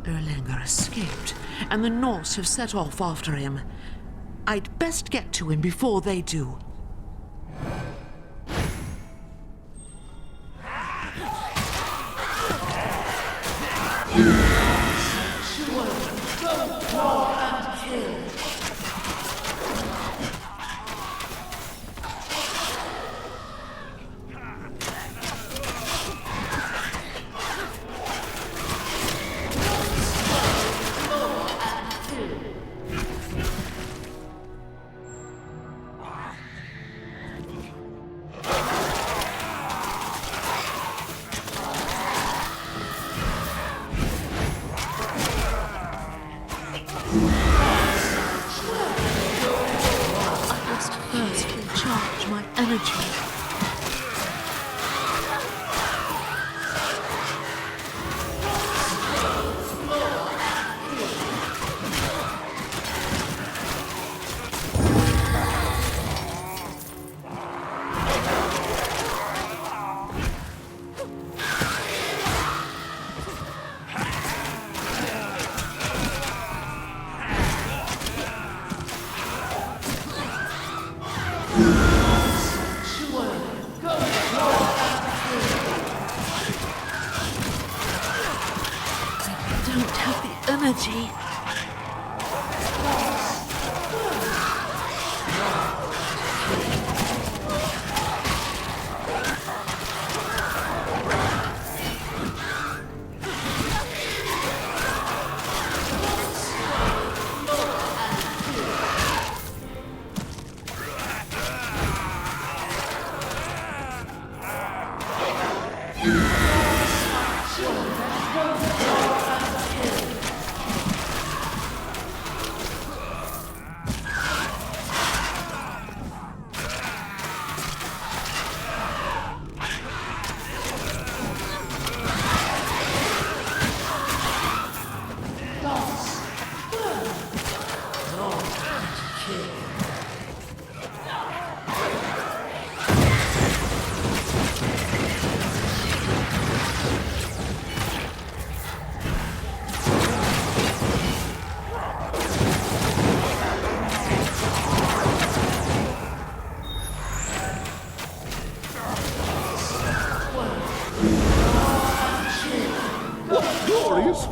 Erlanger escaped, and the Norse have set off after him. I'd best get to him before they do.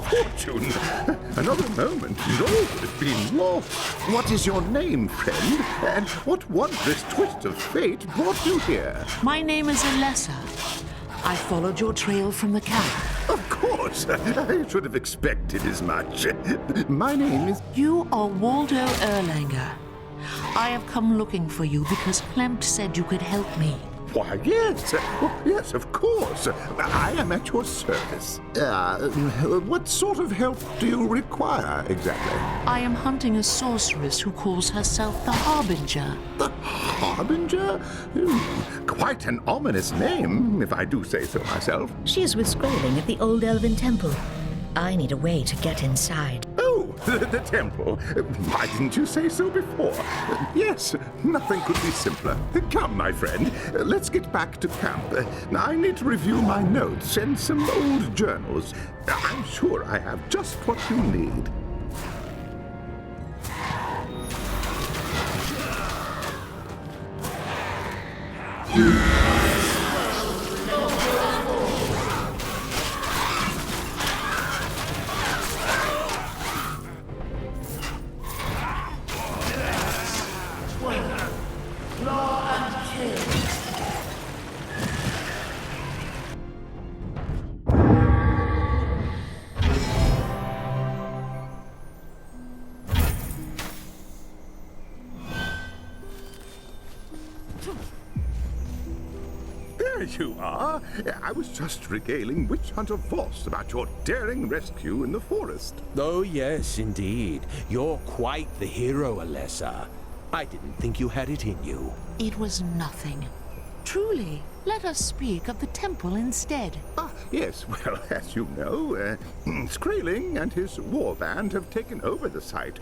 Fortune. Another moment and all would have been lost. What is your name, friend? And what wondrous twist of fate brought you here? My name is Alessa. I followed your trail from the camp. Of course. I should have expected as much. My name is... You are Waldo Erlanger. I have come looking for you because Klempt said you could help me. Why, yes. Yes, of course. I am at your service. What sort of help do you require, exactly? I am hunting a sorceress who calls herself the Harbinger. The Harbinger? Quite an ominous name, if I do say so myself. She is with scrolling at the old elven temple. I need a way to get inside. Oh, The temple. Why didn't you say so before? Yes, nothing could be simpler. Come, my friend, let's get back to camp. I need to review my notes and some old journals. I'm sure I have just what you need. There you are. I was just regaling Witch Hunter Voss about your daring rescue in the forest. Oh, yes, indeed. You're quite the hero, Alessa. I didn't think you had it in you. It was nothing. Truly, let us speak of the temple instead. Ah, yes, well, as you know, Skraeling and his war band have taken over the site.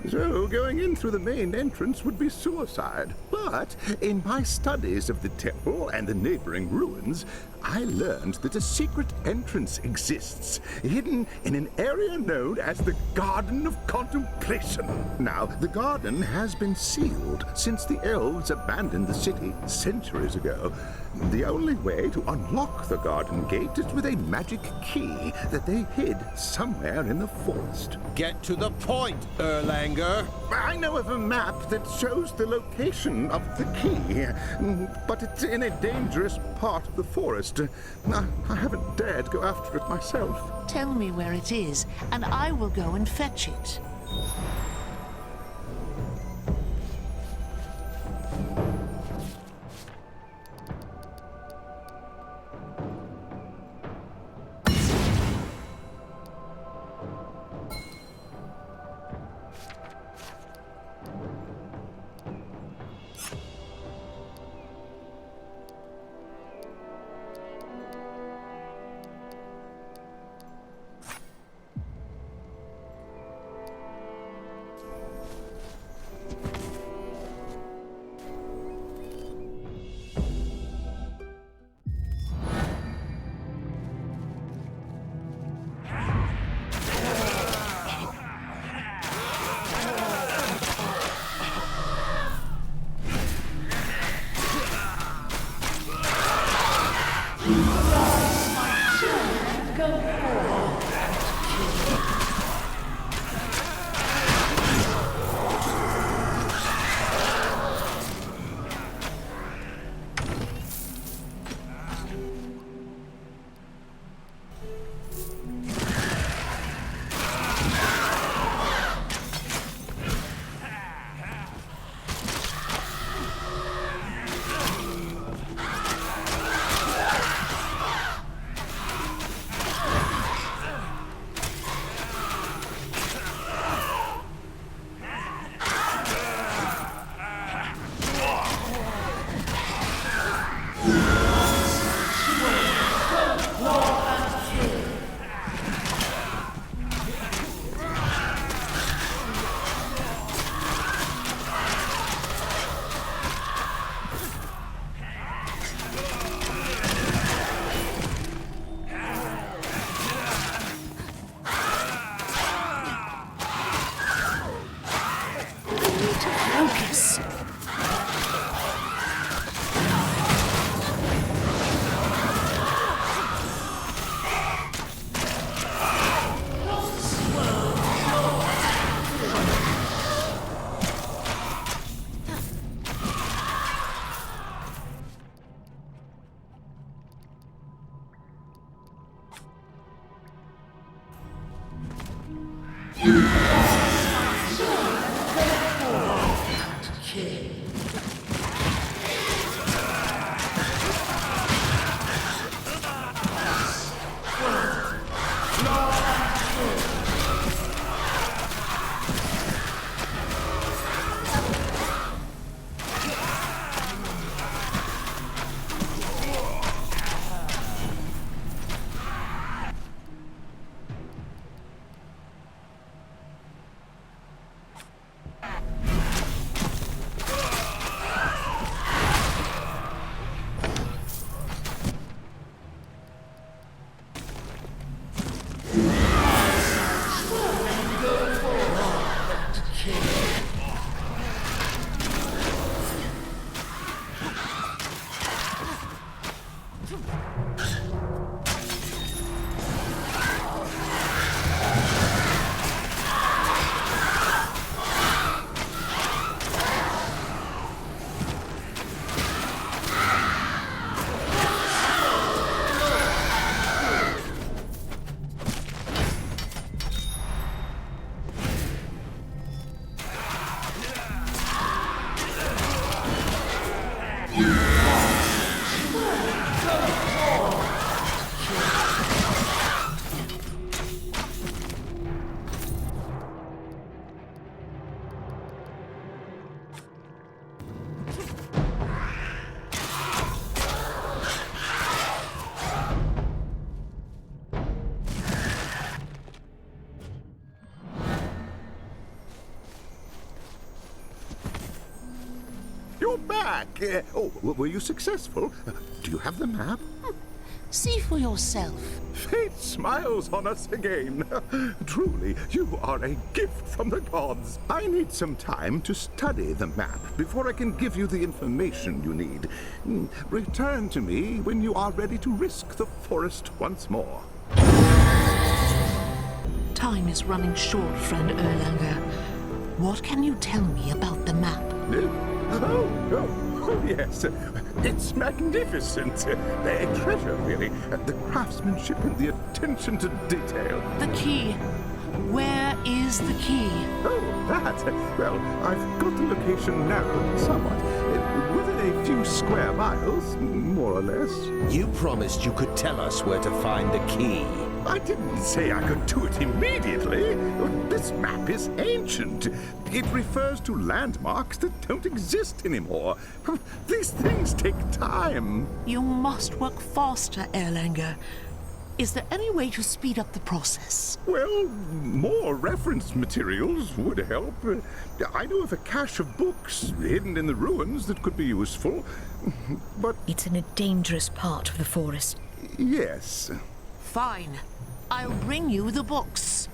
So going in through the main entrance would be suicide. But in my studies of the temple and the neighboring ruins, I learned that a secret entrance exists, hidden in an area known as the Garden of Contemplation. Now, the garden has been sealed since the elves abandoned the city centuries ago. The only way to unlock the garden gate is with a magic key that they hid somewhere in the forest. Get to the point, Erlanger. I know of a map that shows the location of the key, but it's in a dangerous part of the forest. I haven't dared go after it myself. Tell me where it is, and I will go and fetch it. you're back. Were you successful? Do you have the map? See for yourself. Fate smiles on us again. Truly, you are a gift from the gods. I need some time to study the map before I can give you the information you need. Return to me when you are ready to risk the forest once more. Time is running short, friend Erlanger. What can you tell me about the map? Oh, yes. It's magnificent. A treasure, really. The craftsmanship and the attention to detail. The key. Where is the key? Oh, that. Well, I've got the location narrowed somewhat. Within a few square miles, more or less. You promised you could tell us where to find the key. I didn't say I could do it immediately. This map is ancient. It refers to landmarks that don't exist anymore. These things take time. You must work faster, Erlanger. Is there any way to speed up the process? Well, more reference materials would help. I know of a cache of books hidden in the ruins that could be useful, but... It's in a dangerous part of the forest. Yes. Fine. I'll bring you the books.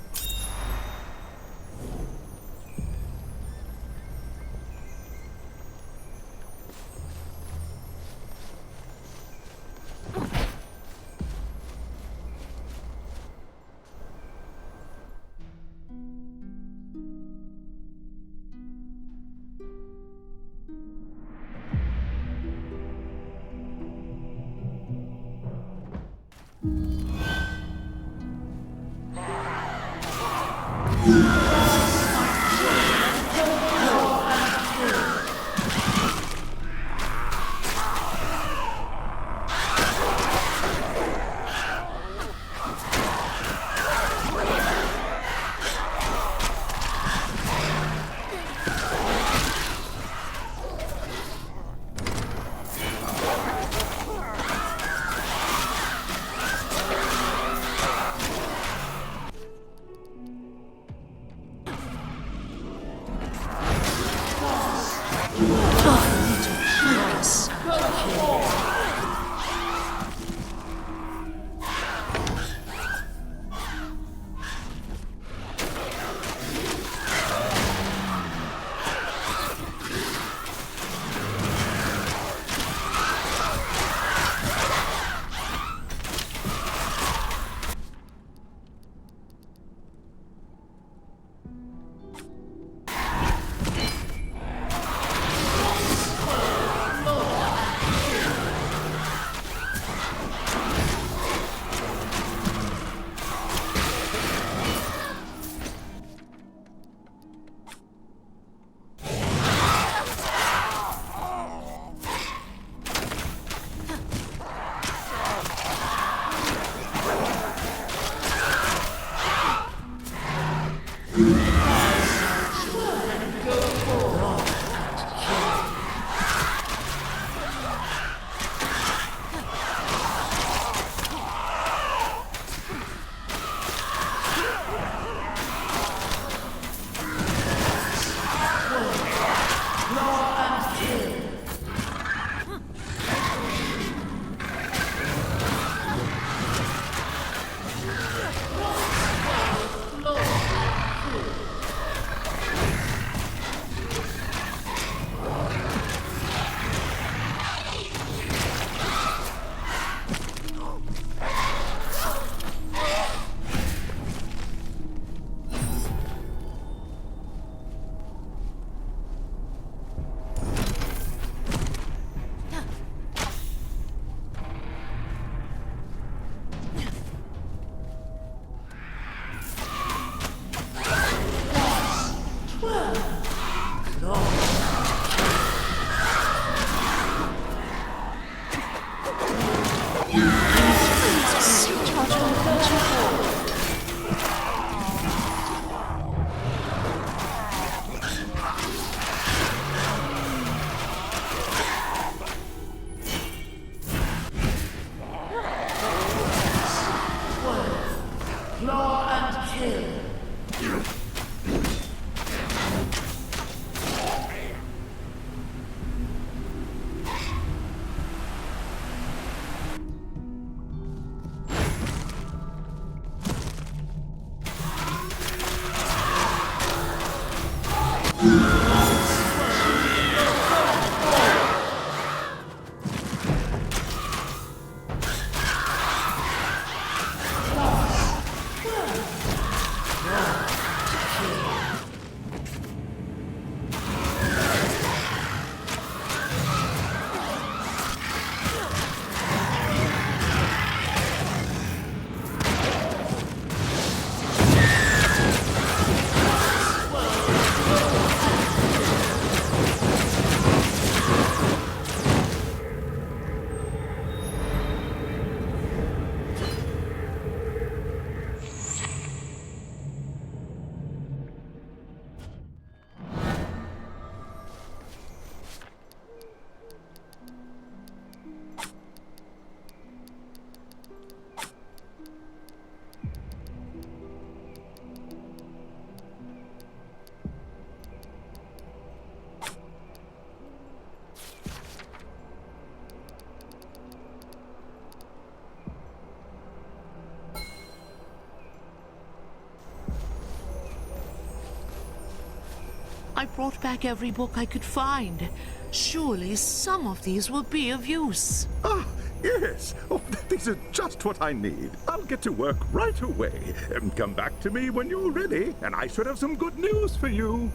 I brought back every book I could find. Surely some of these will be of use. Ah, yes. Oh, these are just what I need. I'll get to work right away. Come back to me when you're ready, and I should have some good news for you.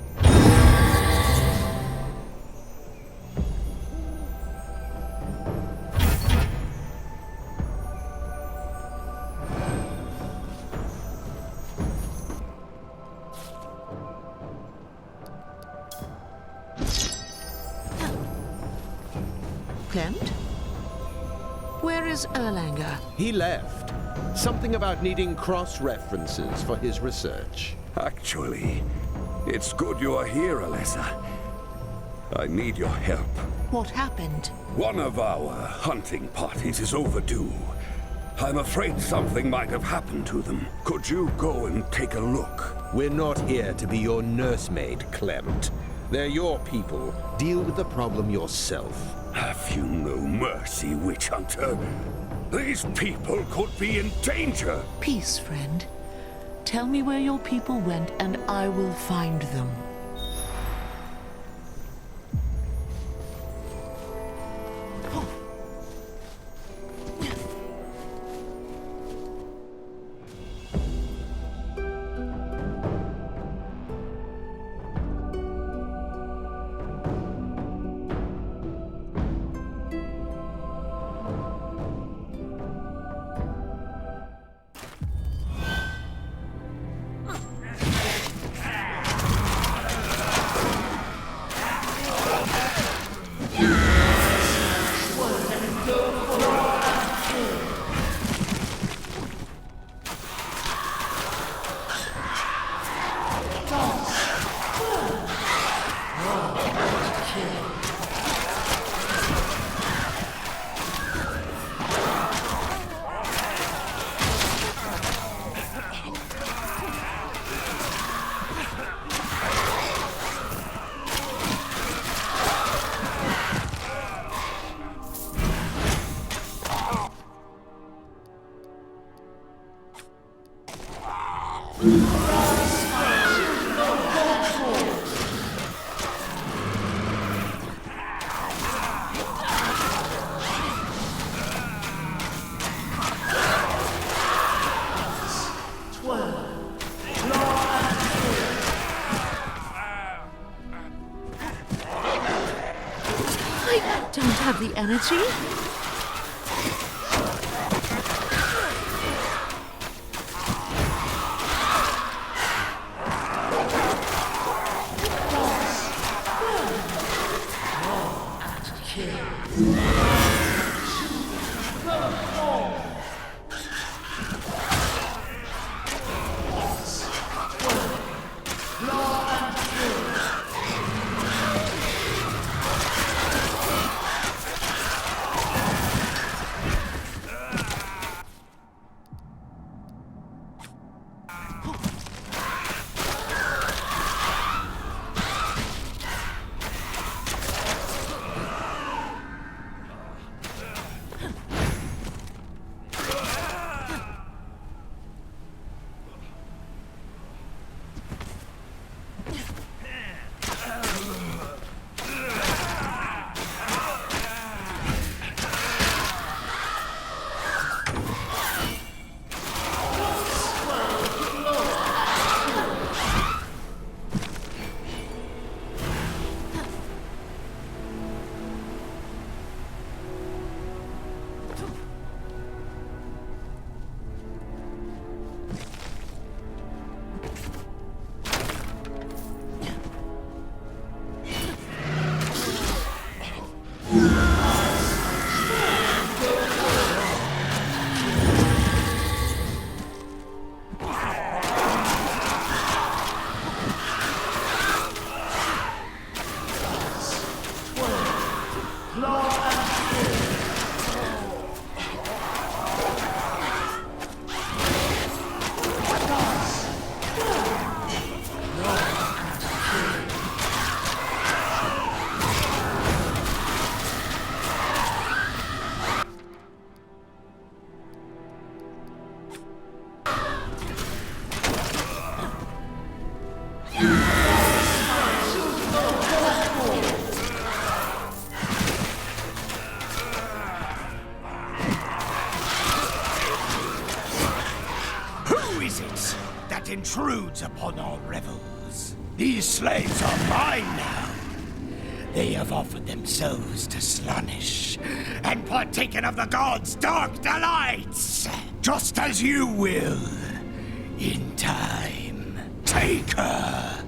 Clem? Where is Erlanger? He left. Something about needing cross-references for his research. Actually, it's good you're here, Alessa. I need your help. What happened? One of our hunting parties is overdue. I'm afraid something might have happened to them. Could you go and take a look? We're not here to be your nursemaid, Clement. They're your people. Deal with the problem yourself. Have you no mercy, witch hunter? These people could be in danger. Peace, friend. Tell me where your people went, and I will find them. I don't have the energy. upon our revels. These slaves are mine now. They have offered themselves to Slaanesh and partaken of the gods' dark delights, just as you will, in time. Take her!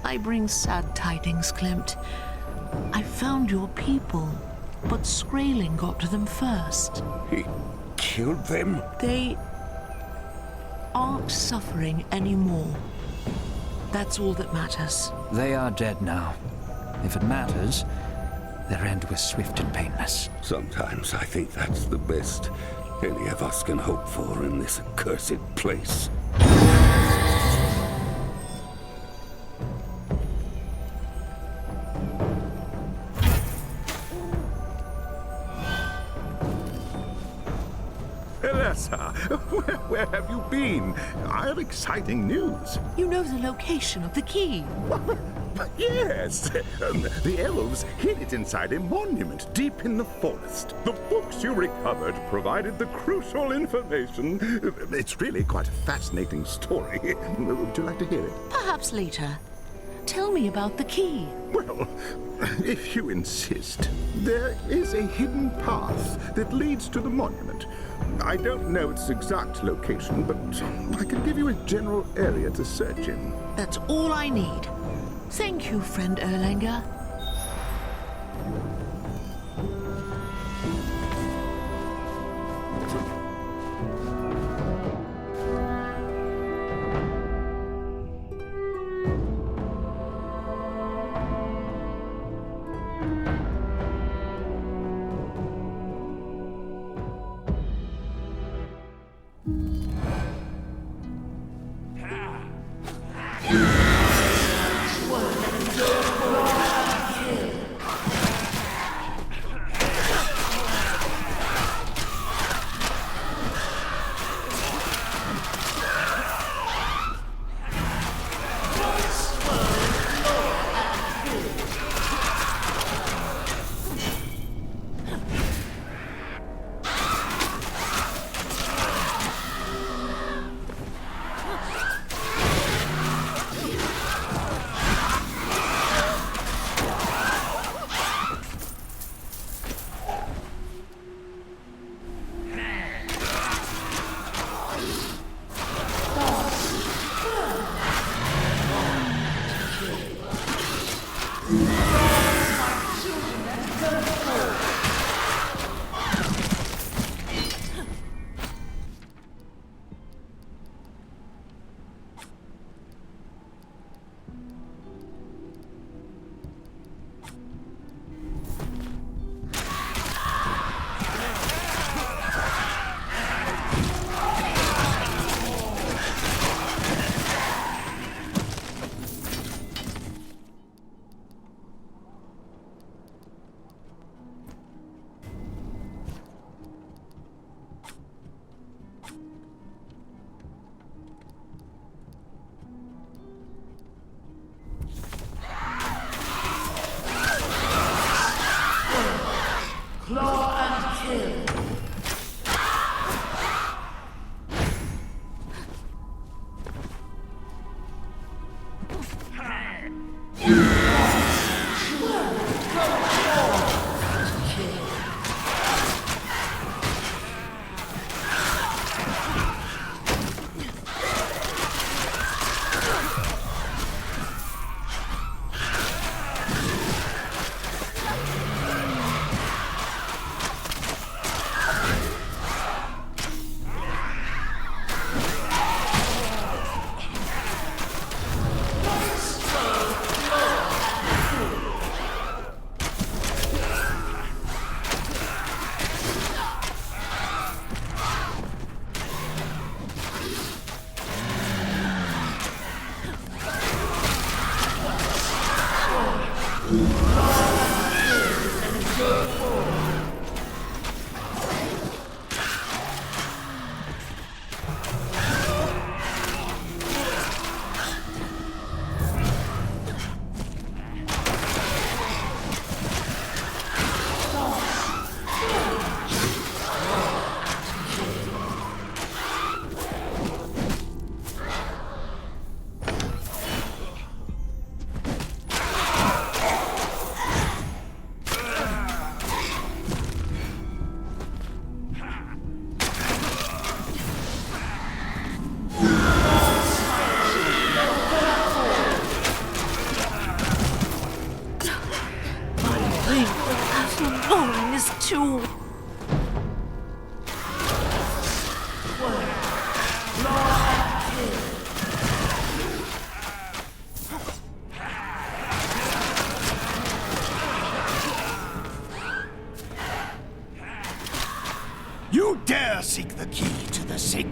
I bring sad tidings, Klimt. I found your people, but Skraeling got to them first. He killed them? They aren't suffering anymore. That's all that matters. They are dead now. If it matters, their end was swift and painless. Sometimes I think that's the best any of us can hope for in this accursed place. Elessa, where have you been? I have exciting news. You know the location of the key. Yes, the elves hid it inside a monument deep in the forest. The books you recovered provided the crucial information. It's really quite a fascinating story. Would you like to hear it? Perhaps later. Tell me about the key. Well, if you insist, there is a hidden path that leads to the monument. I don't know its exact location, but I can give you a general area to search in. That's all I need. Thank you, friend Erlanger.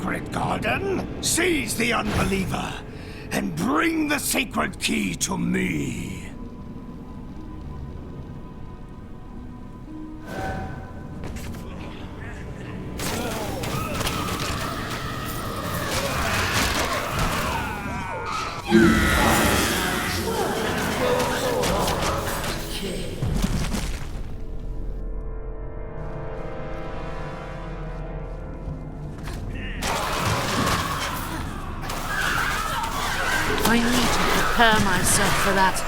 sacred garden, seize the unbeliever, and bring the sacred key to me. I need to prepare myself for that.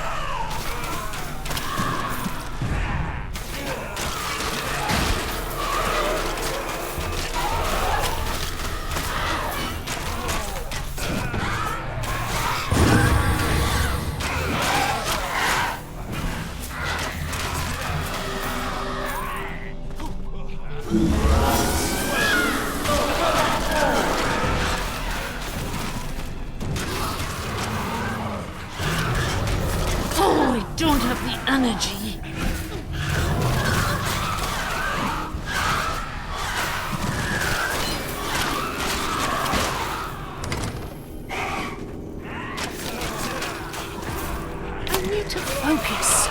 Don't have the energy. I need to focus.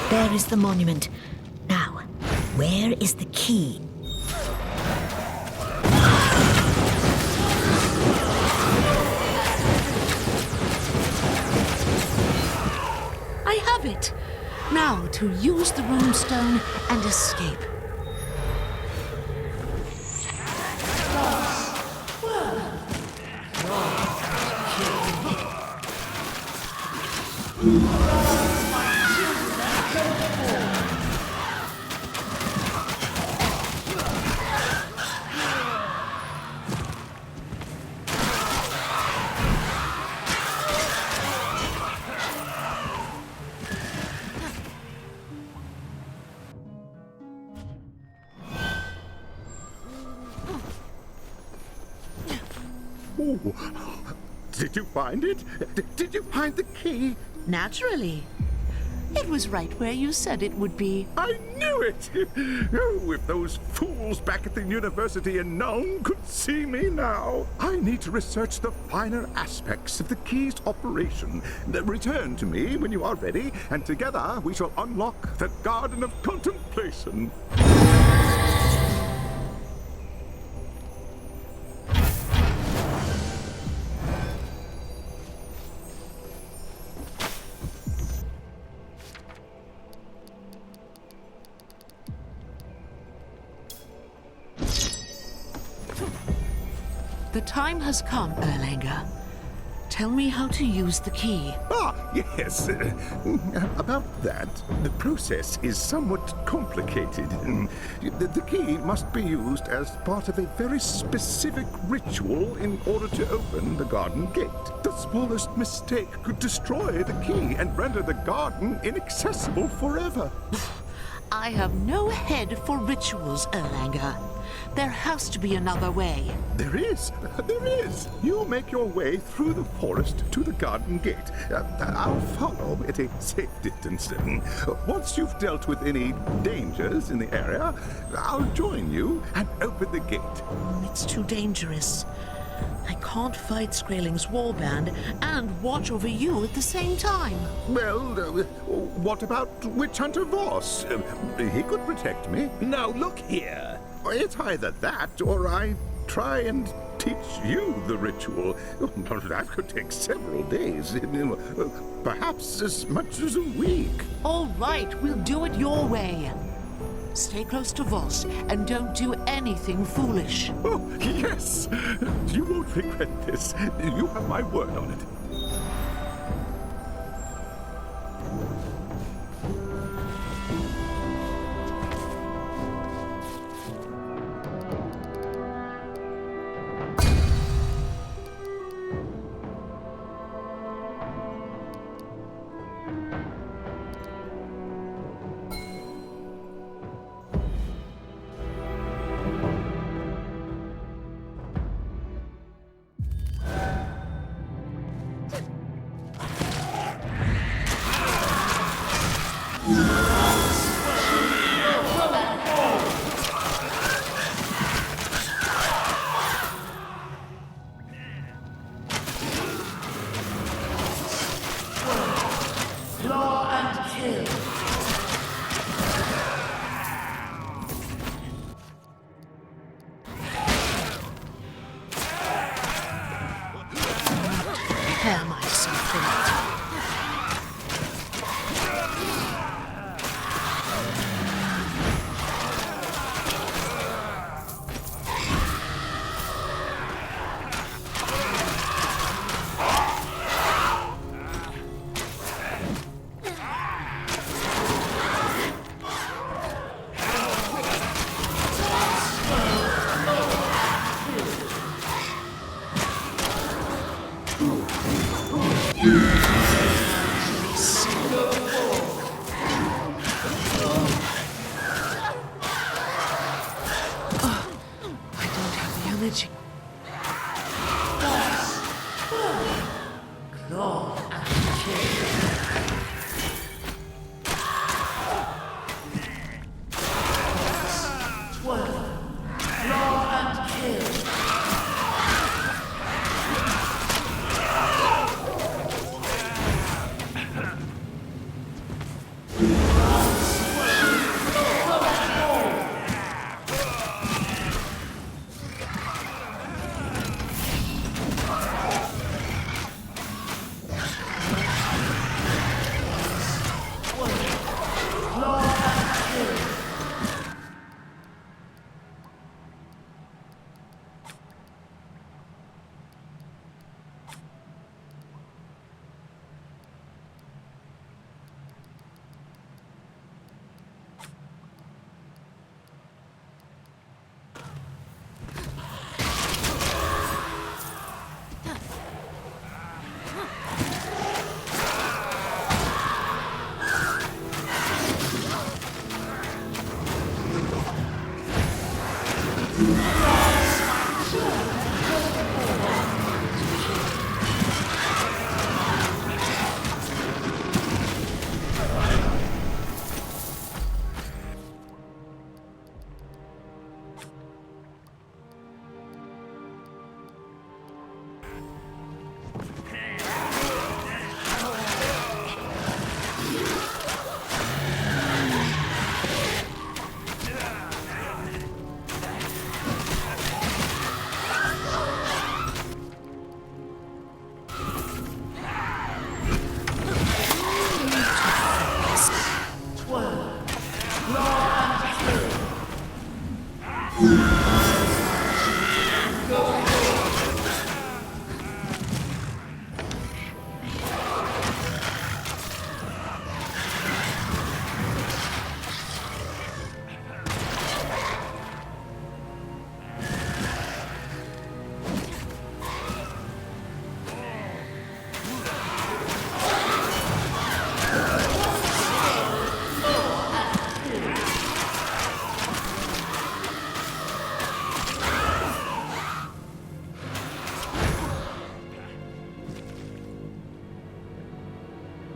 There is the monument. Now, where is the key? I have it. Now to use the runestone and escape. Oh, did you find it? Did you find the key? Naturally. It was right where you said it would be. I knew it! Oh, if those fools back at the university in Nuln could see me now. I need to research the finer aspects of the key's operation. Return to me when you are ready, and together we shall unlock the Garden of Contemplation. The time has come, Erlanger. Tell me how to use the key. Ah, yes. About that, the process is somewhat complicated. The key must be used as part of a very specific ritual in order to open the garden gate. The smallest mistake could destroy the key and render the garden inaccessible forever. I have no head for rituals, Erlanger. There has to be another way. There is. There is. You make your way through the forest to the garden gate. I'll follow at a safe distance. Once you've dealt with any dangers in the area, I'll join you and open the gate. It's too dangerous. I can't fight Skraeling's warband and watch over you at the same time. Well, what about Witch Hunter Voss? He could protect me. Now look here. It's either that or I try and teach you the ritual. That could take several days, perhaps as much as a week. All right, we'll do it your way. Stay close to Voss and don't do anything foolish. Oh, yes! You won't regret this. You have my word on it. Prepare myself for it.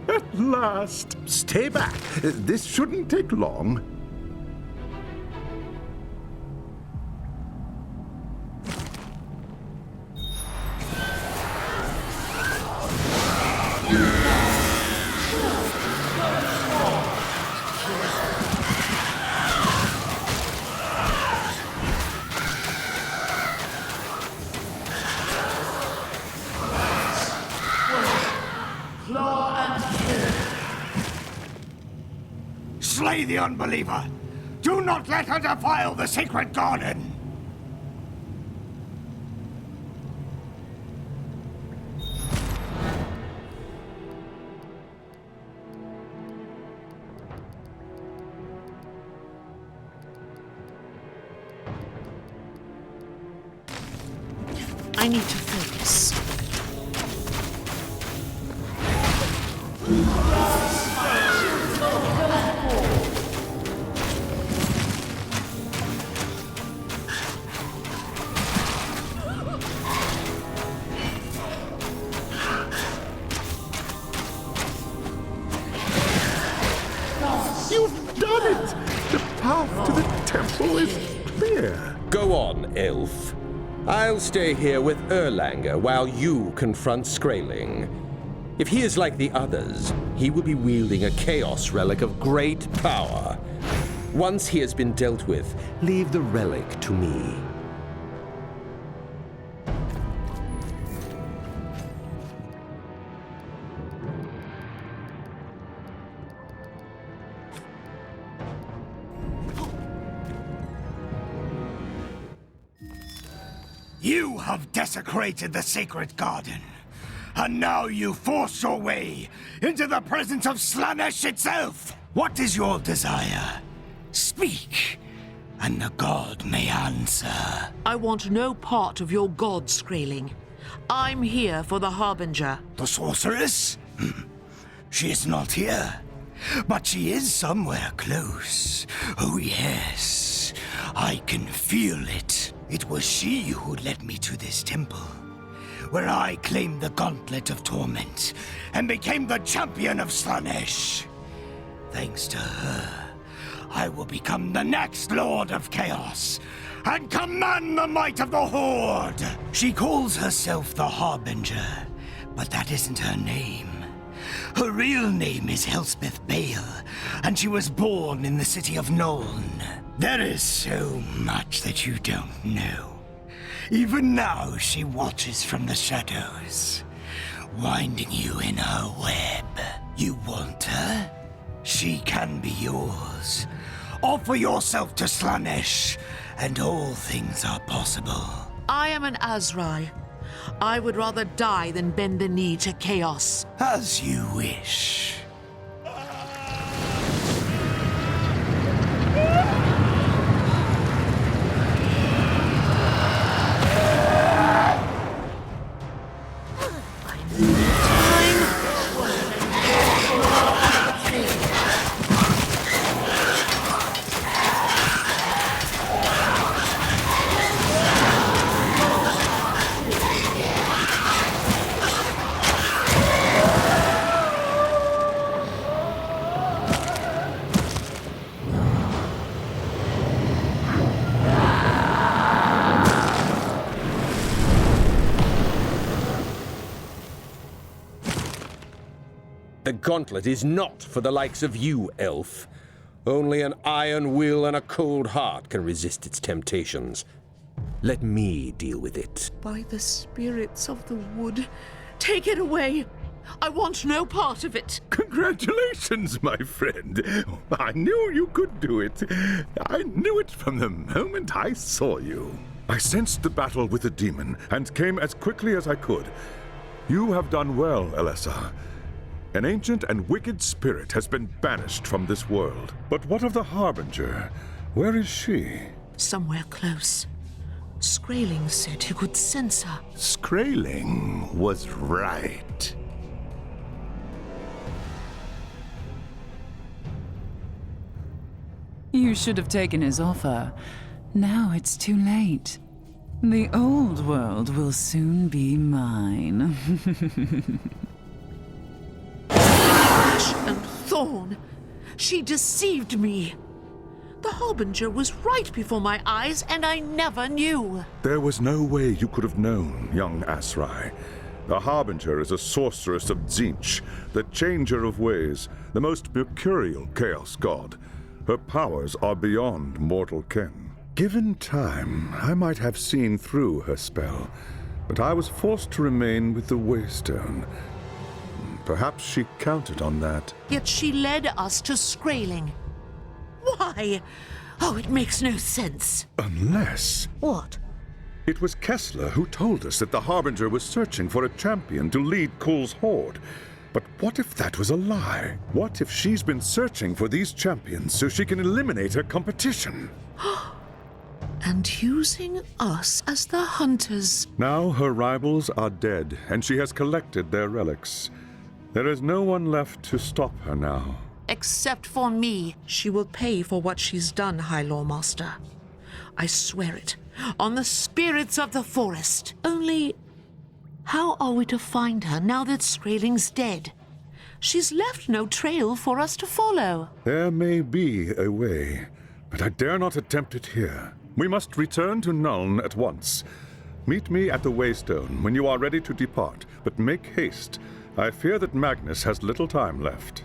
At last! Stay back. This shouldn't take long. Slay the unbeliever! Do not let her defile the sacred garden! I need to focus. You've done it! The path to the temple is clear. Go on, elf. I'll stay here with Erlanger while you confront Skraeling. If he is like the others, he will be wielding a chaos relic of great power. Once he has been dealt with, leave the relic to me. You have desecrated the sacred garden, and now you force your way into the presence of Slaanesh itself. What is your desire? Speak, and the god may answer. I want no part of your god, Skraeling. I'm here for the Harbinger. The sorceress? She is not here, but she is somewhere close. Oh yes, I can feel it. It was she who led me to this temple, where I claimed the Gauntlet of Torment and became the champion of Slaanesh. Thanks to her, I will become the next Lord of Chaos and command the might of the Horde. She calls herself the Harbinger, but that isn't her name. Her real name is Elspeth Bale, and she was born in the city of Nuln. There is so much that you don't know. Even now she watches from the shadows, winding you in her web. You want her? She can be yours. Offer yourself to Slaanesh, and all things are possible. I am an Azrai. I would rather die than bend the knee to chaos. As you wish. The gauntlet is not for the likes of you, elf. Only an iron will and a cold heart can resist its temptations. Let me deal with it. By the spirits of the wood, take it away. I want no part of it. Congratulations, my friend. I knew you could do it. I knew it from the moment I saw you. I sensed the battle with the demon and came as quickly as I could. You have done well, Alessa. An ancient and wicked spirit has been banished from this world. But what of the Harbinger? Where is she? Somewhere close. Skraeling said he could sense her. Skraeling was right. You should have taken his offer. Now it's too late. The old world will soon be mine. Ash and Thorn. She deceived me. The Harbinger was right before my eyes, and I never knew. There was no way you could have known, young Azrai. The Harbinger is a sorceress of Tzeentch, the Changer of Ways, the most mercurial chaos god. Her powers are beyond mortal ken. Given time, I might have seen through her spell, but I was forced to remain with the Waystone. Perhaps she counted on that. Yet she led us to Skraeling. Why? Oh, it makes no sense. Unless... What? It was Kessler who told us that the Harbinger was searching for a champion to lead Kull's horde. But what if that was a lie? What if she's been searching for these champions so she can eliminate her competition? And using us as the hunters. Now her rivals are dead, and she has collected their relics. There is no one left to stop her now. Except for me. She will pay for what she's done, High Lawmaster. I swear it. On the spirits of the forest. Only, how are we to find her now that Skraeling's dead? She's left no trail for us to follow. There may be a way, but I dare not attempt it here. We must return to Nuln at once. Meet me at the Waystone when you are ready to depart, but make haste. I fear that Magnus has little time left.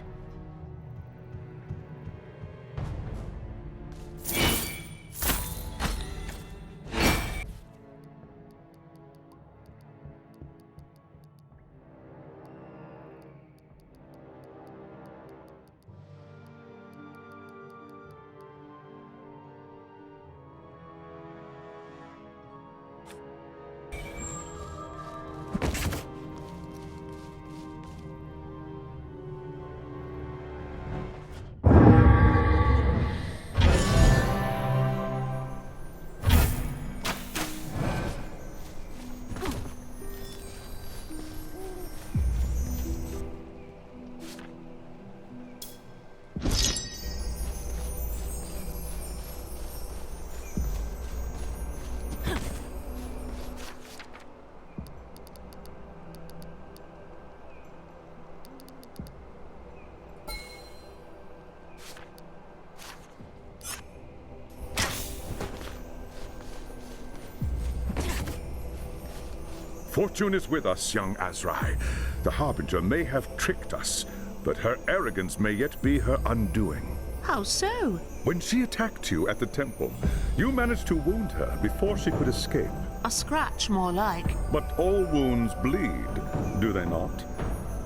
Fortune is with us, young Azrai. The Harbinger may have tricked us, but her arrogance may yet be her undoing. How so? When she attacked you at the temple, you managed to wound her before she could escape. A scratch, more like. But all wounds bleed, do they not?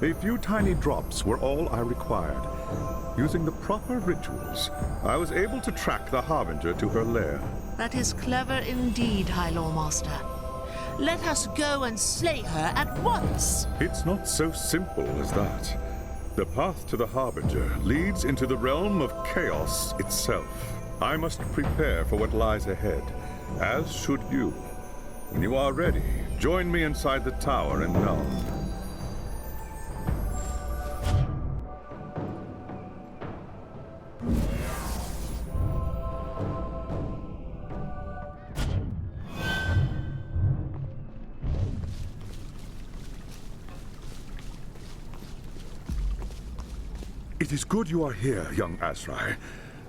A few tiny drops were all I required. Using the proper rituals, I was able to track the Harbinger to her lair. That is clever indeed, High Lawmaster. Let us go and slay her at once. It's not so simple as that. The path to the Harbinger leads into the realm of chaos itself. I must prepare for what lies ahead, as should you. When you are ready, join me inside the tower in Nuln. It is good you are here, young Azrai.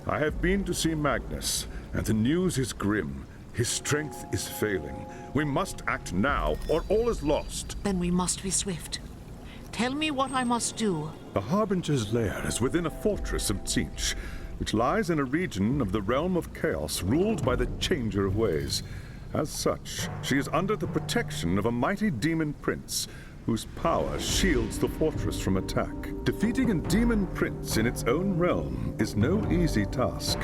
I have been to see Magnus, and the news is grim. His strength is failing. We must act now, or all is lost. Then we must be swift. Tell me what I must do. The Harbinger's lair is within a fortress of Tzeentch, which lies in a region of the realm of chaos ruled by the Changer of Ways. As such, she is under the protection of a mighty demon prince, whose power shields the fortress from attack. Defeating a demon prince in its own realm is no easy task.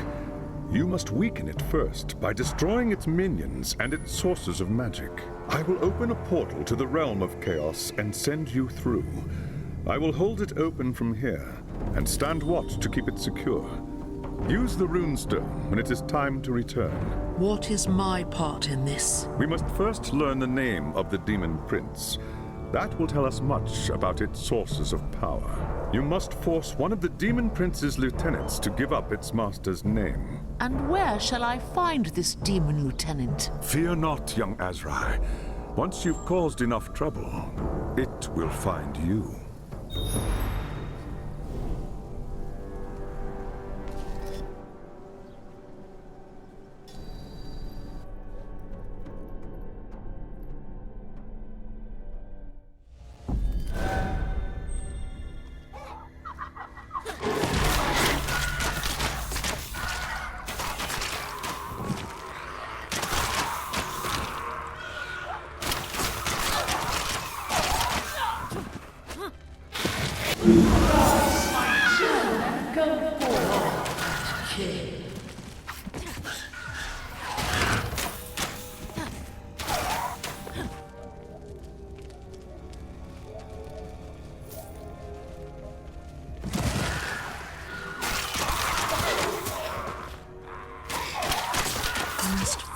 You must weaken it first by destroying its minions and its sources of magic. I will open a portal to the realm of chaos and send you through. I will hold it open from here and stand watch to keep it secure. Use the runestone when it is time to return. What is my part in this? We must first learn the name of the demon prince. That will tell us much about its sources of power. You must force one of the demon prince's lieutenants to give up its master's name. And where shall I find this demon lieutenant? Fear not, young Azrai. Once you've caused enough trouble, it will find you. Go forward, kid.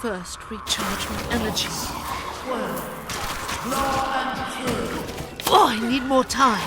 first recharge my energy. Oh, I need more time.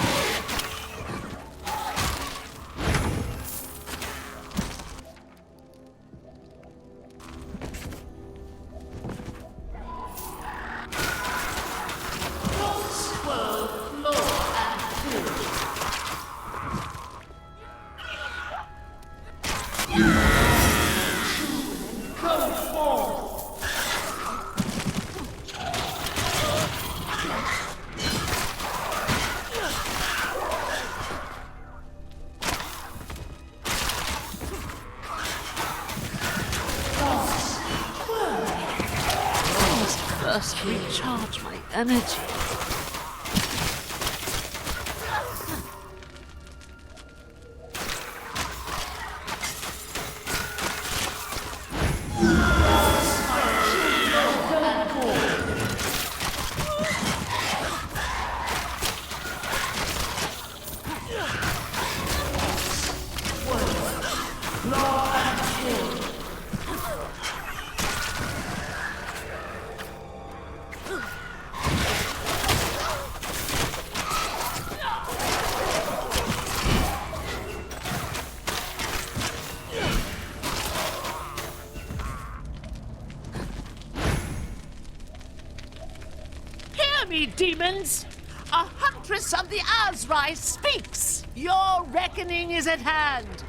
First recharge my energy. Me, demons! A huntress of the Azrai speaks! Your reckoning is at hand!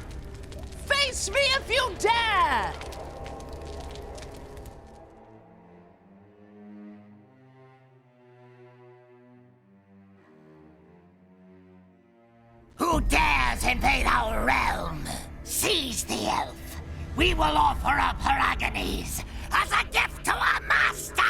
Face me if you dare! Who dares invade our realm? Seize the elf! We will offer up her agonies as a gift to our master!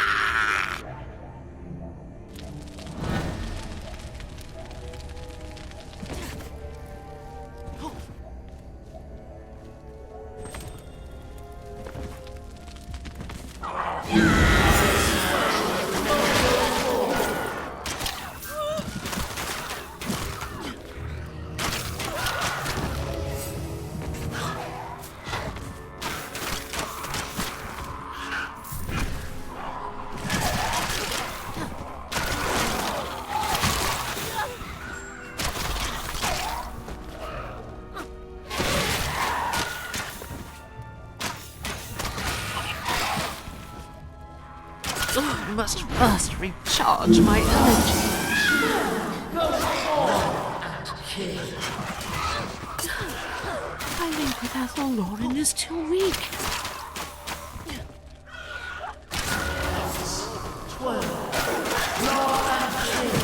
I must first recharge my energy. Fighting with Ethel is too weak. 12. Law and King.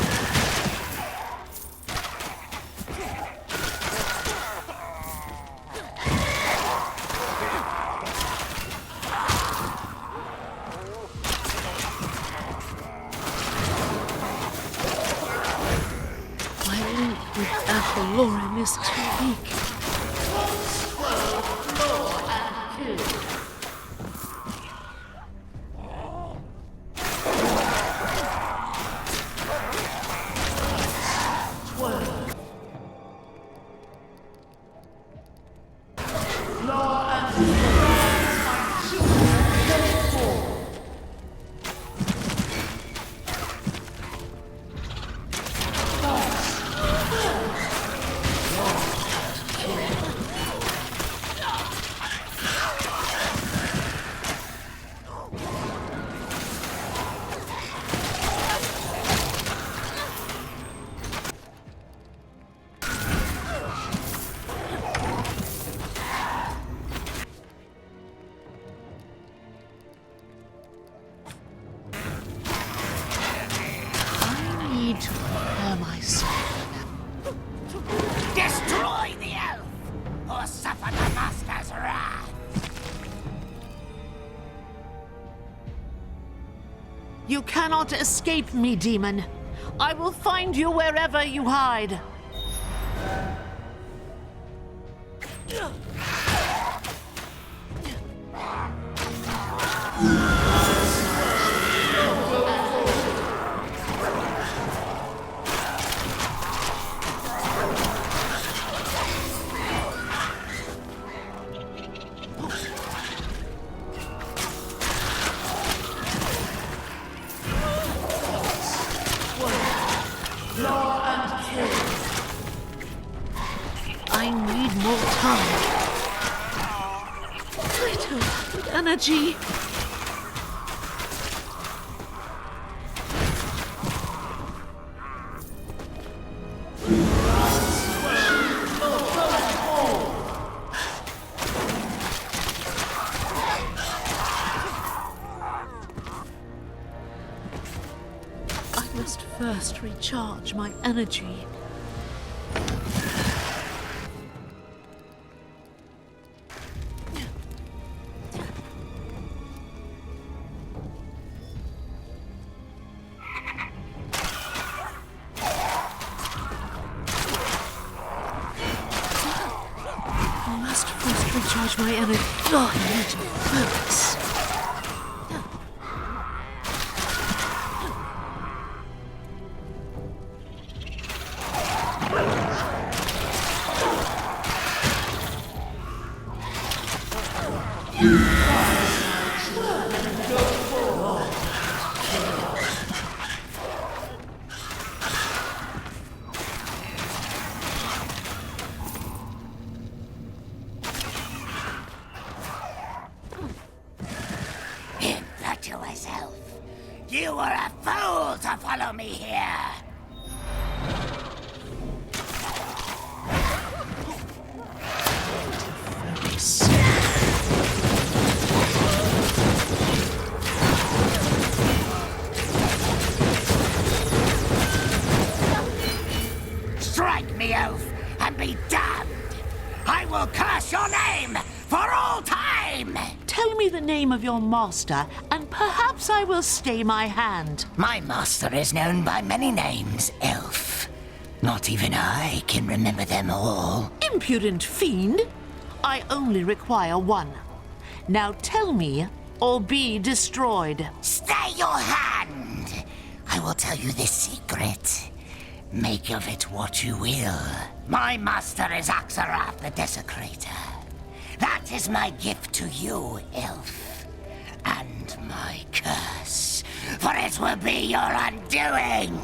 Lauren is too weak. To prepare myself. Destroy the elf, or suffer the master's wrath. You cannot escape me, demon. I will find you wherever you hide. Vital energy. I must first recharge my energy. Recharge my energy. Oh, I need to focus. You were a fool to follow me here! Strike me, elf, and be damned! I will curse your name for all time! Tell me the name of your master, and perhaps I will stay my hand. My master is known by many names, elf. Not even I can remember them all. Impudent fiend! I only require one. Now tell me, or be destroyed. Stay your hand! I will tell you this secret. Make of it what you will. My master is Axarath the Desecrator. That is my gift to you, elf. And my curse, for it will be your undoing!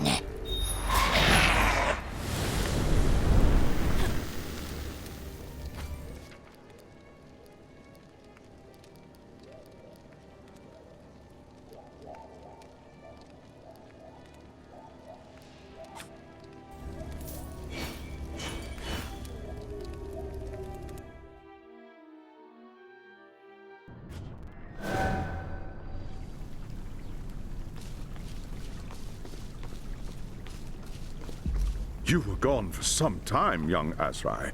You were gone for some time, young Azrai.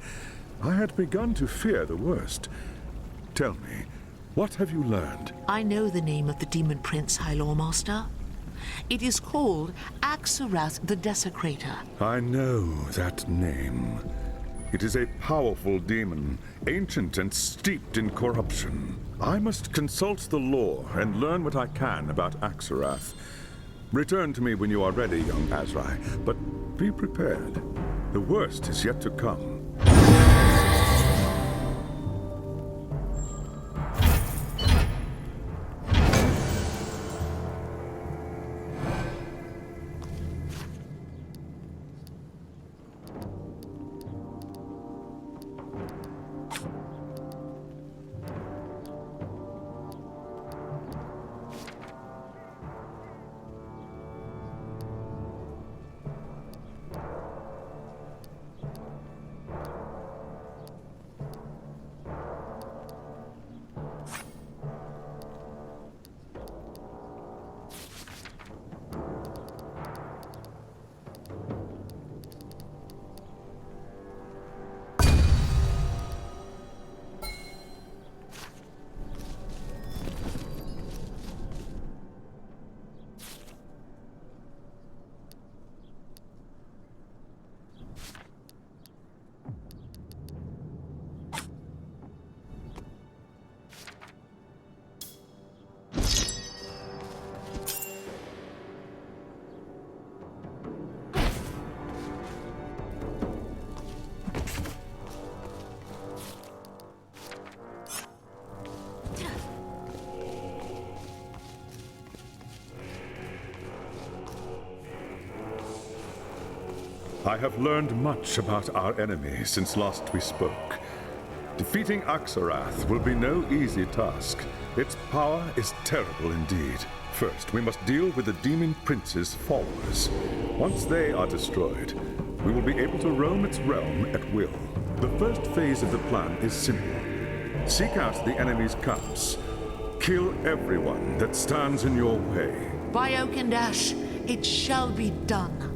I had begun to fear the worst. Tell me, what have you learned? I know the name of the Demon Prince, High Lawmaster. It is called Axarath the Desecrator. I know that name. It is a powerful demon, ancient and steeped in corruption. I must consult the lore and learn what I can about Axarath. Return to me when you are ready, young Azrai, but be prepared. The worst is yet to come. I have learned much about our enemy since last we spoke. Defeating Axarath will be no easy task. Its power is terrible indeed. First, we must deal with the Demon Prince's followers. Once they are destroyed, we will be able to roam its realm at will. The first phase of the plan is simple. Seek out the enemy's camps. Kill everyone that stands in your way. By Oak and Ash, it shall be done.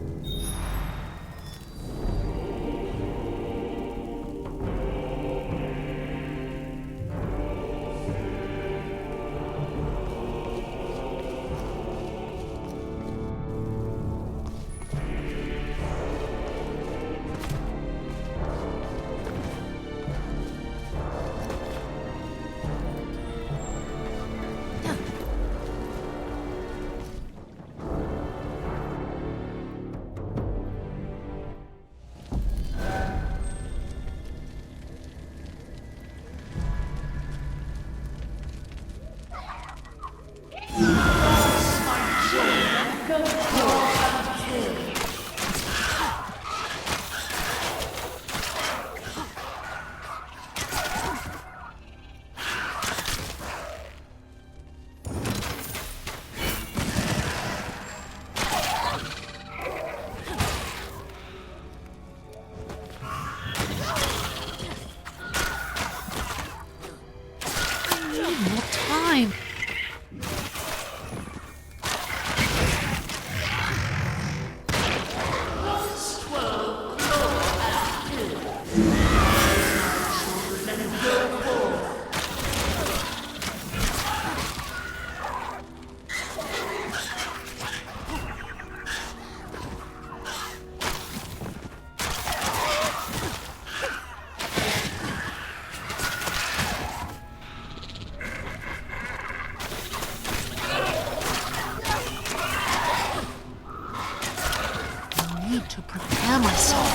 To prepare myself.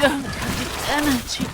Don't have the energy.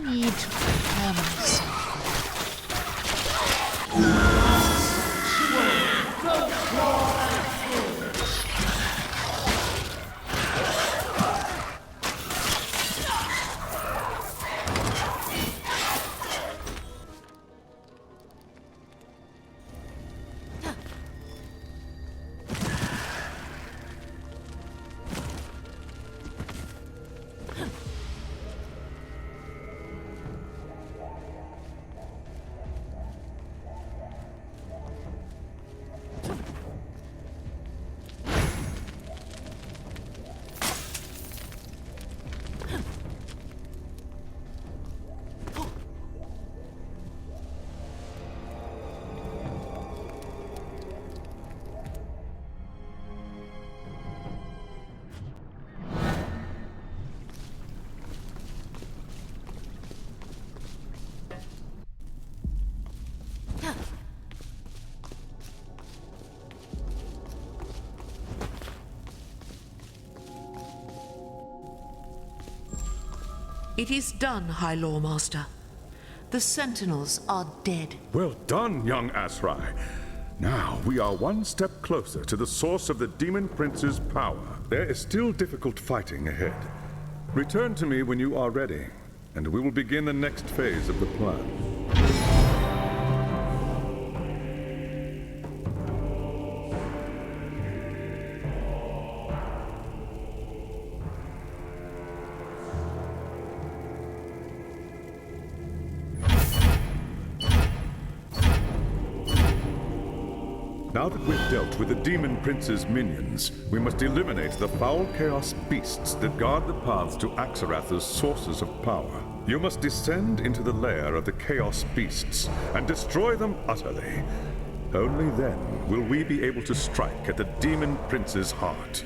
Need to prepare myself. It is done, High Lawmaster. The Sentinels are dead. Well done, young Asrai. Now we are one step closer to the source of the Demon Prince's power. There is still difficult fighting ahead. Return to me when you are ready, and we will begin the next phase of the plan. Now that we've dealt with the Demon Prince's minions, we must eliminate the foul chaos beasts that guard the paths to Axarath's sources of power. You must descend into the lair of the chaos beasts and destroy them utterly. Only then will we be able to strike at the Demon Prince's heart.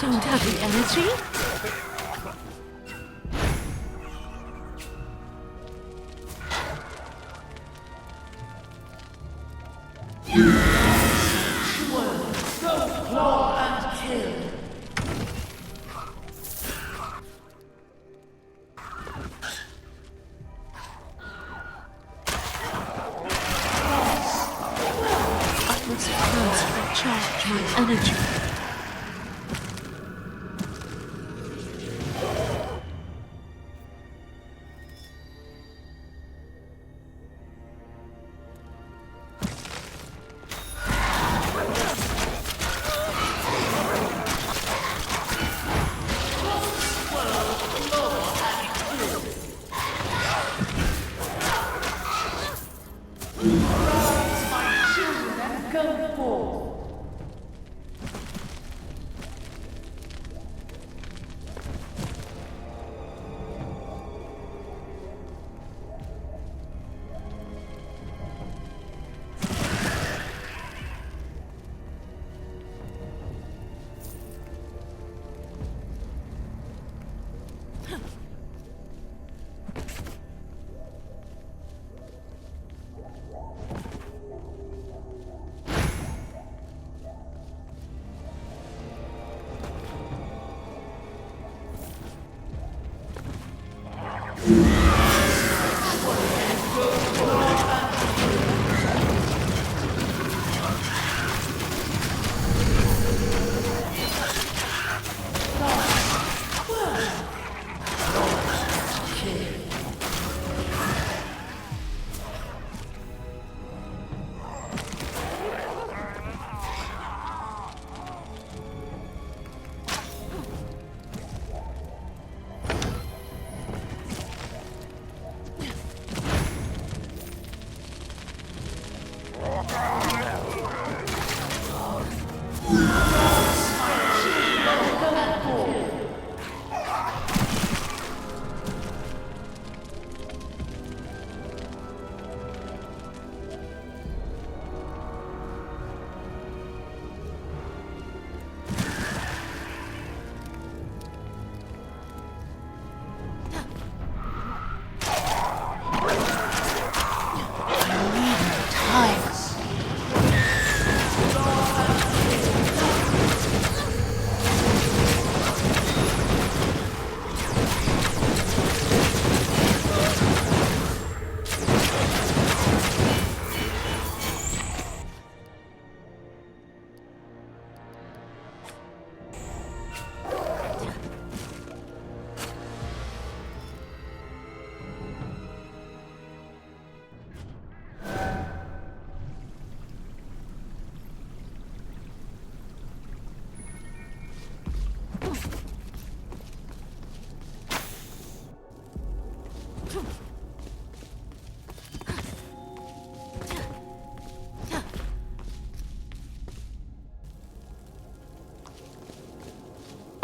Don't have the energy. Atmosphere. energy.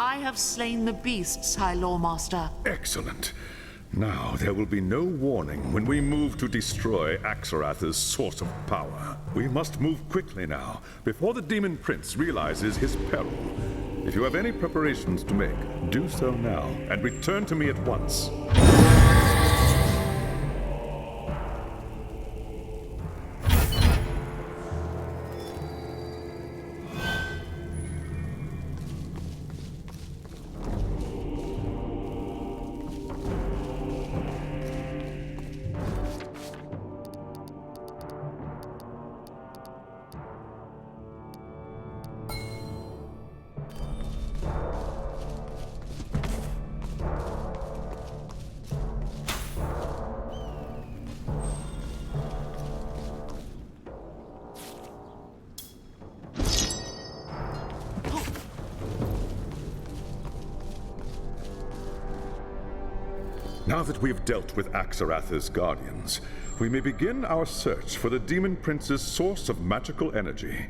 I have slain the beasts, High Lawmaster. Excellent. Now there will be no warning when we move to destroy Axarath's source of power. We must move quickly now, before the Demon Prince realizes his peril. If you have any preparations to make, do so now, and return to me at once. Now that we've dealt with Axarath's guardians, we may begin our search for the Demon Prince's source of magical energy.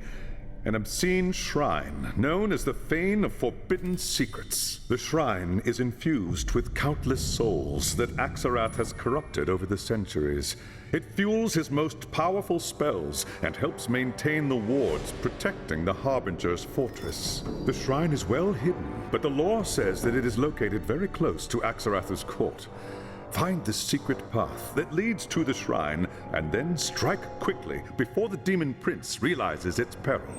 An obscene shrine known as the Fane of Forbidden Secrets. The shrine is infused with countless souls that Axarath has corrupted over the centuries. It fuels his most powerful spells and helps maintain the wards protecting the Harbinger's fortress. The shrine is well hidden, but the lore says that it is located very close to Axarath's court. Find the secret path that leads to the shrine, and then strike quickly before the Demon Prince realizes its peril.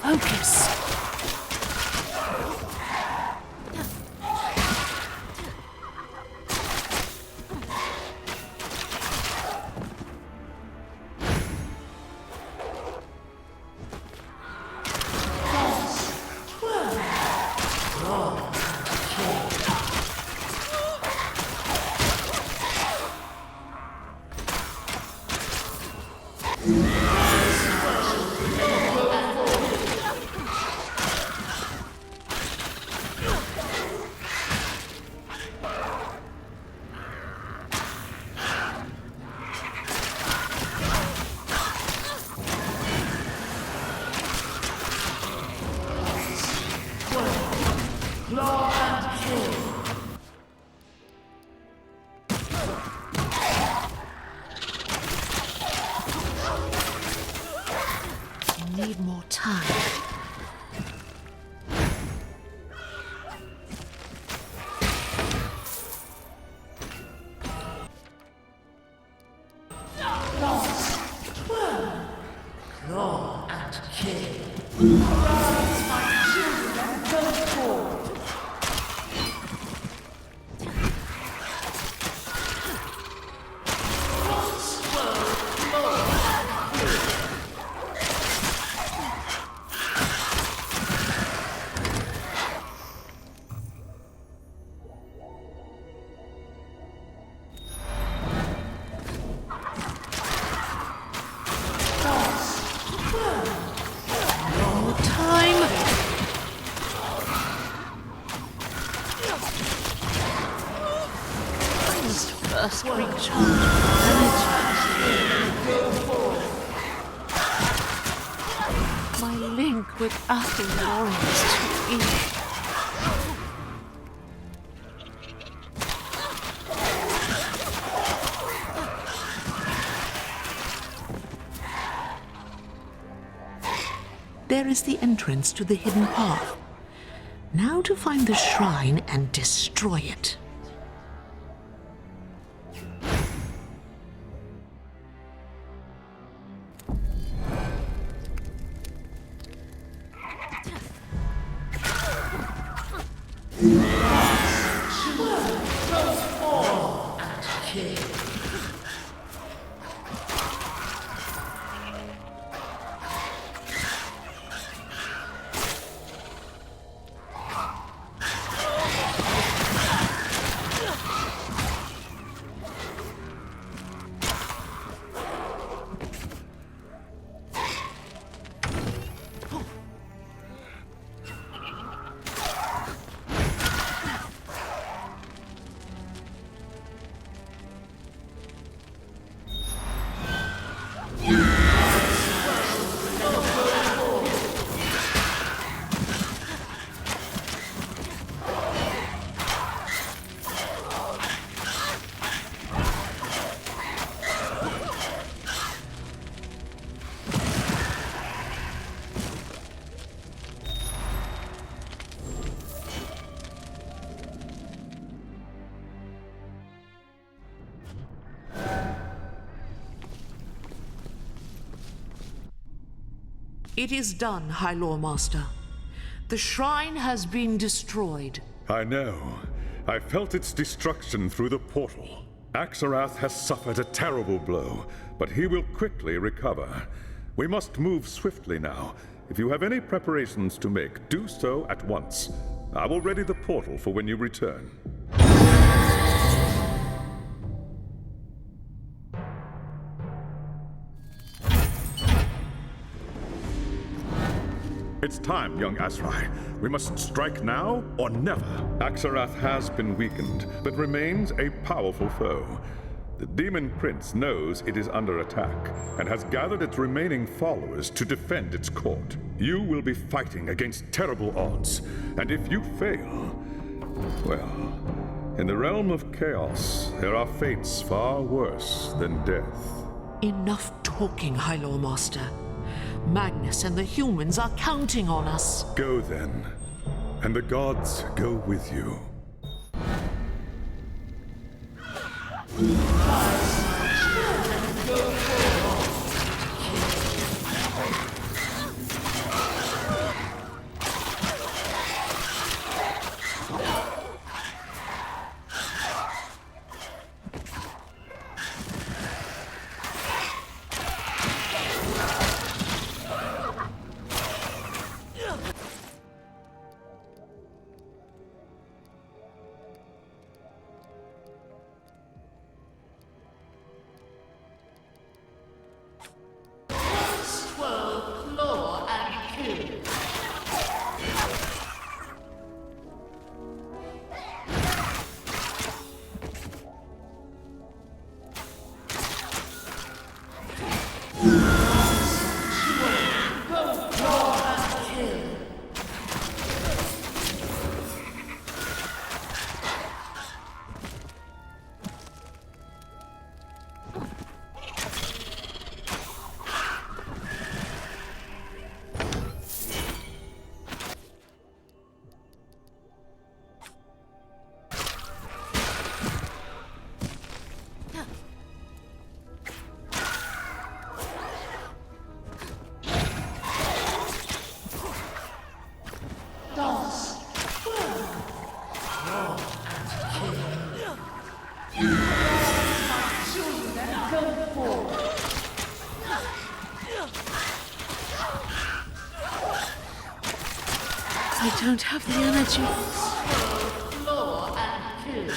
Focus. Need more time. Claw and kill. Rise, my children, and go forth. First recharge. My link with Athelor is too weak. There is the entrance to the hidden path. Now to find the shrine and destroy it. It is done, High Lore Master. The shrine has been destroyed. I know. I felt its destruction through the portal. Axarath has suffered a terrible blow, but he will quickly recover. We must move swiftly now. If you have any preparations to make, do so at once. I will ready the portal for when you return. It's time, young Asrai. We must strike now or never. Axarath has been weakened, but remains a powerful foe. The Demon Prince knows it is under attack, and has gathered its remaining followers to defend its court. You will be fighting against terrible odds, and if you fail, well, in the realm of chaos, there are fates far worse than death. Enough talking, High Lore Master. Magnus and the humans are counting on us. Go then, and the gods go with you. I don't have the energy. Explore and kill.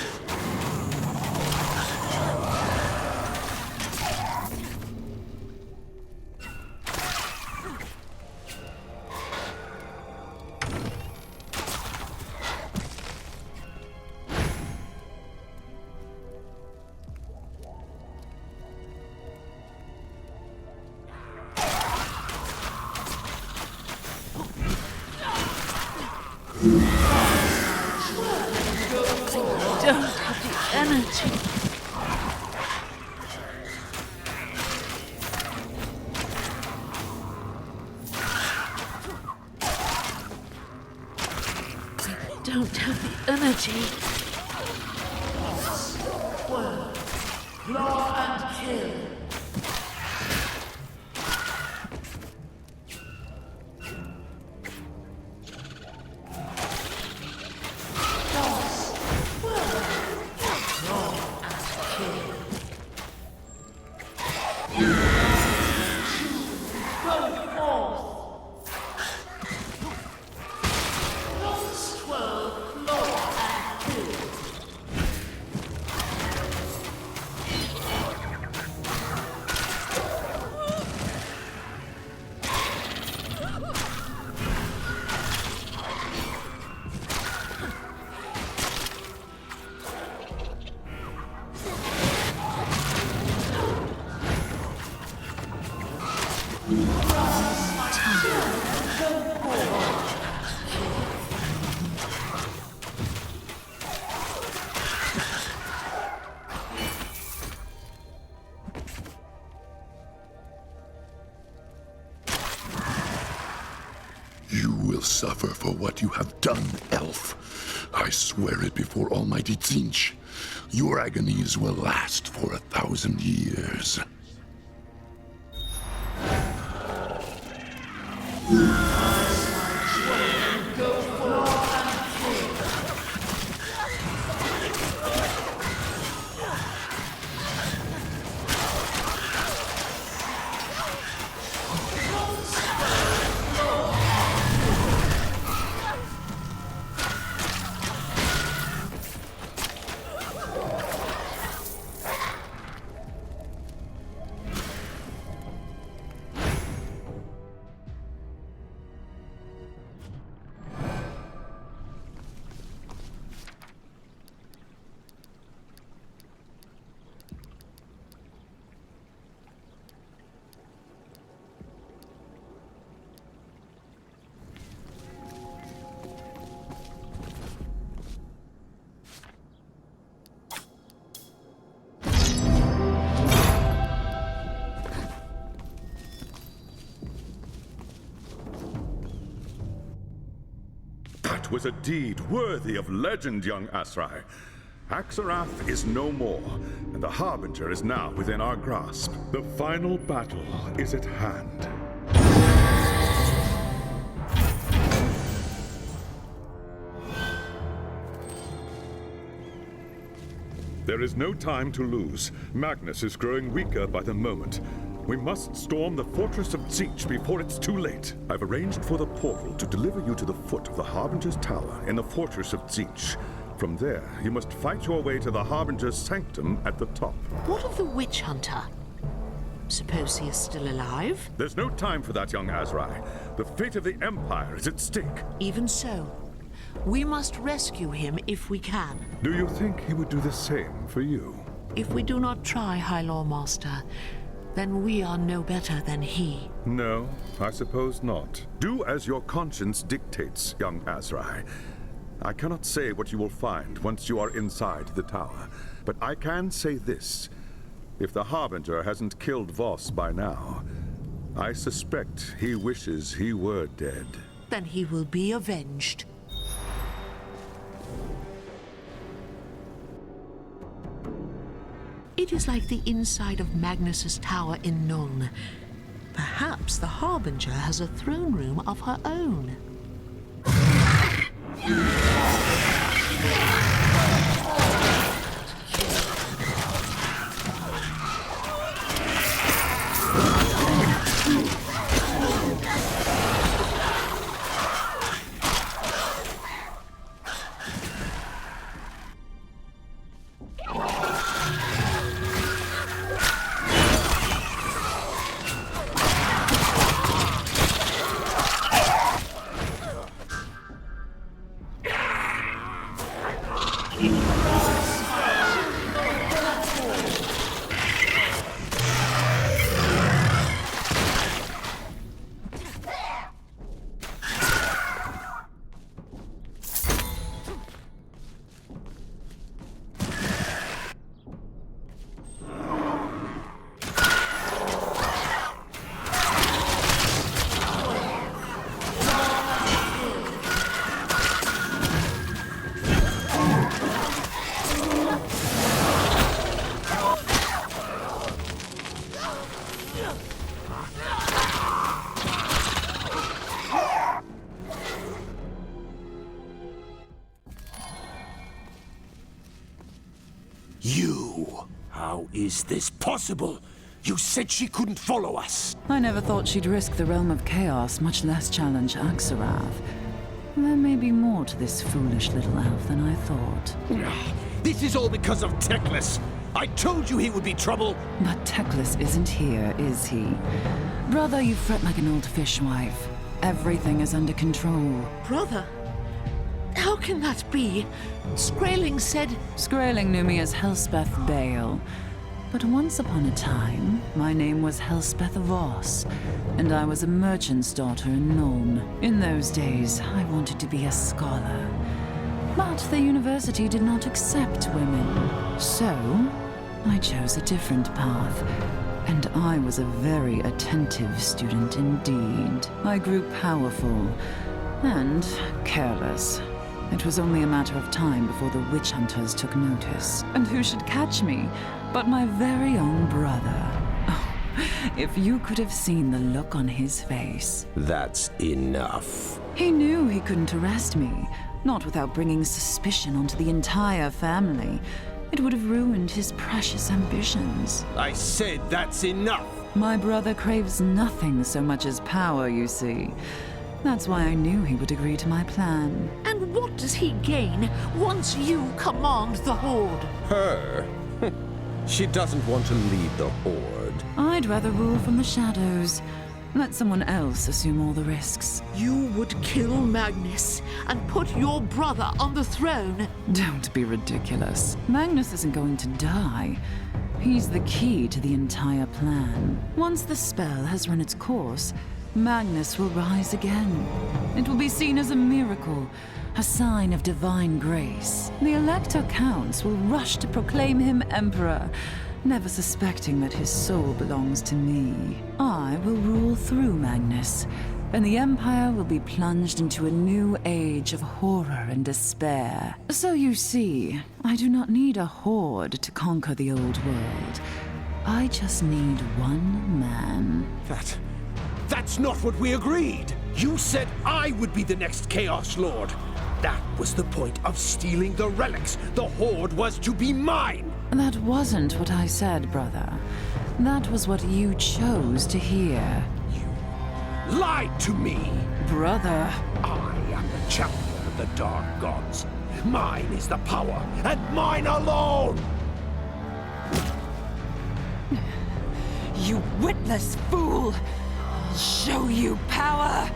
Don't have the energy. Don't have the energy. Word. Claw and kill. You will suffer for what you have done, elf. I swear it before Almighty Tzeentch. Your agonies will last for 1,000 years. That was a deed worthy of legend, young Asrai. Axarath is no more, and the Harbinger is now within our grasp. The final battle is at hand. There is no time to lose. Magnus is growing weaker by the moment. We must storm the fortress of Tzeentch before it's too late. I've arranged for the portal to deliver you to the foot of the Harbinger's Tower in the fortress of Tzeentch. From there, you must fight your way to the Harbinger's Sanctum at the top. What of the witch hunter? Suppose he is still alive? There's no time for that, young Asrai. The fate of the Empire is at stake. Even so, we must rescue him if we can. Do you think he would do the same for you? If we do not try, High Lawmaster, then we are no better than he. No, I suppose not. Do as your conscience dictates, young Asrai. I cannot say what you will find once you are inside the tower, but I can say this. If the Harbinger hasn't killed Voss by now, I suspect he wishes he were dead. Then he will be avenged. It is like the inside of Magnus's tower in Nuln. Perhaps the Harbinger has a throne room of her own. You! How is this possible? You said she couldn't follow us. I never thought she'd risk the realm of chaos, much less challenge Axarath. There may be more to this foolish little elf than I thought. This is all because of Teclis. I told you he would be trouble. But Teclis isn't here, is he? Brother, you fret like an old fishwife. Everything is under control. Brother? How can that be? Skraeling said... Skraeling knew me as Helspeth Bale. But once upon a time, my name was Helspeth Voss, and I was a merchant's daughter in Nuln. In those days, I wanted to be a scholar. But the university did not accept women. So, I chose a different path. And I was a very attentive student indeed. I grew powerful and careless. It was only a matter of time before the witch hunters took notice. And who should catch me but my very own brother? Oh, if you could have seen the look on his face. That's enough. He knew he couldn't arrest me, not without bringing suspicion onto the entire family. It would have ruined his precious ambitions. I said that's enough! My brother craves nothing so much as power, you see. That's why I knew he would agree to my plan. And what does he gain once you command the Horde? Her? She doesn't want to lead the Horde. I'd rather rule from the shadows. Let someone else assume all the risks. You would kill Magnus and put your brother on the throne. Don't be ridiculous. Magnus isn't going to die. He's the key to the entire plan. Once the spell has run its course, Magnus will rise again. It will be seen as a miracle, a sign of divine grace. The Elector Counts will rush to proclaim him emperor, never suspecting that his soul belongs to me. I will rule through Magnus, and the Empire will be plunged into a new age of horror and despair. So you see, I do not need a horde to conquer the old world. I just need one man. That's not what we agreed! You said I would be the next Chaos Lord! That was the point of stealing the relics! The Horde was to be mine! That wasn't what I said, brother. That was what you chose to hear. You lied to me! Brother! I am the champion of the Dark Gods. Mine is the power, and mine alone! You witless fool! I'll show you power!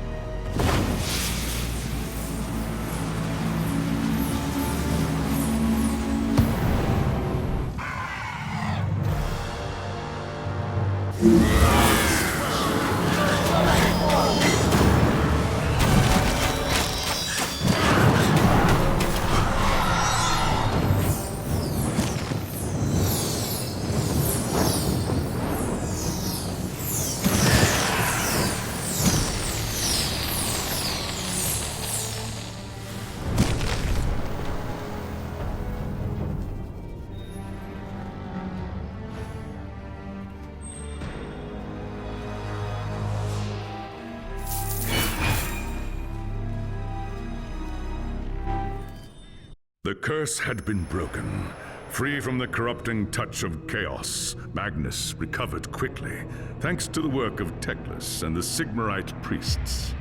The curse had been broken. Free from the corrupting touch of chaos, Magnus recovered quickly, thanks to the work of Teclis and the Sigmarite priests.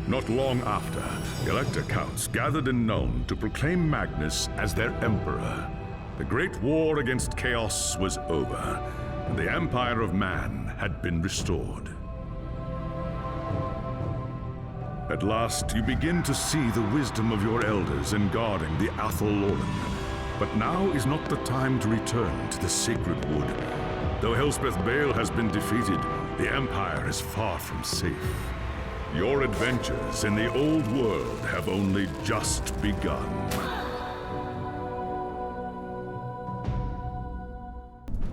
Not long after, the Elector Counts gathered in Nuln to proclaim Magnus as their emperor. The great war against chaos was over, and the Empire of Man had been restored. At last, you begin to see the wisdom of your elders in guarding the Athol Loren. But now is not the time to return to the sacred wood. Though Helspeth Bale has been defeated, the Empire is far from safe. Your adventures in the old world have only just begun.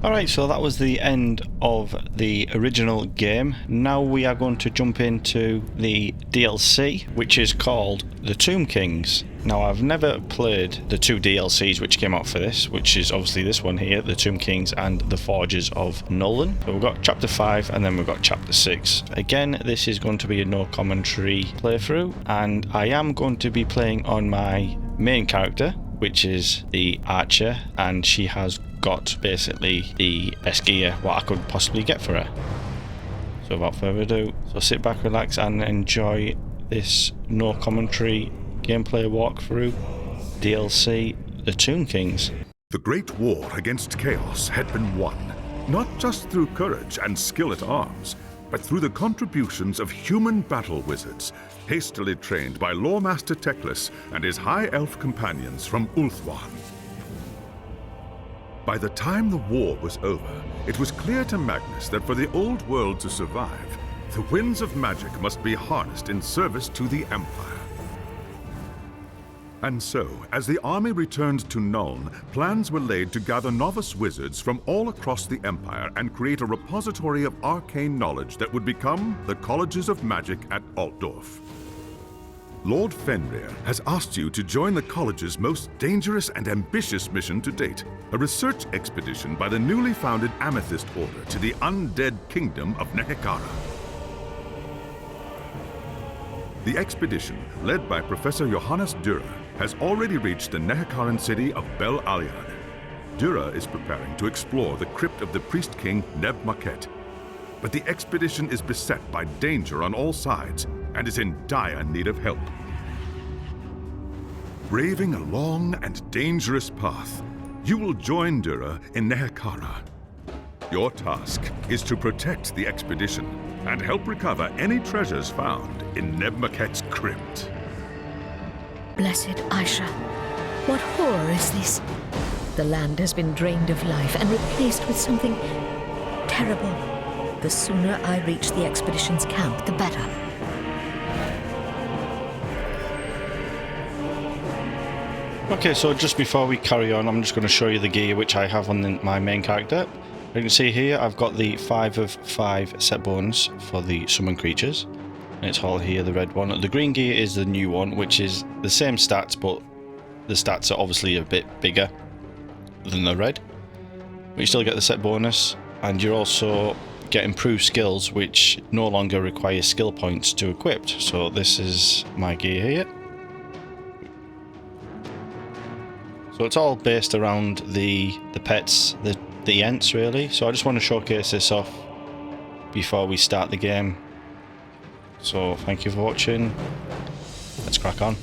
Alright, so that was the end of the original game. Now we are going to jump into the DLC, which is called The Tomb Kings. Now, I've never played the two DLCs which came out for this, which is obviously this one here, The Tomb Kings and The Forges of Nuln. So we've got Chapter 5 and then we've got Chapter 6. Again, this is going to be a no commentary playthrough, and I am going to be playing on my main character, which is the archer, and she has got basically the best gear what I could possibly get for her. So without further ado, so sit back, relax and enjoy this no commentary gameplay walkthrough DLC, The Tomb Kings. The Great War against Chaos had been won, not just through courage and skill at arms, but through the contributions of human battle wizards, hastily trained by Loremaster Teclis and his high elf companions from Ulthuan. By the time the war was over, it was clear to Magnus that for the old world to survive, the winds of magic must be harnessed in service to the Empire. And so, as the army returned to Nuln, plans were laid to gather novice wizards from all across the Empire and create a repository of arcane knowledge that would become the Colleges of Magic at Altdorf. Lord Fenrir has asked you to join the College's most dangerous and ambitious mission to date, a research expedition by the newly founded Amethyst Order to the undead kingdom of Nehekara. The expedition, led by Professor Johannes Dürer, has already reached the Nehekaran city of Bel Aliad. Dürer is preparing to explore the crypt of the priest king Neb Maket. But the expedition is beset by danger on all sides and is in dire need of help. Braving a long and dangerous path, you will join Dürer in Nehekara. Your task is to protect the expedition and help recover any treasures found in Neb Maket's crypt. Blessed Aisha, what horror is this? The land has been drained of life and replaced with something terrible. The sooner I reach the expedition's camp, the better. Okay, so just before we carry on, I'm just going to show you the gear which I have on my main character. You can see here I've got the 5 of 5 set bonus for the summon creatures. And it's all here, the red one. The green gear is the new one, which is the same stats, but the stats are obviously a bit bigger than the red. But you still get the set bonus, and you're also get improved skills, which no longer require skill points to equip. So this is my gear here. So it's all based around the pets, the Ents really. So I just want to showcase this off before we start the game. So thank you for watching. Let's crack on.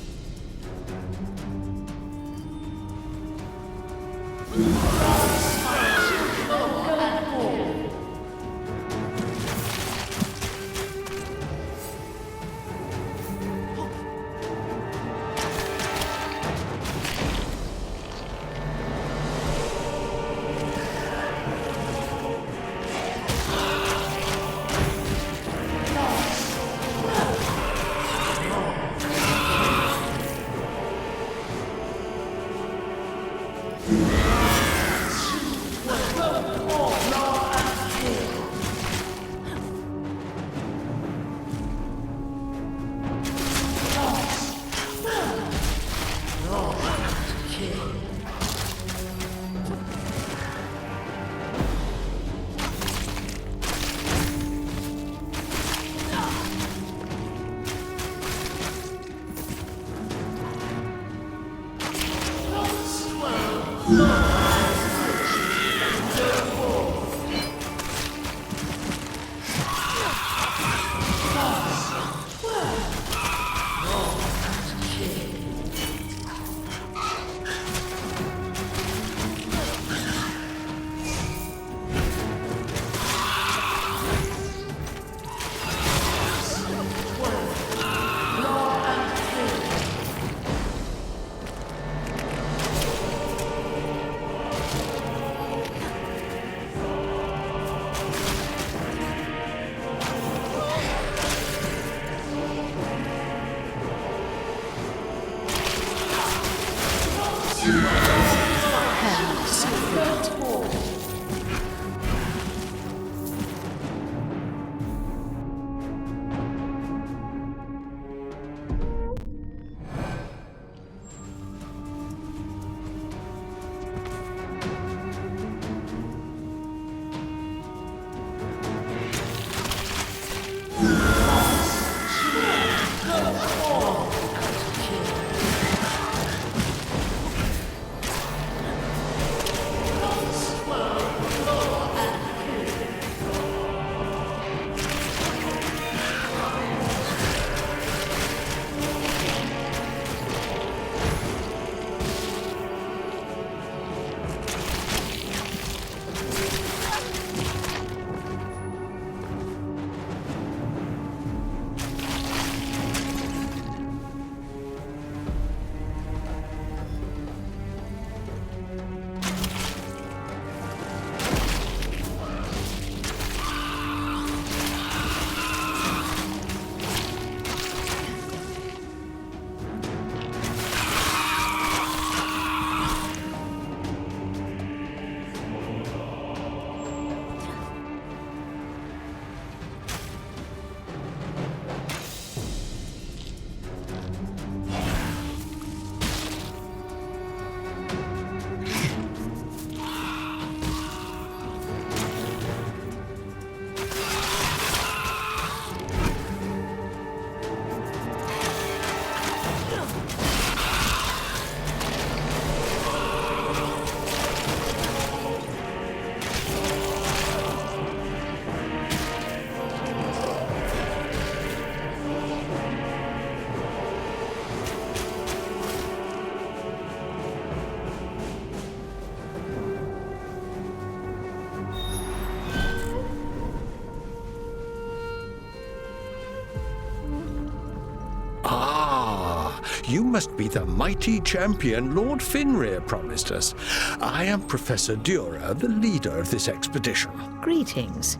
you must be the mighty champion Lord Finrir promised us. I am Professor Dura, the leader of this expedition. Greetings.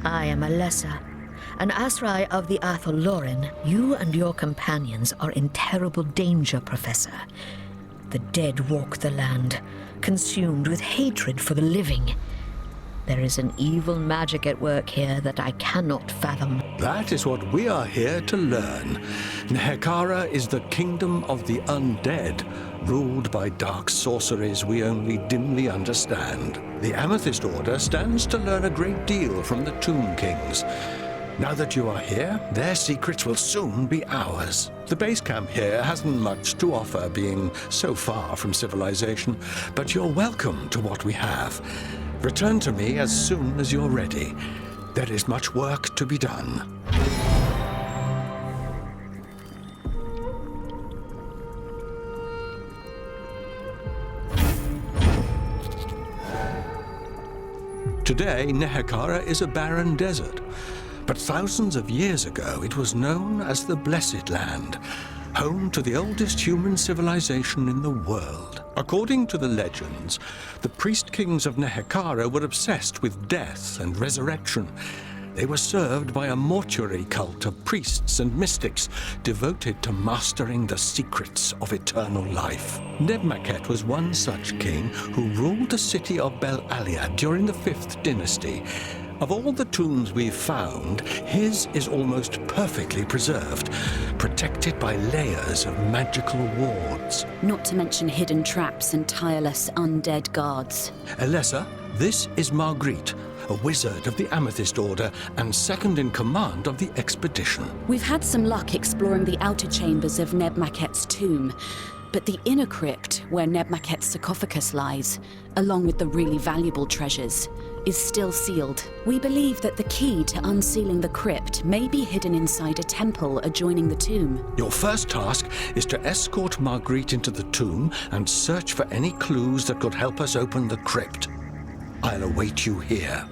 I am Alessa, an Asrai of the Athol-Loren. You and your companions are in terrible danger, Professor. The dead walk the land, consumed with hatred for the living. There is an evil magic at work here that I cannot fathom. That is what we are here to learn. Nehekara is the kingdom of the undead, ruled by dark sorceries we only dimly understand. The Amethyst Order stands to learn a great deal from the Tomb Kings. Now that you are here, their secrets will soon be ours. The base camp here hasn't much to offer, being so far from civilization, but you're welcome to what we have. Return to me as soon as you're ready. There is much work to be done. Today, Nehekara is a barren desert. But thousands of years ago, it was known as the Blessed Land, home to the oldest human civilization in the world. According to the legends, the priest kings of Nehekara were obsessed with death and resurrection. They were served by a mortuary cult of priests and mystics devoted to mastering the secrets of eternal life. Nebmaket was one such king who ruled the city of Bel Alia during the 5th dynasty. Of all the tombs we've found, his is almost perfectly preserved, protected by layers of magical wards. Not to mention hidden traps and tireless undead guards. Alessa, this is Marguerite, a wizard of the Amethyst Order and second in command of the expedition. We've had some luck exploring the outer chambers of Nebmaket's tomb, but the inner crypt, where Nebmaket's sarcophagus lies, along with the really valuable treasures, is still sealed. We believe that the key to unsealing the crypt may be hidden inside a temple adjoining the tomb. Your first task is to escort Marguerite into the tomb and search for any clues that could help us open the crypt. I'll await you here.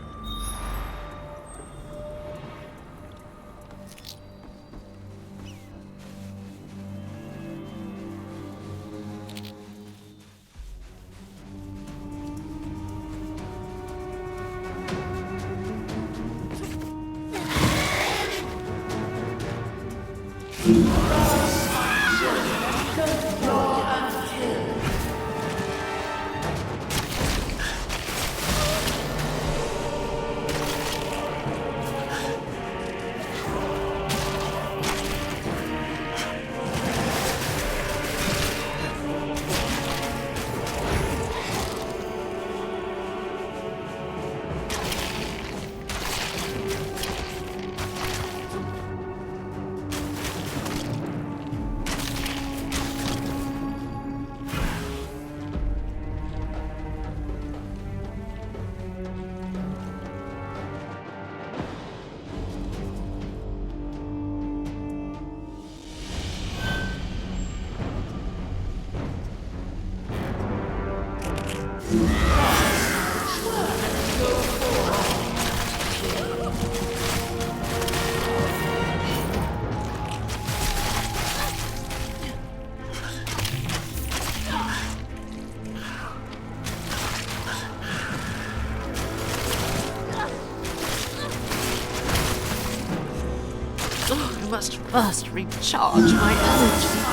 I must first recharge my energy.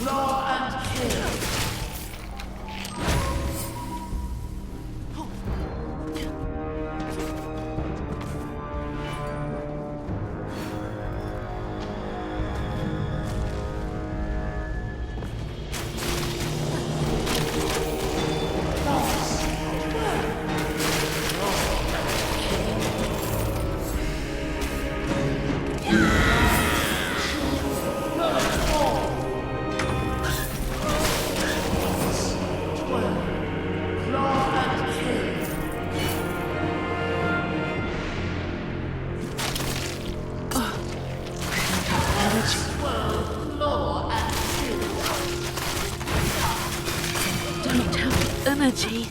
Law and kill. energy.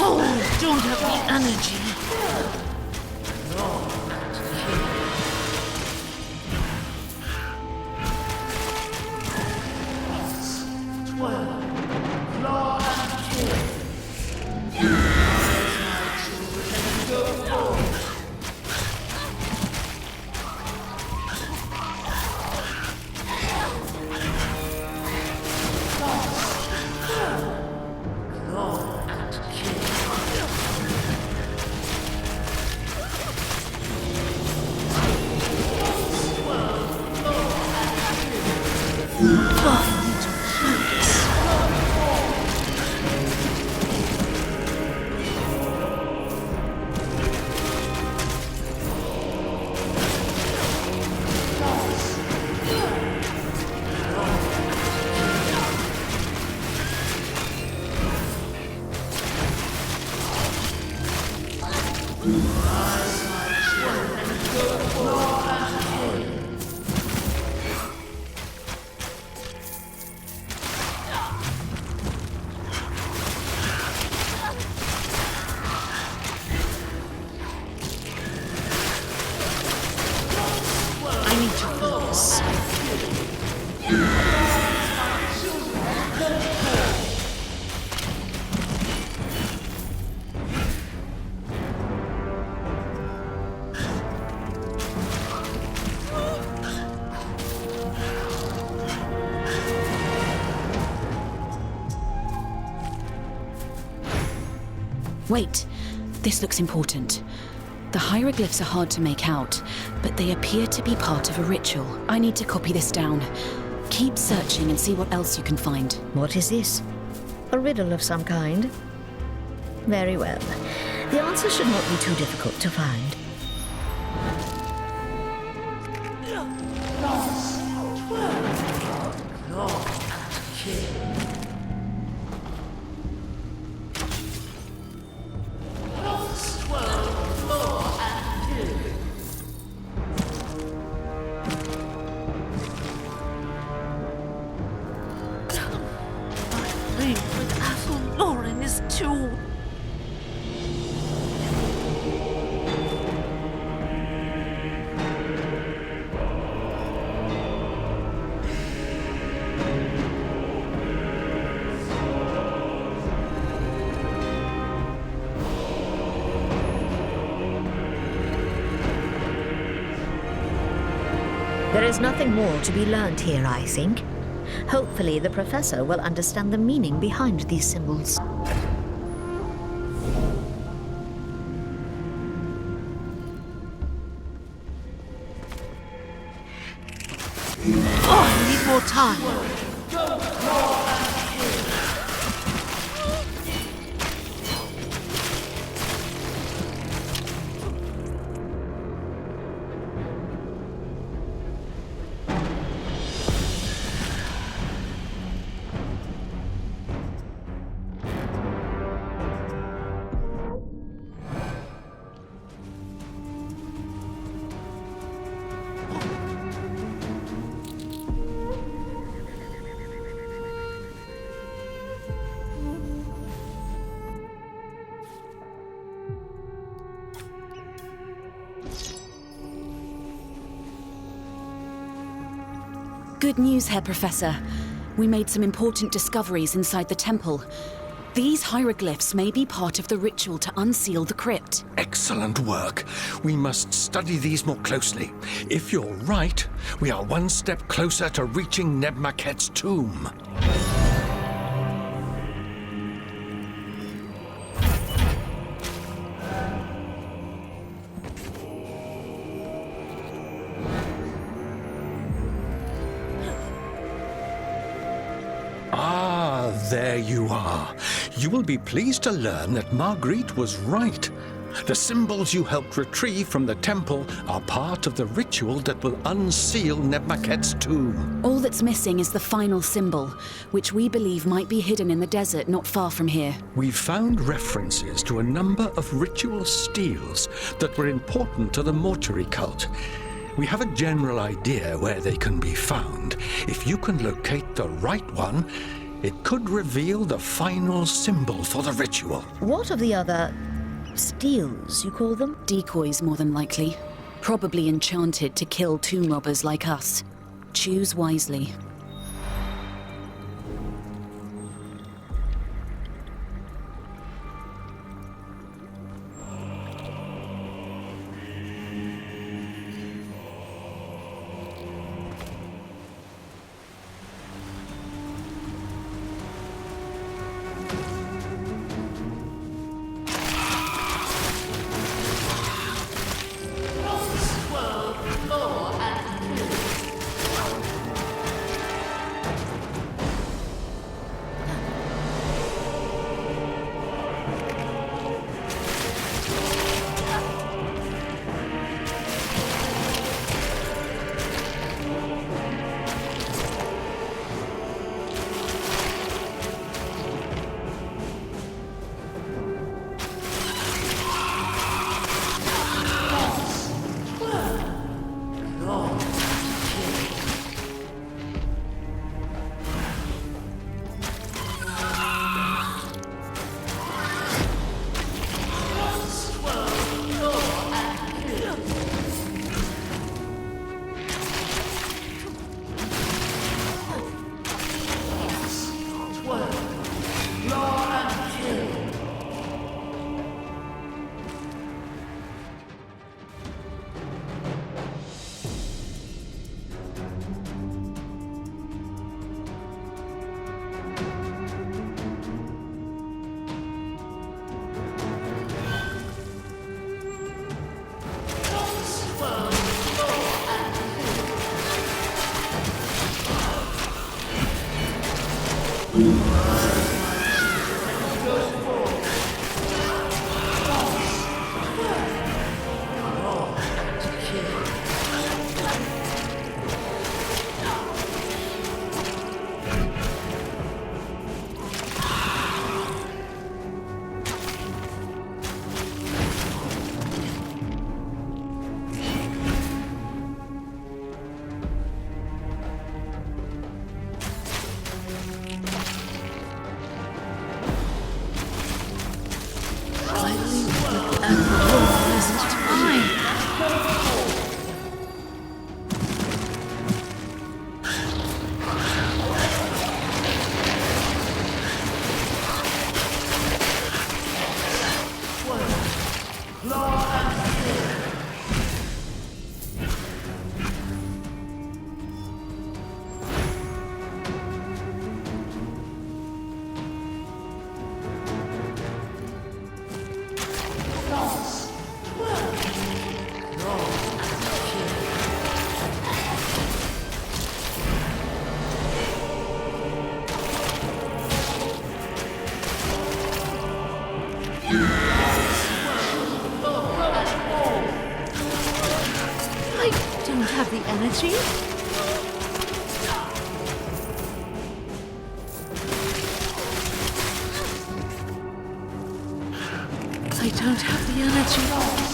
Oh, don't have the energy. Wait, this looks important. The hieroglyphs are hard to make out, but they appear to be part of a ritual. I need to copy this down. Keep searching and see what else you can find. What is this? A riddle of some kind? Very well. The answer should not be too difficult to find. There is nothing more to be learned here, I think. Hopefully the professor will understand the meaning behind these symbols. Oh, I need more time. Good news, Herr Professor. We made some important discoveries inside the temple. These hieroglyphs may be part of the ritual to unseal the crypt. Excellent work. We must study these more closely. If you're right, we are one step closer to reaching Nebmaket's tomb. There you are. You will be pleased to learn that Marguerite was right. The symbols you helped retrieve from the temple are part of the ritual that will unseal Nebmaket's tomb. All that's missing is the final symbol, which we believe might be hidden in the desert not far from here. We've found references to a number of ritual steels that were important to the mortuary cult. We have a general idea where they can be found. If you can locate the right one, it could reveal the final symbol for the ritual. What of the other steels, you call them? Decoys, more than likely. Probably enchanted to kill tomb robbers like us. Choose wisely. Have the energy? I don't have the energy.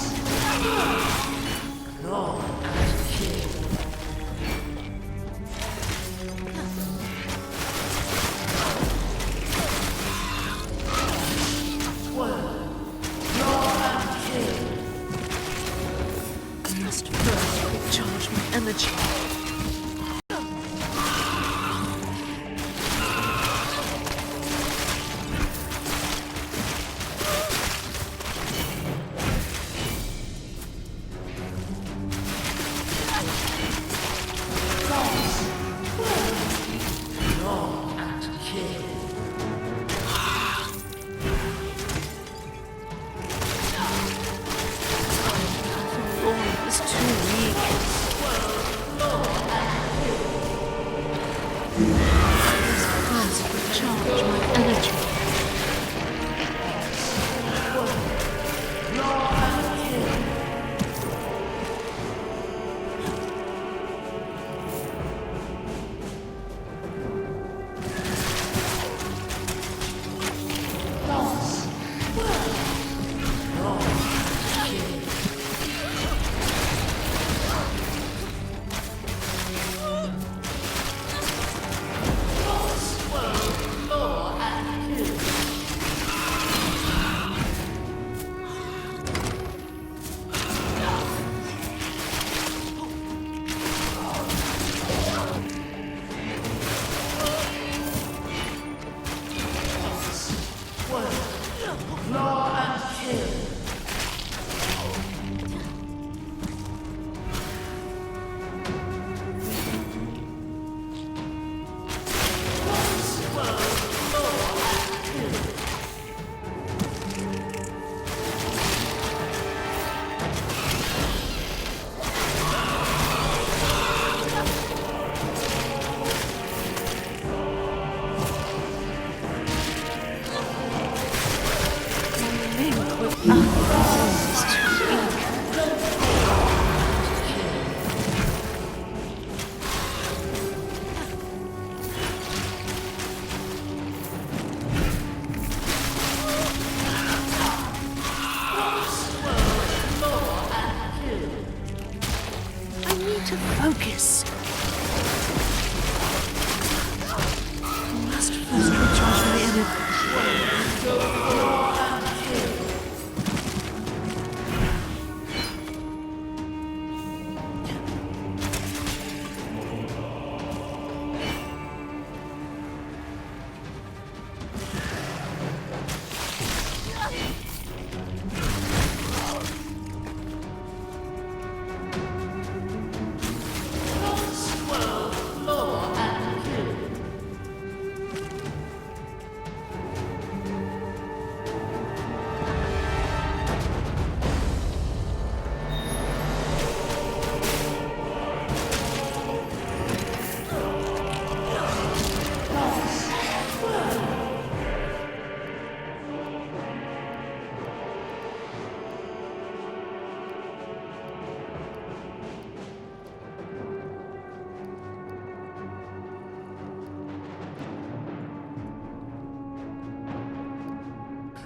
recharge my energy. Focus. I must first recharge my energy.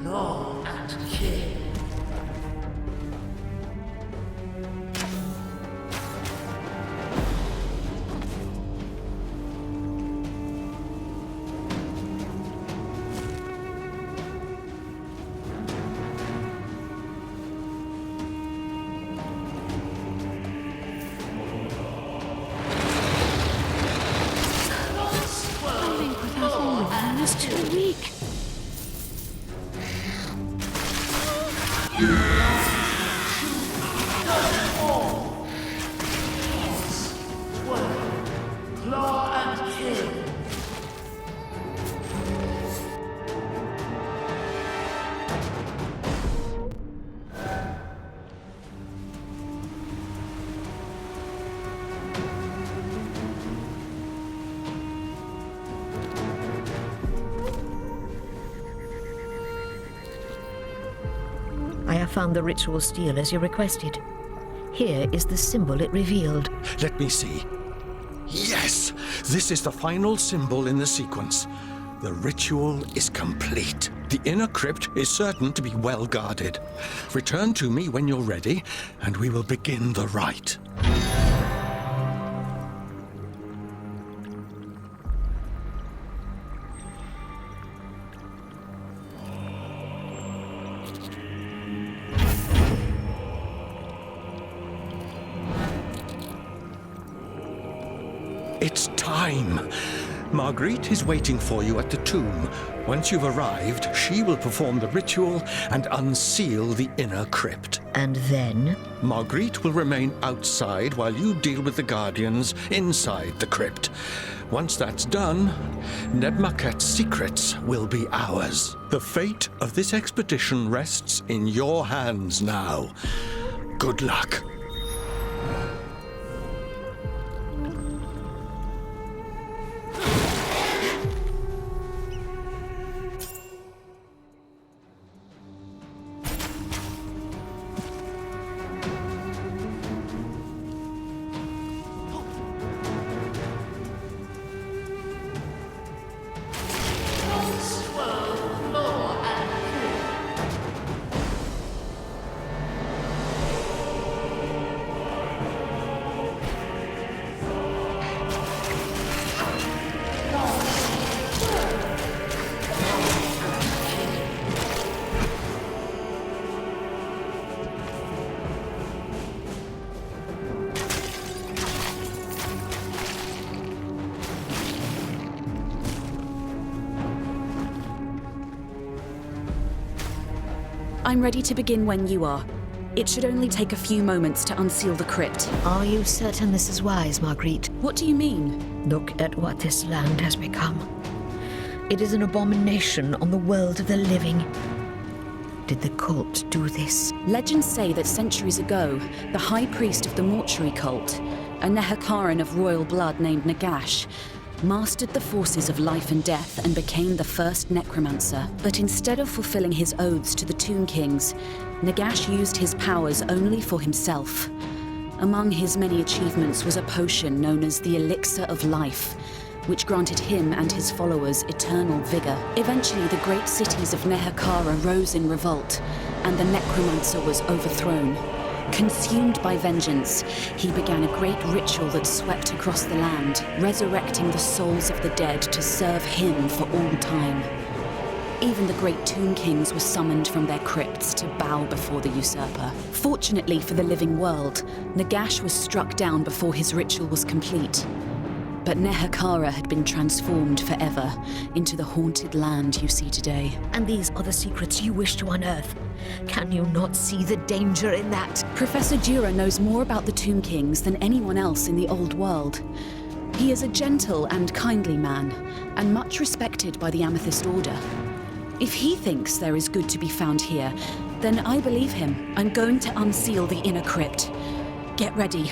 Claw and kill. Fighting without all of them is too weak. Claw and kill. I have found the ritual stele as you requested. Here is the symbol it revealed. Let me see. Yes! This is the final symbol in the sequence. The ritual is complete. The inner crypt is certain to be well guarded. Return to me when you're ready, and we will begin the rite. It's time. Marguerite is waiting for you at the tomb. Once you've arrived, she will perform the ritual and unseal the inner crypt. And then? Marguerite will remain outside while you deal with the guardians inside the crypt. Once that's done, Nebmaket's secrets will be ours. The fate of this expedition rests in your hands now. Good luck. I'm ready to begin when you are. It should only take a few moments to unseal the crypt. Are you certain this is wise, Marguerite? What do you mean? Look at what this land has become. It is an abomination on the world of the living. Did the cult do this? Legends say that centuries ago, the high priest of the mortuary cult, a Nehekaran of royal blood named Nagash, mastered the forces of life and death and became the first necromancer. But instead of fulfilling his oaths to the Tomb Kings, Nagash used his powers only for himself. Among his many achievements was a potion known as the Elixir of Life, which granted him and his followers eternal vigor. Eventually, the great cities of Nehekara rose in revolt, and the necromancer was overthrown. Consumed by vengeance, he began a great ritual that swept across the land, resurrecting the souls of the dead to serve him for all time. Even the great Tomb Kings were summoned from their crypts to bow before the usurper. Fortunately for the living world, Nagash was struck down before his ritual was complete. But Nehekara had been transformed forever into the haunted land you see today. And these are the secrets you wish to unearth. Can you not see the danger in that? Professor Dura knows more about the Tomb Kings than anyone else in the old world. He is a gentle and kindly man, and much respected by the Amethyst Order. If he thinks there is good to be found here, then I believe him. I'm going to unseal the inner crypt. Get ready.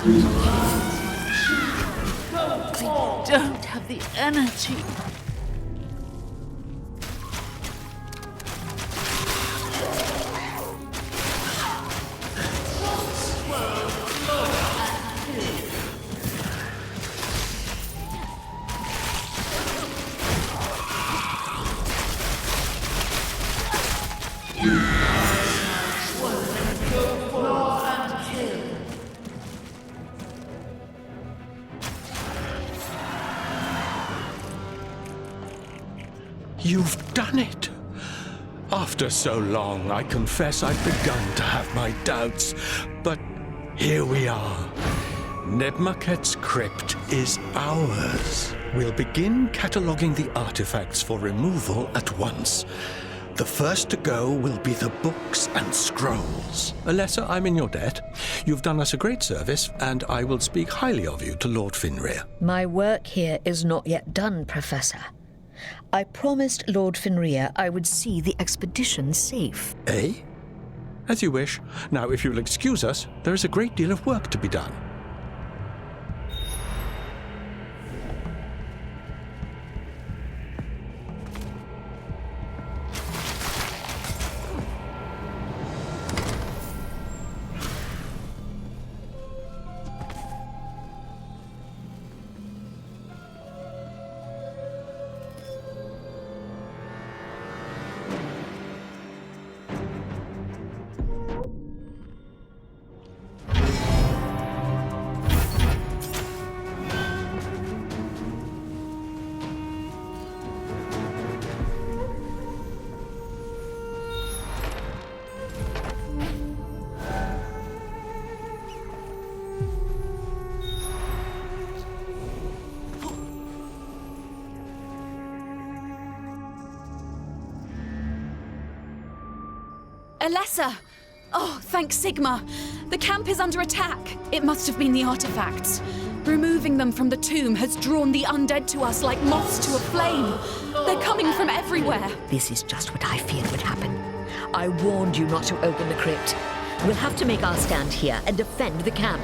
I don't have the energy. You've done it. After so long, I confess I've begun to have my doubts. But here we are. Nebmaket's crypt is ours. We'll begin cataloguing the artifacts for removal at once. The first to go will be the books and scrolls. Alessa, I'm in your debt. You've done us a great service, and I will speak highly of you to Lord Finrir. My work here is not yet done, Professor. I promised Lord Finrir I would see the expedition safe. Eh? As you wish. Now, if you'll excuse us, there is a great deal of work to be done. Alessa! Oh, thank Sigma. The camp is under attack. It must have been the artifacts. Removing them from the tomb has drawn the undead to us like moths to a flame. They're coming from everywhere. This is just what I feared would happen. I warned you not to open the crypt. We'll have to make our stand here and defend the camp.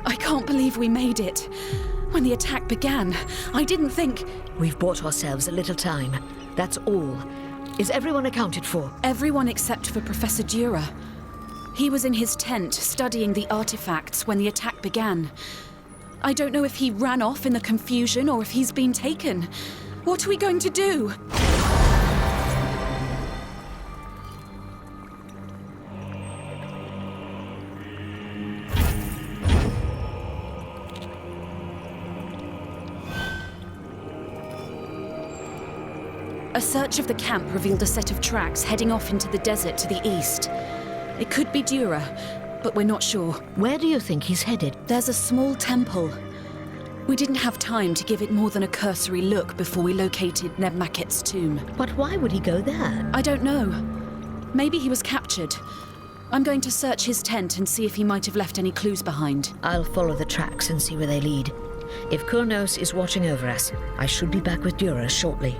I can't believe we made it. When the attack began, I didn't think... We've bought ourselves a little time. That's all. Is everyone accounted for? Everyone except for Professor Dura. He was in his tent studying the artifacts when the attack began. I don't know if he ran off in the confusion or if he's been taken. What are we going to do? A search of the camp revealed a set of tracks heading off into the desert to the east. It could be Dura, but we're not sure. Where do you think he's headed? There's a small temple. We didn't have time to give it more than a cursory look before we located Nebmaket's tomb. But why would he go there? I don't know. Maybe he was captured. I'm going to search his tent and see if he might have left any clues behind. I'll follow the tracks and see where they lead. If Kurnos is watching over us, I should be back with Dura shortly.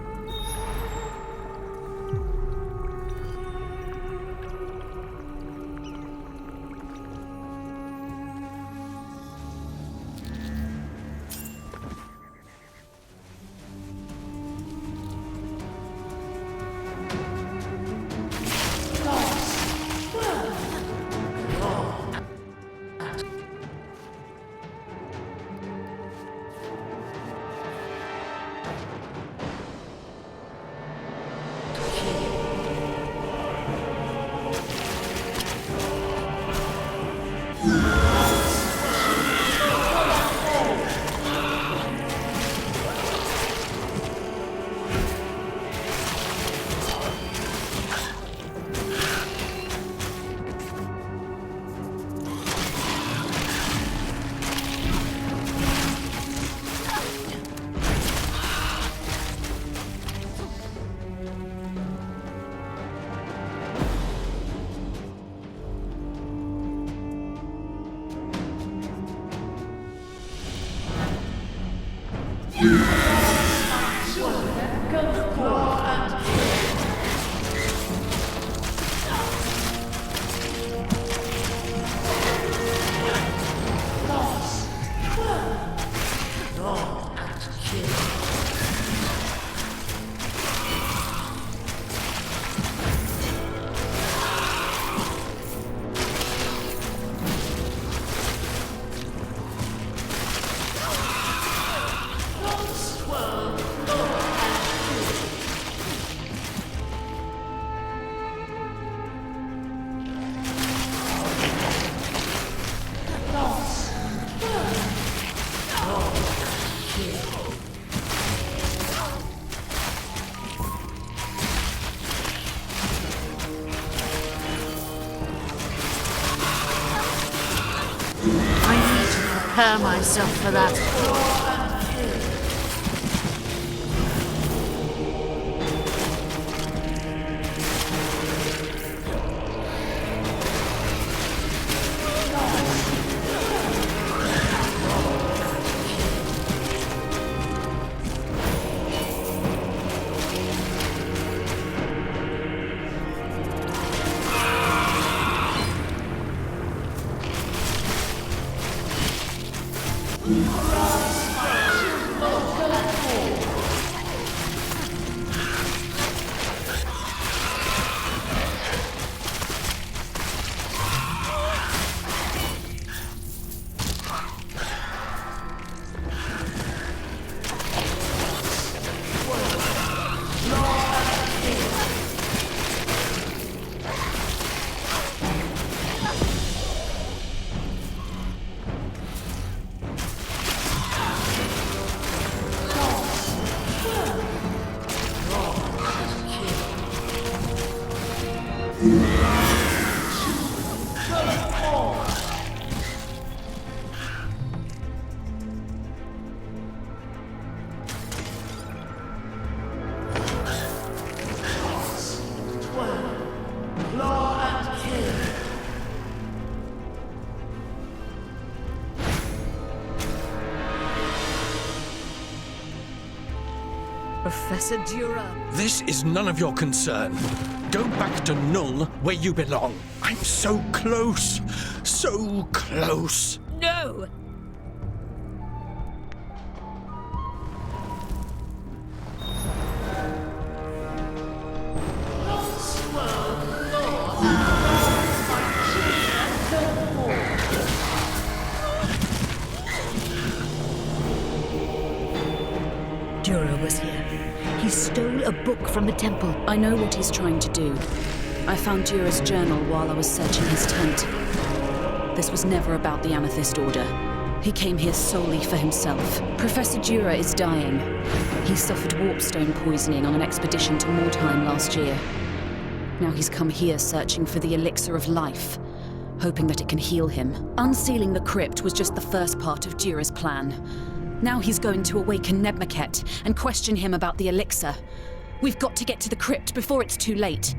prepare myself for that. Professor Dura. This is none of your concern. Go back to Null, where you belong. I'm so close. So close. No! Dura was here. He stole a book from the temple. I know what he's trying to do. I found Dura's journal while I was searching his tent. This was never about the Amethyst Order. He came here solely for himself. Professor Dura is dying. He suffered warpstone poisoning on an expedition to Mordheim last year. Now he's come here searching for the elixir of life, hoping that it can heal him. Unsealing the crypt was just the first part of Dura's plan. Now he's going to awaken Nebmaket and question him about the elixir. We've got to get to the crypt before it's too late.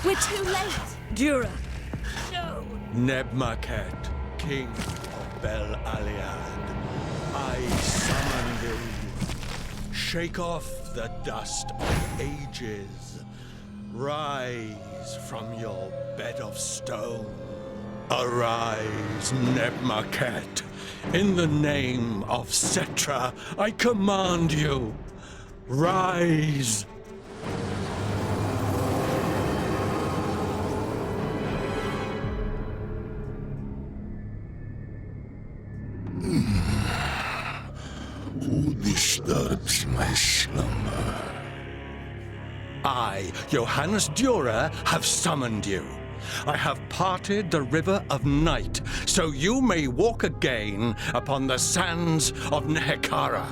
We're too late. Dura. No. Nebmaket, king of Bel Aliad, I summon thee. Shake off the dust of ages. Rise from your bed of stone. Arise, Nebmaket. In the name of Setra, I command you. Rise. Who disturbs my slumber? I, Johannes Dura, have summoned you. I have parted the river of night, so you may walk again upon the sands of Nehekara.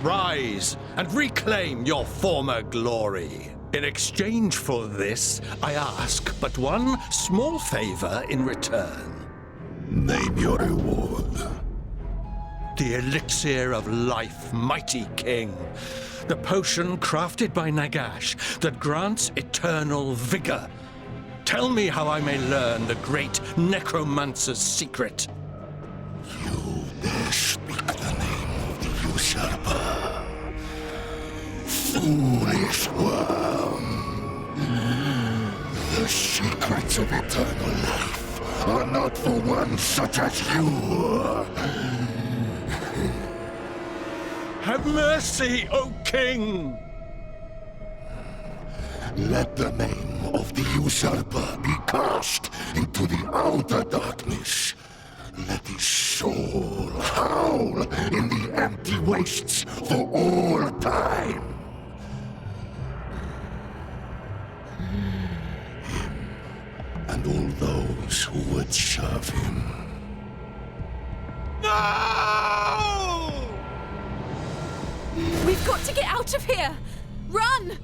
Rise and reclaim your former glory. In exchange for this, I ask but one small favor in return. Name your reward. The elixir of life, mighty king. The potion crafted by Nagash that grants eternal vigor. Tell me how I may learn the great necromancer's secret. You dare speak the name of the usurper. Foolish worm. The secrets of eternal life are not for one such as you. Have mercy, O king! Let the name of the usurper be cast into the outer darkness. Let his soul howl in the empty wastes for all time. Him and all those who would serve him. No! We've got to get out of here! Run!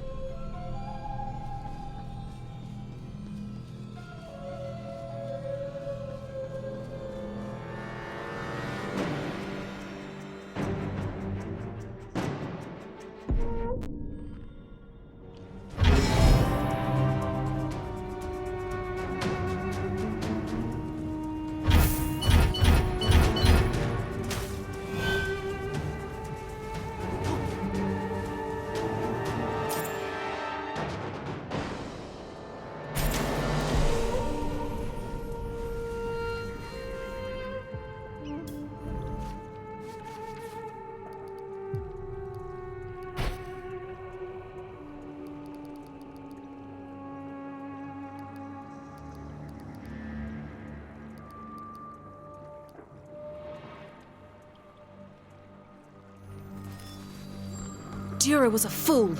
Dura was a fool.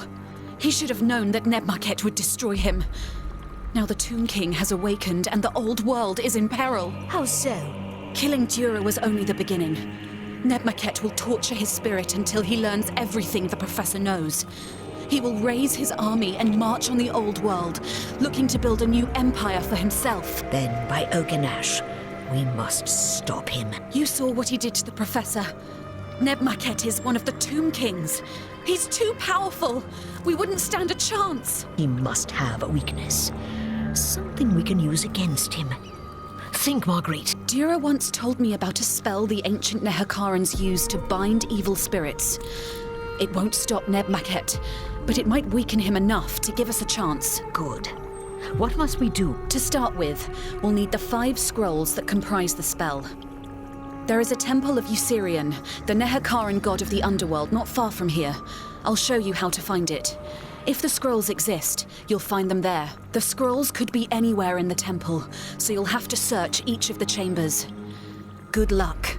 He should have known that Nebmaket would destroy him. Now the Tomb King has awakened and the old world is in peril. How so? Killing Dura was only the beginning. Nebmaket will torture his spirit until he learns everything the Professor knows. He will raise his army and march on the old world, looking to build a new empire for himself. Then, by Oganash, we must stop him. You saw what he did to the Professor. Nebmaket is one of the Tomb Kings. He's too powerful. We wouldn't stand a chance. He must have a weakness. Something we can use against him. Think, Marguerite. Dura once told me about a spell the ancient Nehakarans use to bind evil spirits. It won't stop Nebmaket, but it might weaken him enough to give us a chance. Good. What must we do? To start with, we'll need the 5 scrolls that comprise the spell. There is a temple of Usirian, the Nehakaran god of the underworld, not far from here. I'll show you how to find it. If the scrolls exist, you'll find them there. The scrolls could be anywhere in the temple, so you'll have to search each of the chambers. Good luck.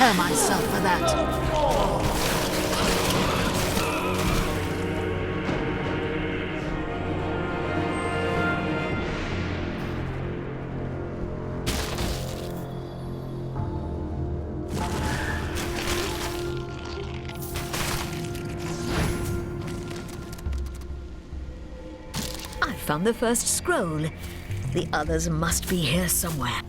Prepare myself for that. I found the first scroll. The others must be here somewhere.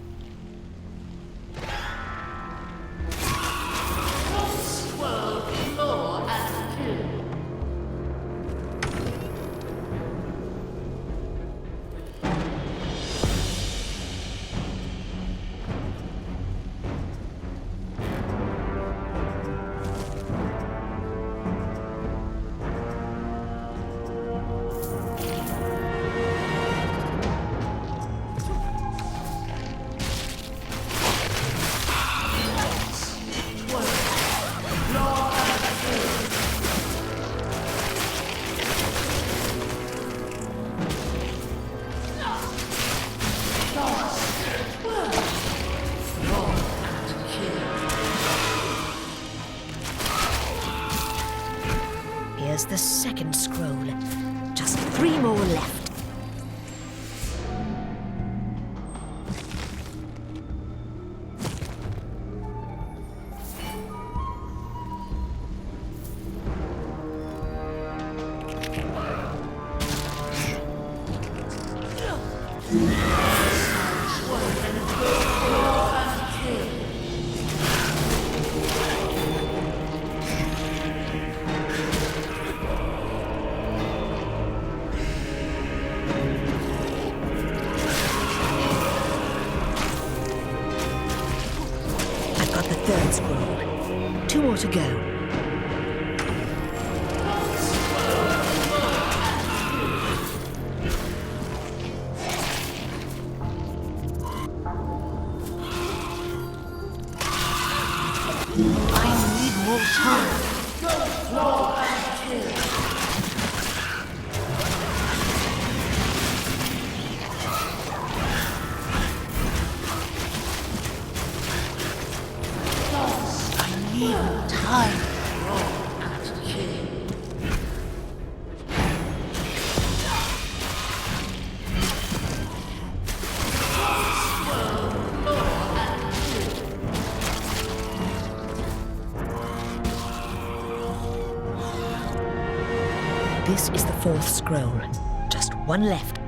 Here's the second scroll. Just 3 more left. third scroll. 2 more to go. I need more time. Explore and kill. I need more time. Explore and kill. This is the 4th scroll. Just 1 left.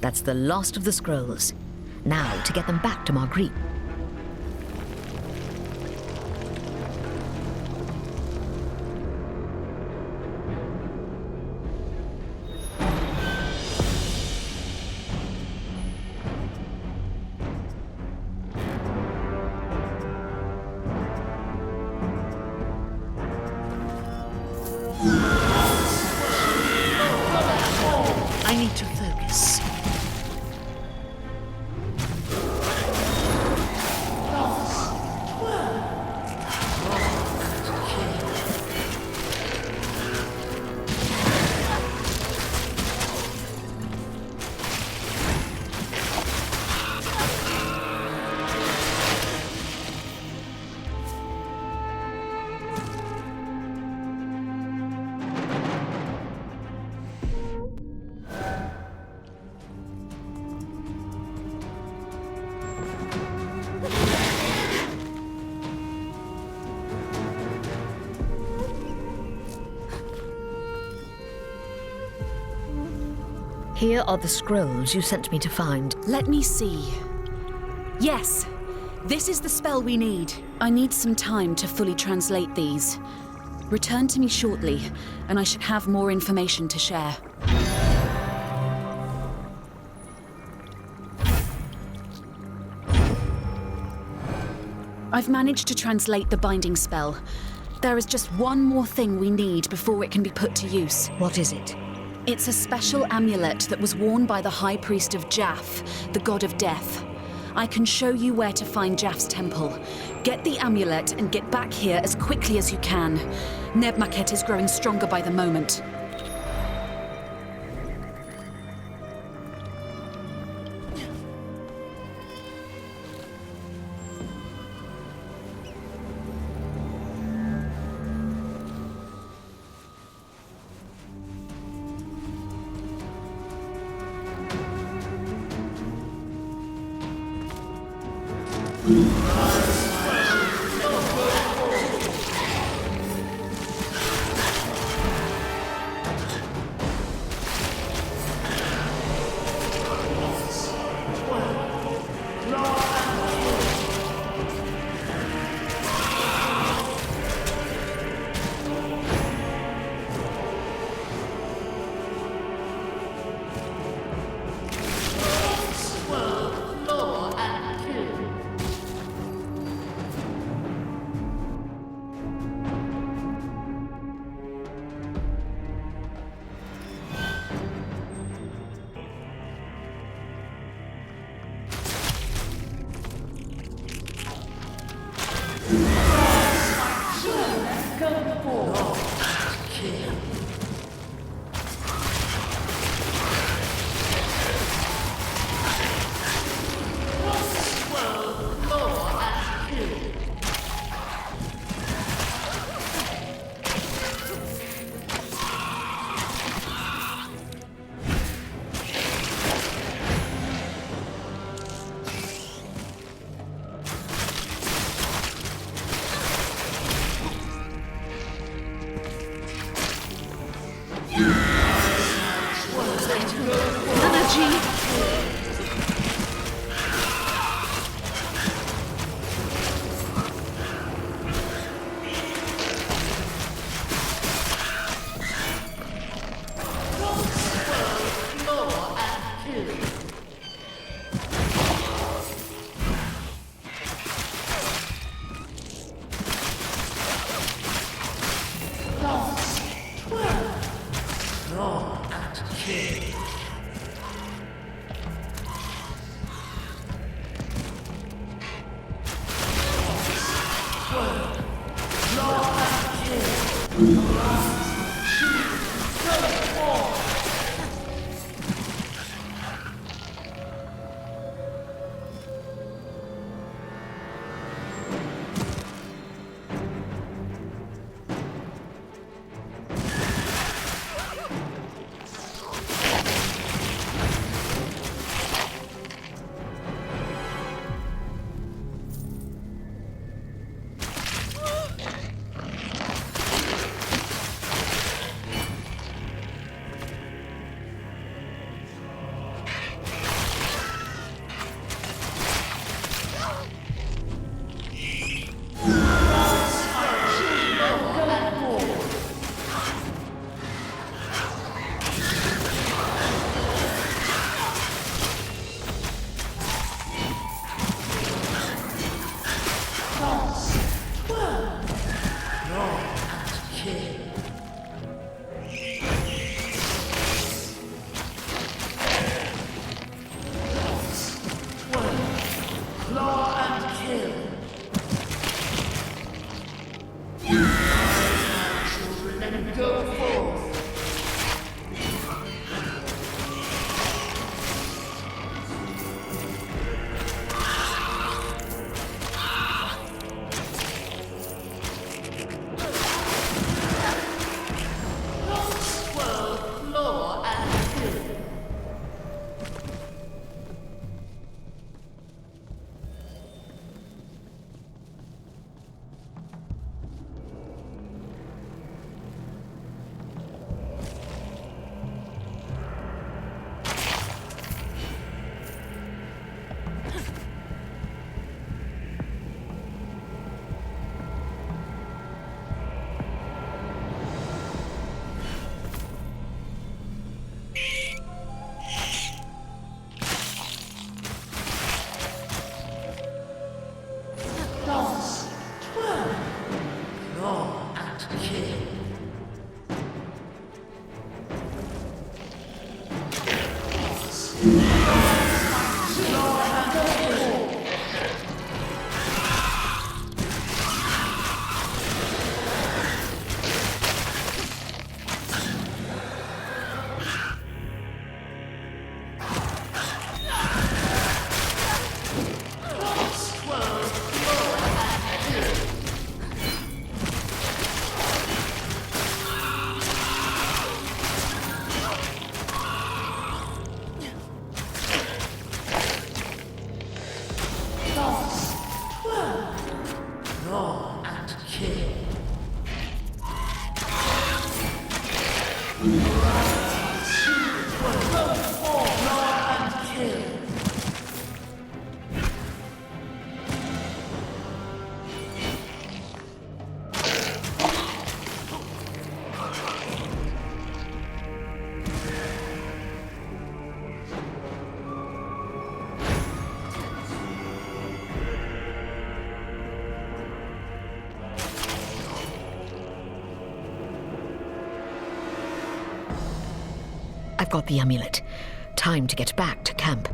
That's the last of the scrolls. Now to get them back to Marguerite. I need to focus. Here are the scrolls you sent me to find. Let me see. Yes, this is the spell we need. I need some time to fully translate these. Return to me shortly, and I should have more information to share. I've managed to translate the binding spell. There is just one more thing we need before it can be put to use. What is it? It's a special amulet that was worn by the High Priest of Jaff, the god of death. I can show you where to find Jaff's temple. Get the amulet and get back here as quickly as you can. Nebmaket is growing stronger by the moment. I've got the amulet. Time to get back to camp.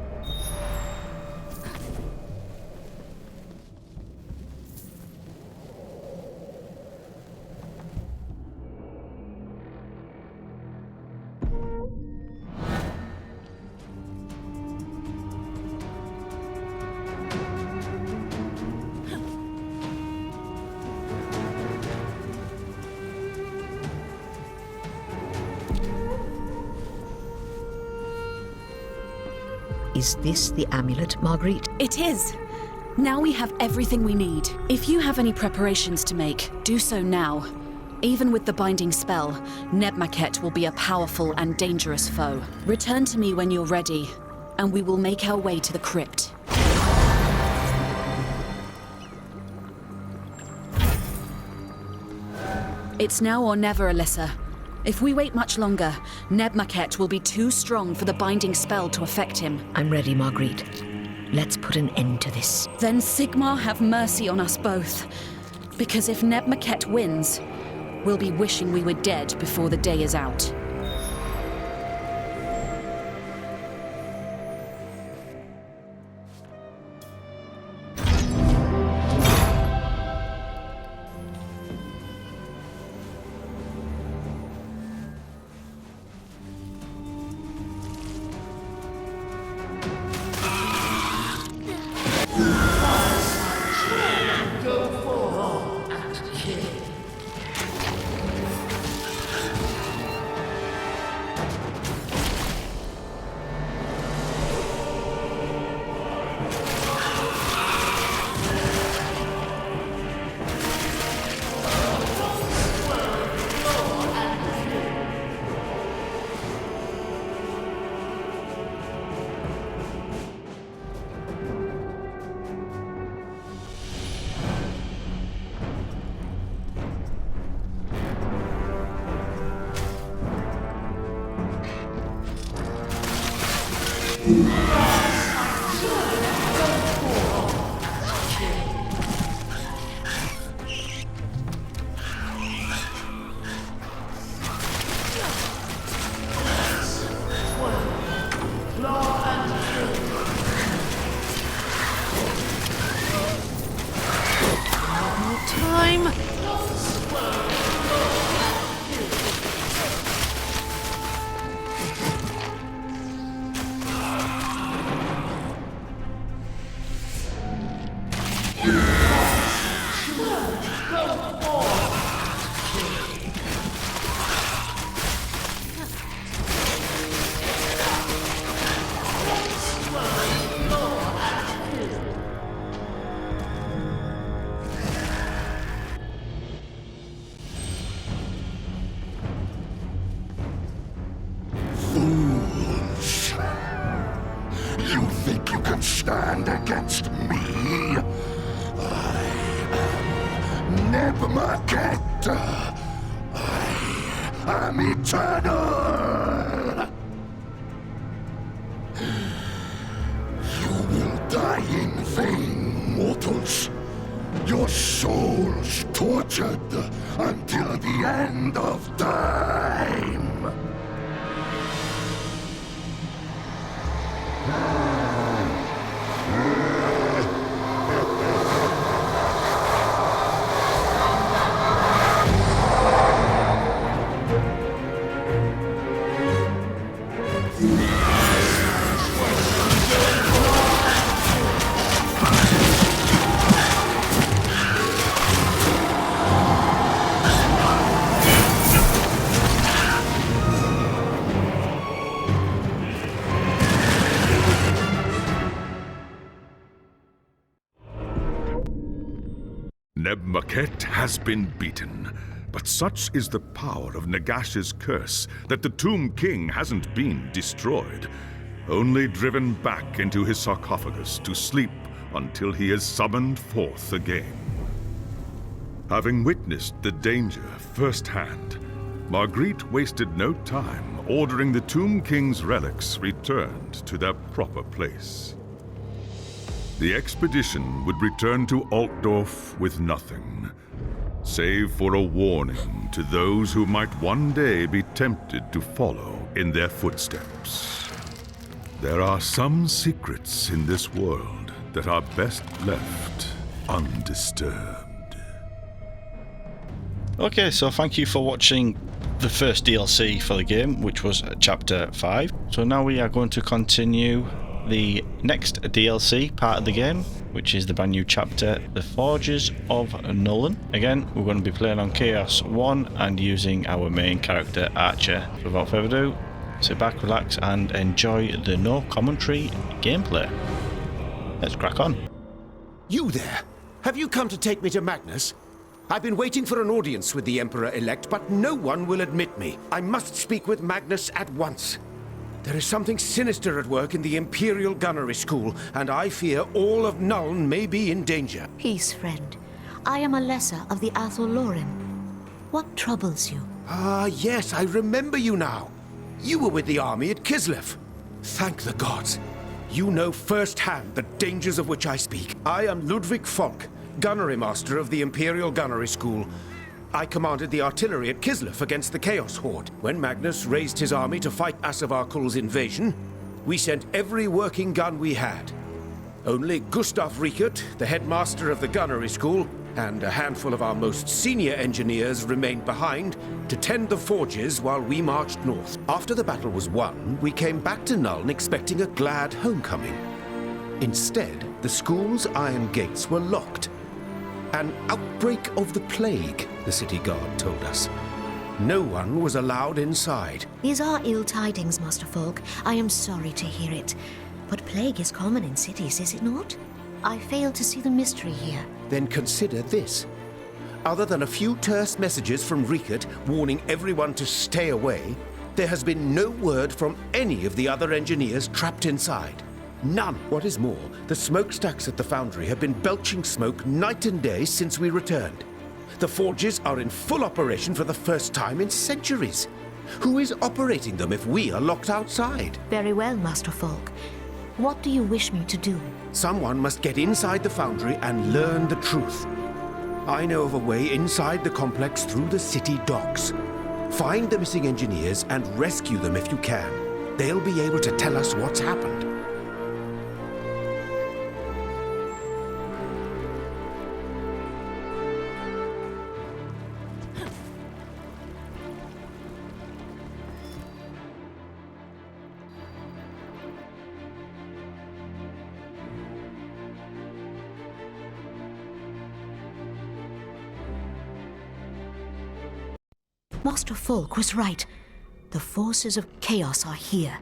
Is this the amulet, Marguerite? It is! Now we have everything we need. If you have any preparations to make, do so now. Even with the binding spell, Nebmaket will be a powerful and dangerous foe. Return to me when you're ready, and we will make our way to the crypt. It's now or never, Alyssa. If we wait much longer, Nebmaket will be too strong for the binding spell to affect him. I'm ready, Marguerite. Let's put an end to this. Then Sigmar have mercy on us both. Because if Nebmaket wins, we'll be wishing we were dead before the day is out. Fools! You think you can stand against me? I am Nebmaket. I am eternal. You will die in vain, mortals. Your souls tortured until the end of time. Nebmaket has been beaten, but such is the power of Nagash's curse that the Tomb King hasn't been destroyed, only driven back into his sarcophagus to sleep until he is summoned forth again. Having witnessed the danger firsthand, Marguerite wasted no time ordering the Tomb King's relics returned to their proper place. The expedition would return to Altdorf with nothing, save for a warning to those who might one day be tempted to follow in their footsteps. There are some secrets in this world that are best left undisturbed. Okay, so thank you for watching the first DLC for the game, which was Chapter 5. So now we are going to continue the next DLC part of the game, which is the brand new chapter, The Forges of Nolan. Again, we're going to be playing on Chaos 1 and using our main character, Archer. So without further ado, sit back, relax and enjoy the no commentary gameplay. Let's crack on. You there! Have you come to take me to Magnus? I've been waiting for an audience with the Emperor-elect, but no one will admit me. I must speak with Magnus at once. There is something sinister at work in the Imperial Gunnery School, and I fear all of Nuln may be in danger. Peace, friend. I am a lesser of the Athol Loren. What troubles you? Ah, yes, I remember you now. You were with the army at Kislev. Thank the gods. You know firsthand the dangers of which I speak. I am Ludwig Falk, Gunnery Master of the Imperial Gunnery School. I commanded the artillery at Kislev against the Chaos Horde. When Magnus raised his army to fight Asavarkul's invasion, we sent every working gun we had. Only Gustav Riekert, the headmaster of the Gunnery School, and a handful of our most senior engineers remained behind to tend the forges while we marched north. After the battle was won, we came back to Nuln expecting a glad homecoming. Instead, the school's iron gates were locked. An outbreak of the plague, the city guard told us. No one was allowed inside. These are ill tidings, Master Falk. I am sorry to hear it. But plague is common in cities, is it not? I fail to see the mystery here. Then consider this. Other than a few terse messages from Riekert warning everyone to stay away, there has been no word from any of the other engineers trapped inside. None. What is more, the smokestacks at the foundry have been belching smoke night and day since we returned. The forges are in full operation for the first time in centuries. Who is operating them if we are locked outside? Very well, Master Falk. What do you wish me to do? Someone must get inside the foundry and learn the truth. I know of a way inside the complex through the city docks. Find the missing engineers and rescue them if you can. They'll be able to tell us what's happened. Master Falk was right. The forces of chaos are here.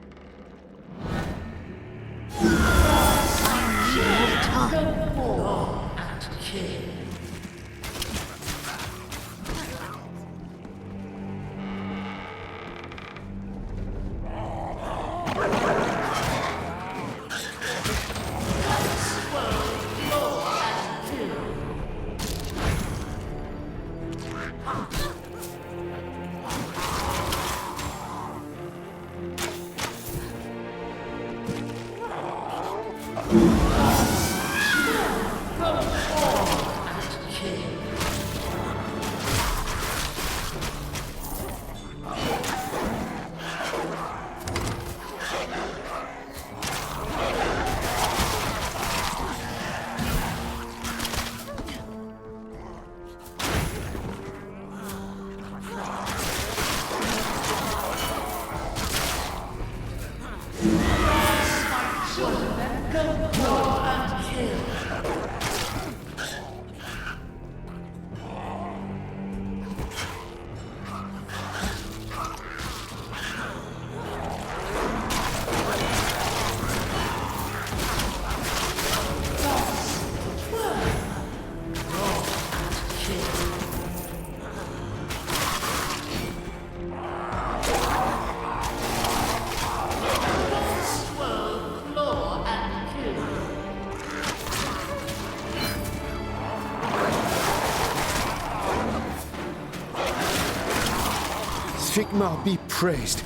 Sigmar be praised.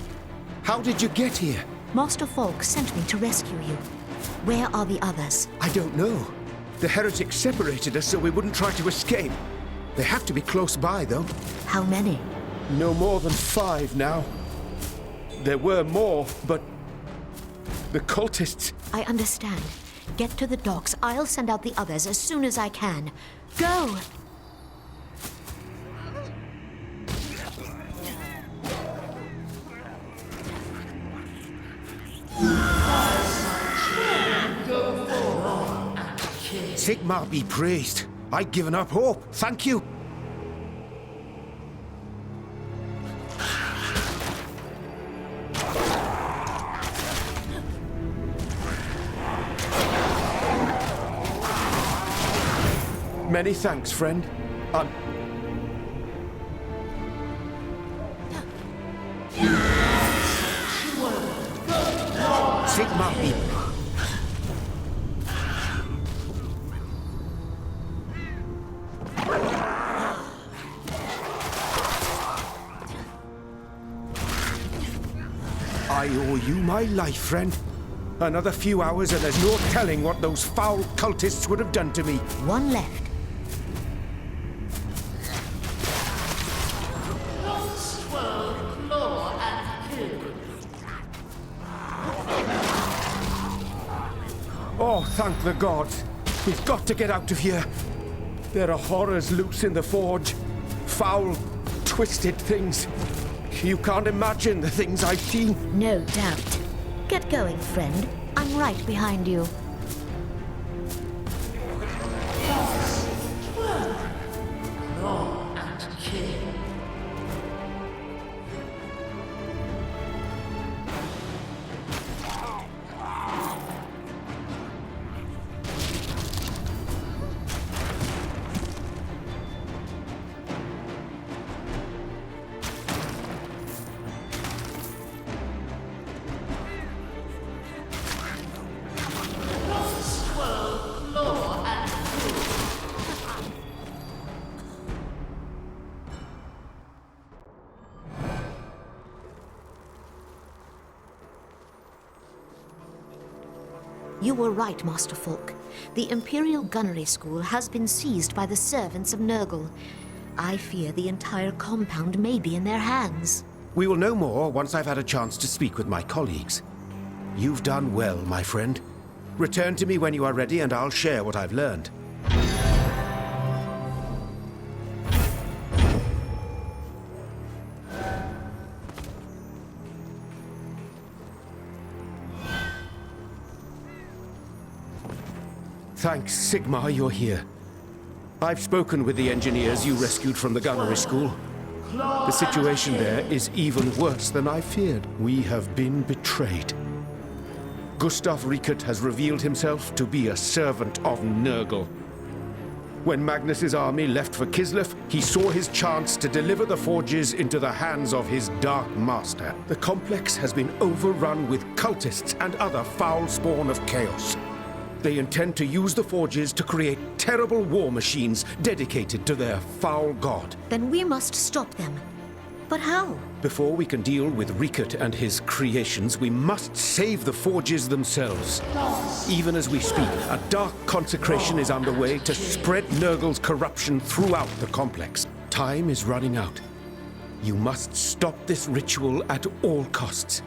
How did you get here? Master Falk sent me to rescue you. Where are the others? I don't know. The heretics separated us so we wouldn't try to escape. They have to be close by, though. How many? No more than 5 now. There were more, but the cultists... I understand. Get to the docks. I'll send out the others as soon as I can. Go! Sigmar be praised. I'd given up hope. Thank you. Many thanks, friend. Sigma. I owe you my life, friend. Another few hours and there's no telling what those foul cultists would have done to me. One left. Oh, thank the gods. We've got to get out of here. There are horrors loose in the forge. Foul, twisted things. You can't imagine the things I've seen. No doubt. Get going, friend. I'm right behind you. You were right, Master Falk. The Imperial Gunnery School has been seized by the servants of Nurgle. I fear the entire compound may be in their hands. We will know more once I've had a chance to speak with my colleagues. You've done well, my friend. Return to me when you are ready and I'll share what I've learned. Thanks, Sigma, you're here. I've spoken with the engineers you rescued from the gunnery school. The situation there is even worse than I feared. We have been betrayed. Gustav Riekert has revealed himself to be a servant of Nurgle. When Magnus's army left for Kislev, he saw his chance to deliver the forges into the hands of his Dark Master. The complex has been overrun with cultists and other foul spawn of chaos. They intend to use the forges to create terrible war machines dedicated to their foul god. Then we must stop them. But how? Before we can deal with Riekert and his creations, we must save the forges themselves. Even as we speak, a dark consecration is underway to spread Nurgle's corruption throughout the complex. Time is running out. You must stop this ritual at all costs.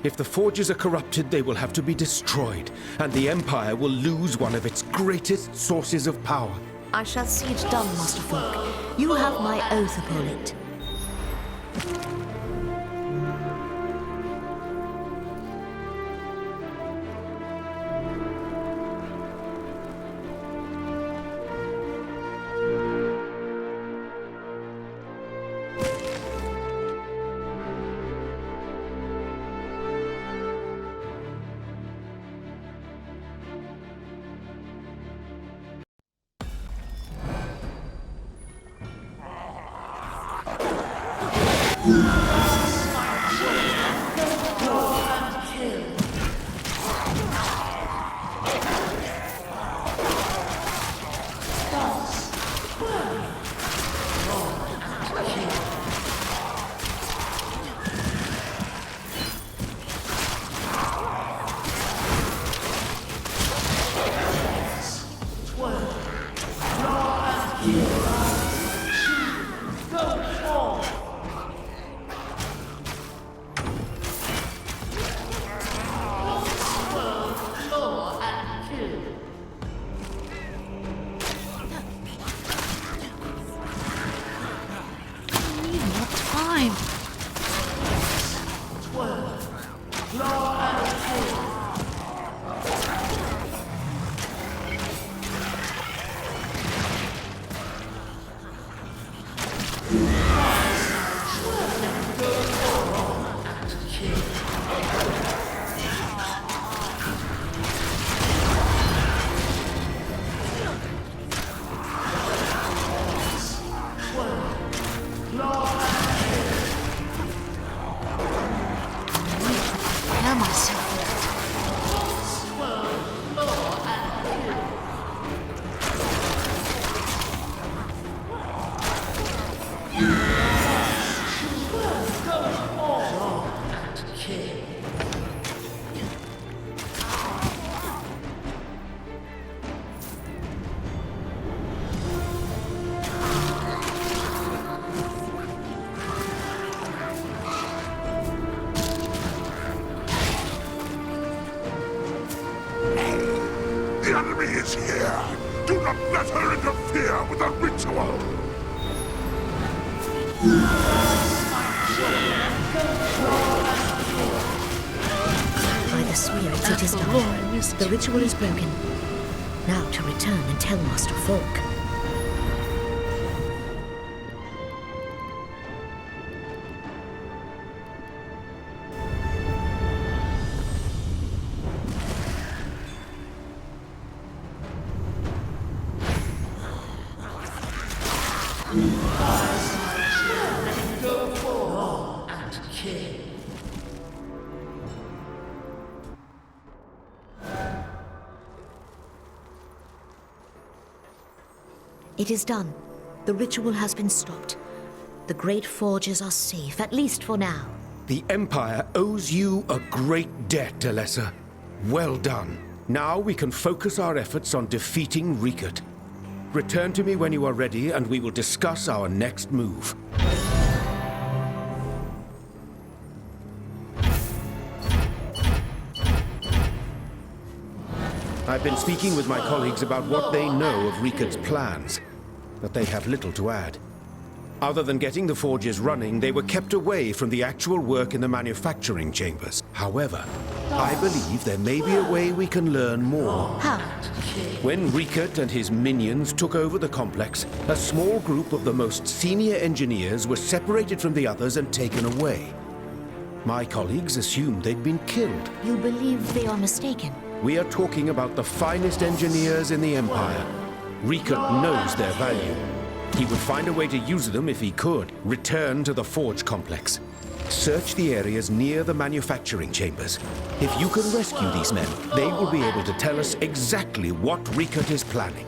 If the forges are corrupted, they will have to be destroyed, and the Empire will lose one of its greatest sources of power. I shall see it done, Master Falk. You have my oath upon it. the ritual! By the spirits, it is done. The ritual is broken. Now to return and tell Master Falk. It is done. The ritual has been stopped. The great forges are safe, at least for now. The Empire owes you a great debt, Alessa. Well done. Now we can focus our efforts on defeating Rikard. Return to me when you are ready, and we will discuss our next move. I've been speaking with my colleagues about what they know of Rikard's plans, but they have little to add. Other than getting the forges running, they were kept away from the actual work in the manufacturing chambers. However, I believe there may be a way we can learn more. How? When Rikard and his minions took over the complex, a small group of the most senior engineers were separated from the others and taken away. My colleagues assumed they'd been killed. You believe they are mistaken? We are talking about the finest engineers in the Empire. Rikard knows their value. He would find a way to use them if he could. Return to the forge complex. Search the areas near the manufacturing chambers. If you can rescue these men, they will be able to tell us exactly what Rikard is planning.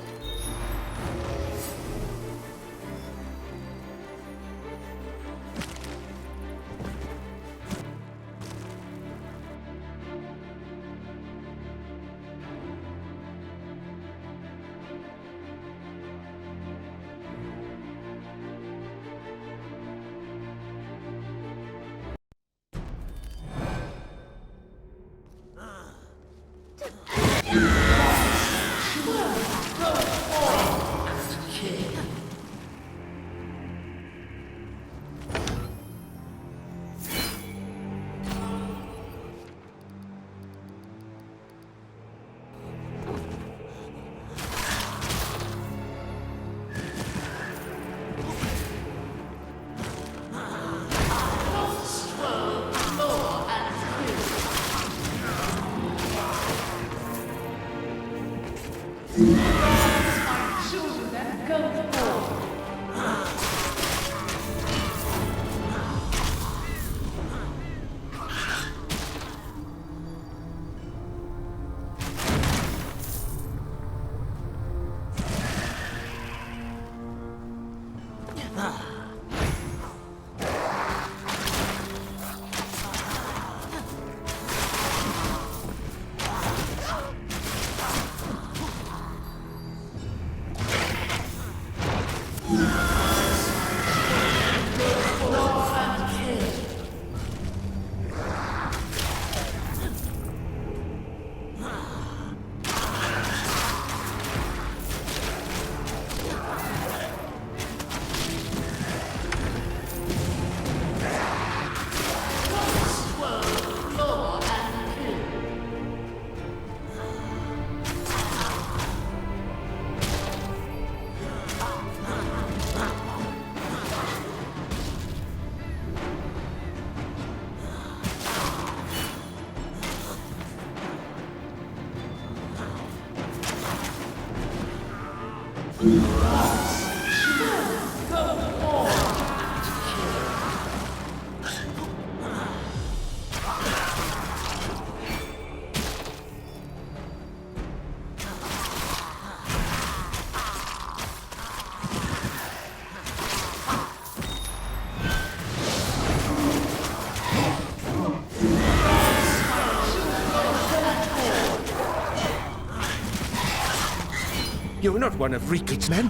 You're not one of Rikard's men.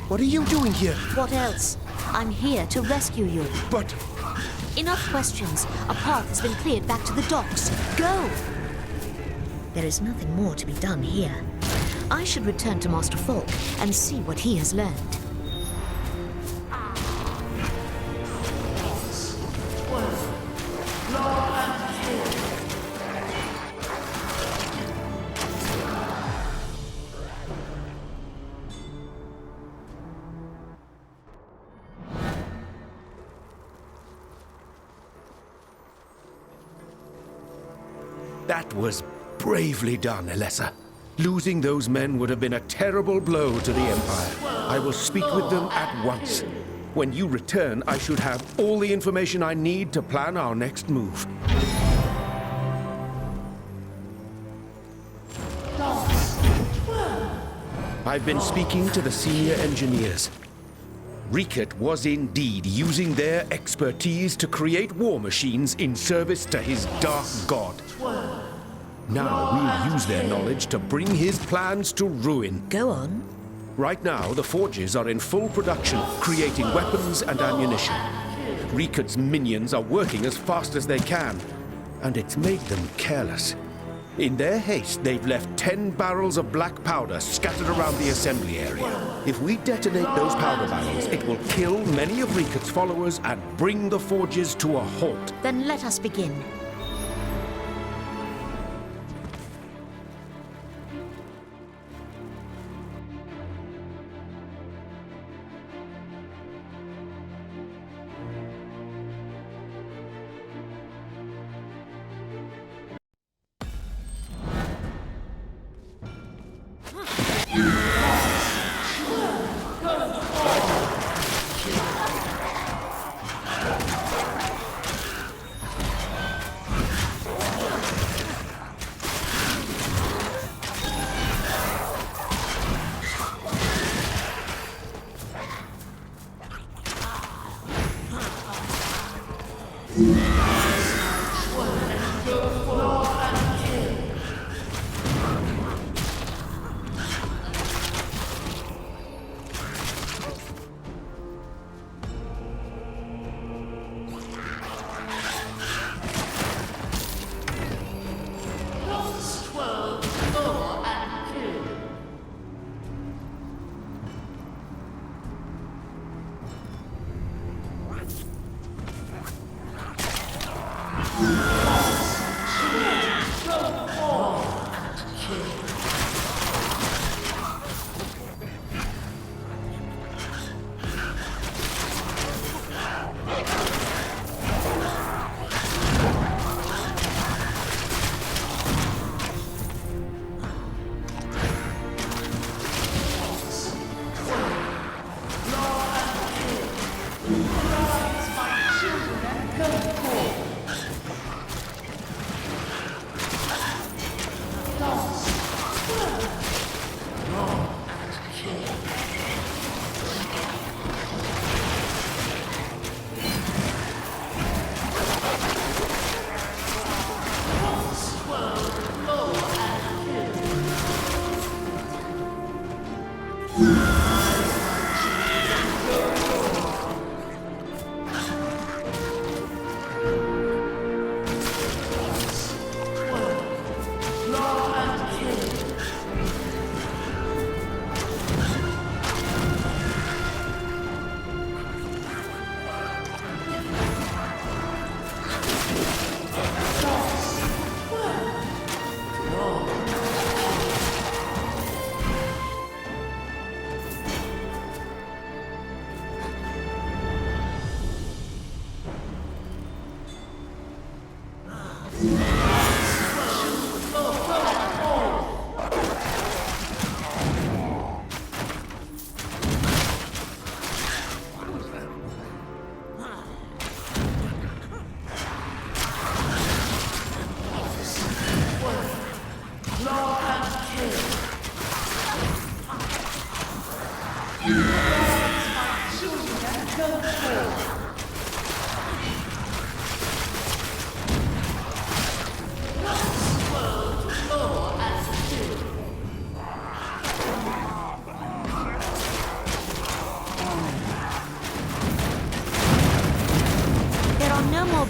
What are you doing here? What else? I'm here to rescue you. But... Enough questions. A path has been cleared back to the docks. Go! There is nothing more to be done here. I should return to Master Falk and see what he has learned. That was bravely done, Elessa. Losing those men would have been a terrible blow to the Empire. I will speak with them at once. When you return, I should have all the information I need to plan our next move. I've been speaking to the senior engineers. Riket was indeed using their expertise to create war machines in service to his dark god. Now we'll use their knowledge to bring his plans to ruin. Go on. Right now, the forges are in full production, creating weapons and ammunition. Riket's minions are working as fast as they can, and it's made them careless. In their haste, they've left 10 barrels of black powder scattered around the assembly area. If we detonate those powder barrels, it will kill many of Riket's followers and bring the forges to a halt. Then let us begin.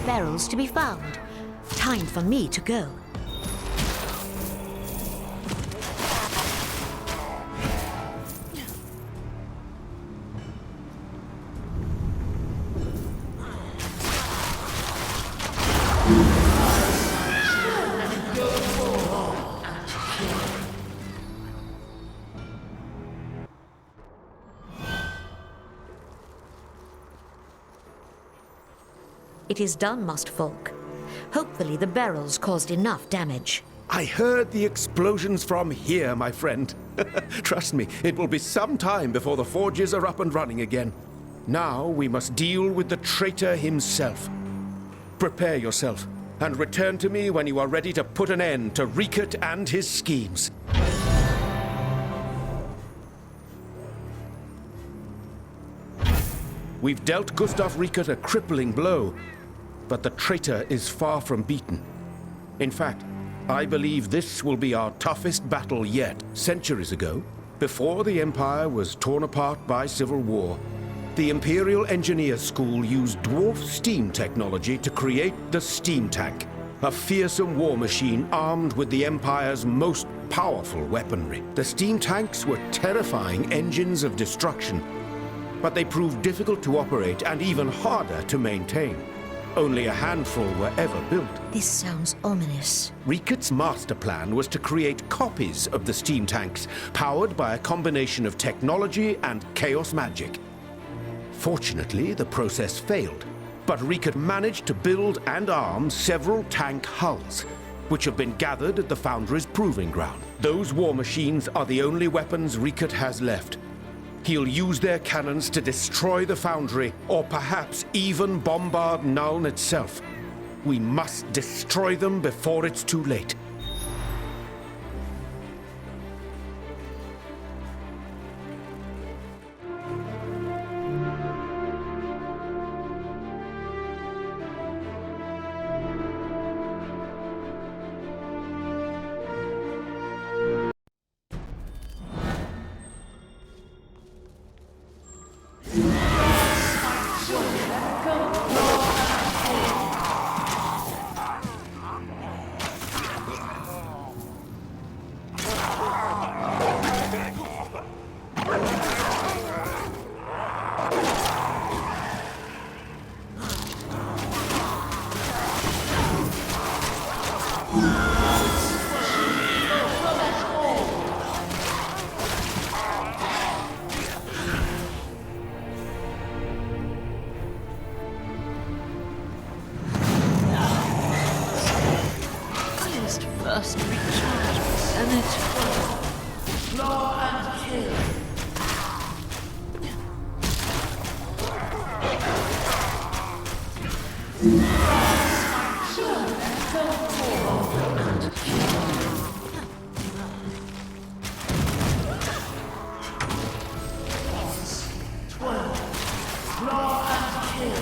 Barrels to be found. Time for me to go. It is done, Master Folk. Hopefully the barrels caused enough damage. I heard the explosions from here, my friend. Trust me, it will be some time before the forges are up and running again. Now we must deal with the traitor himself. Prepare yourself, and return to me when you are ready to put an end to Riekert and his schemes. We've dealt Gustav Riekert a crippling blow, but the traitor is far from beaten. In fact, I believe this will be our toughest battle yet. Centuries ago, before the Empire was torn apart by civil war, the Imperial Engineer School used dwarf steam technology to create the steam tank, a fearsome war machine armed with the Empire's most powerful weaponry. The steam tanks were terrifying engines of destruction, but they proved difficult to operate and even harder to maintain. Only a handful were ever built. This sounds ominous. Riekert's master plan was to create copies of the steam tanks, powered by a combination of technology and chaos magic. Fortunately, the process failed, but Riekert managed to build and arm several tank hulls, which have been gathered at the Foundry's proving ground. Those war machines are the only weapons Riekert has left. He'll use their cannons to destroy the Foundry, or perhaps even bombard Nuln itself. We must destroy them before it's too late. First recharge, and it claw and kill. Claw and kill.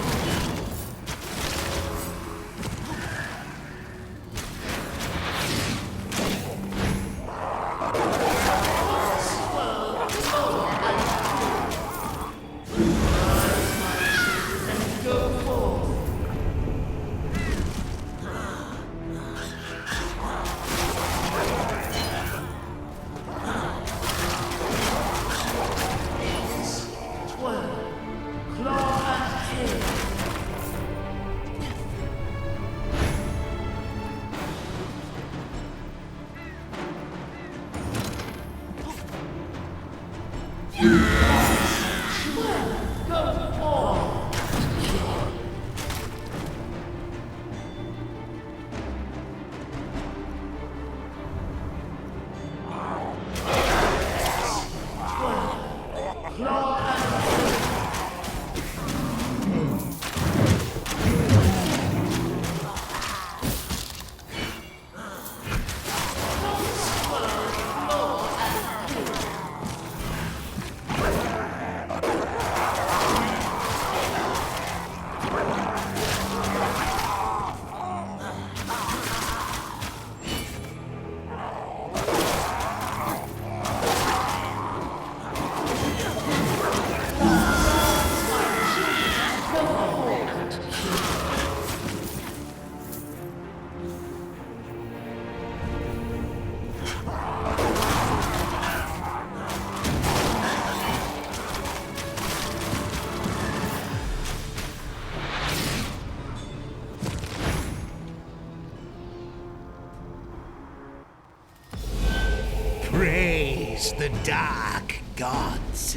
dark gods.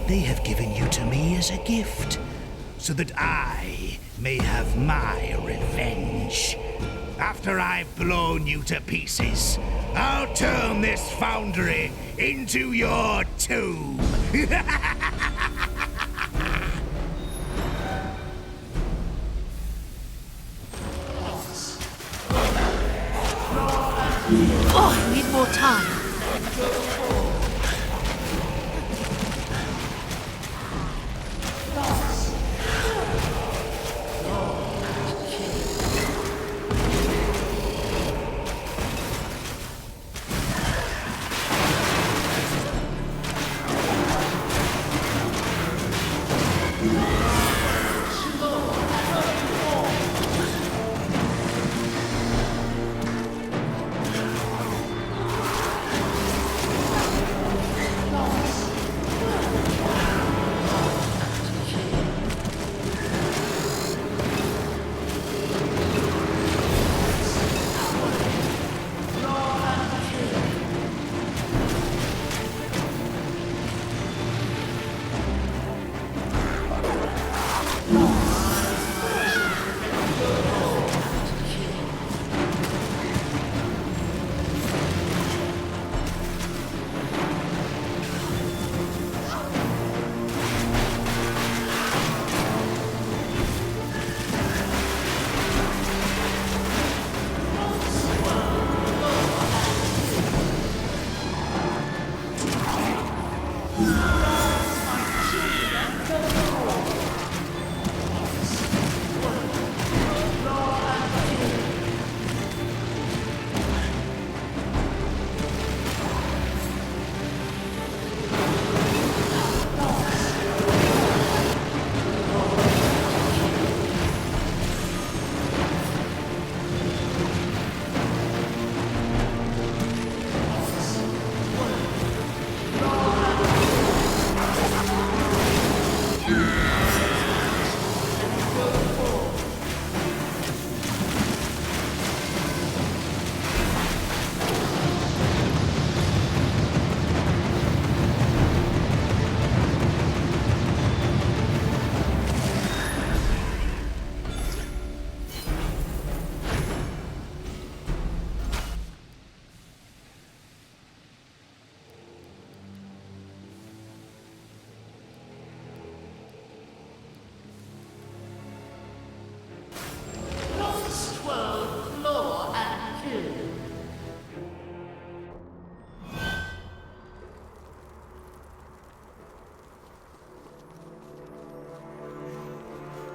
They have given you to me as a gift, so that I may have my revenge. After I've blown you to pieces, I'll turn this foundry into your tomb. Oh, I need more time.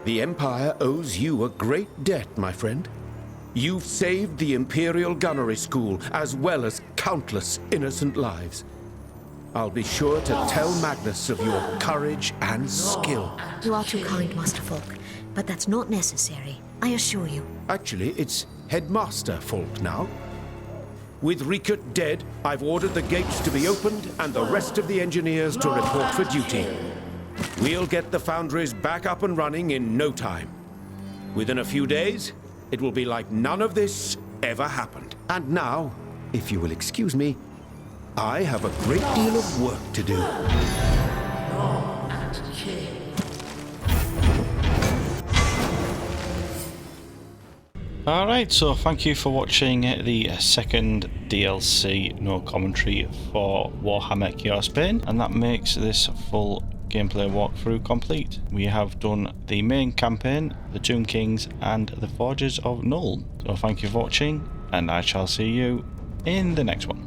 The Empire owes you a great debt, my friend. You've saved the Imperial Gunnery School, as well as countless innocent lives. I'll be sure to tell Magnus of your courage and skill. You are too kind, Master Falk, but that's not necessary, I assure you. Actually, it's Headmaster Falk now. With Riekert dead, I've ordered the gates to be opened and the rest of the engineers to report for duty. We'll get the foundries back up and running in no time. Within a few days, it will be like none of this ever happened. And now, if you will excuse me, I have a great deal of work to do. Alright, so thank you for watching the second DLC no commentary for Warhammer Chaosbane, and that makes this full gameplay walkthrough complete. We have done the main campaign, the Tomb Kings and the Forges of Null. So thank you for watching, and I shall see you in the next one.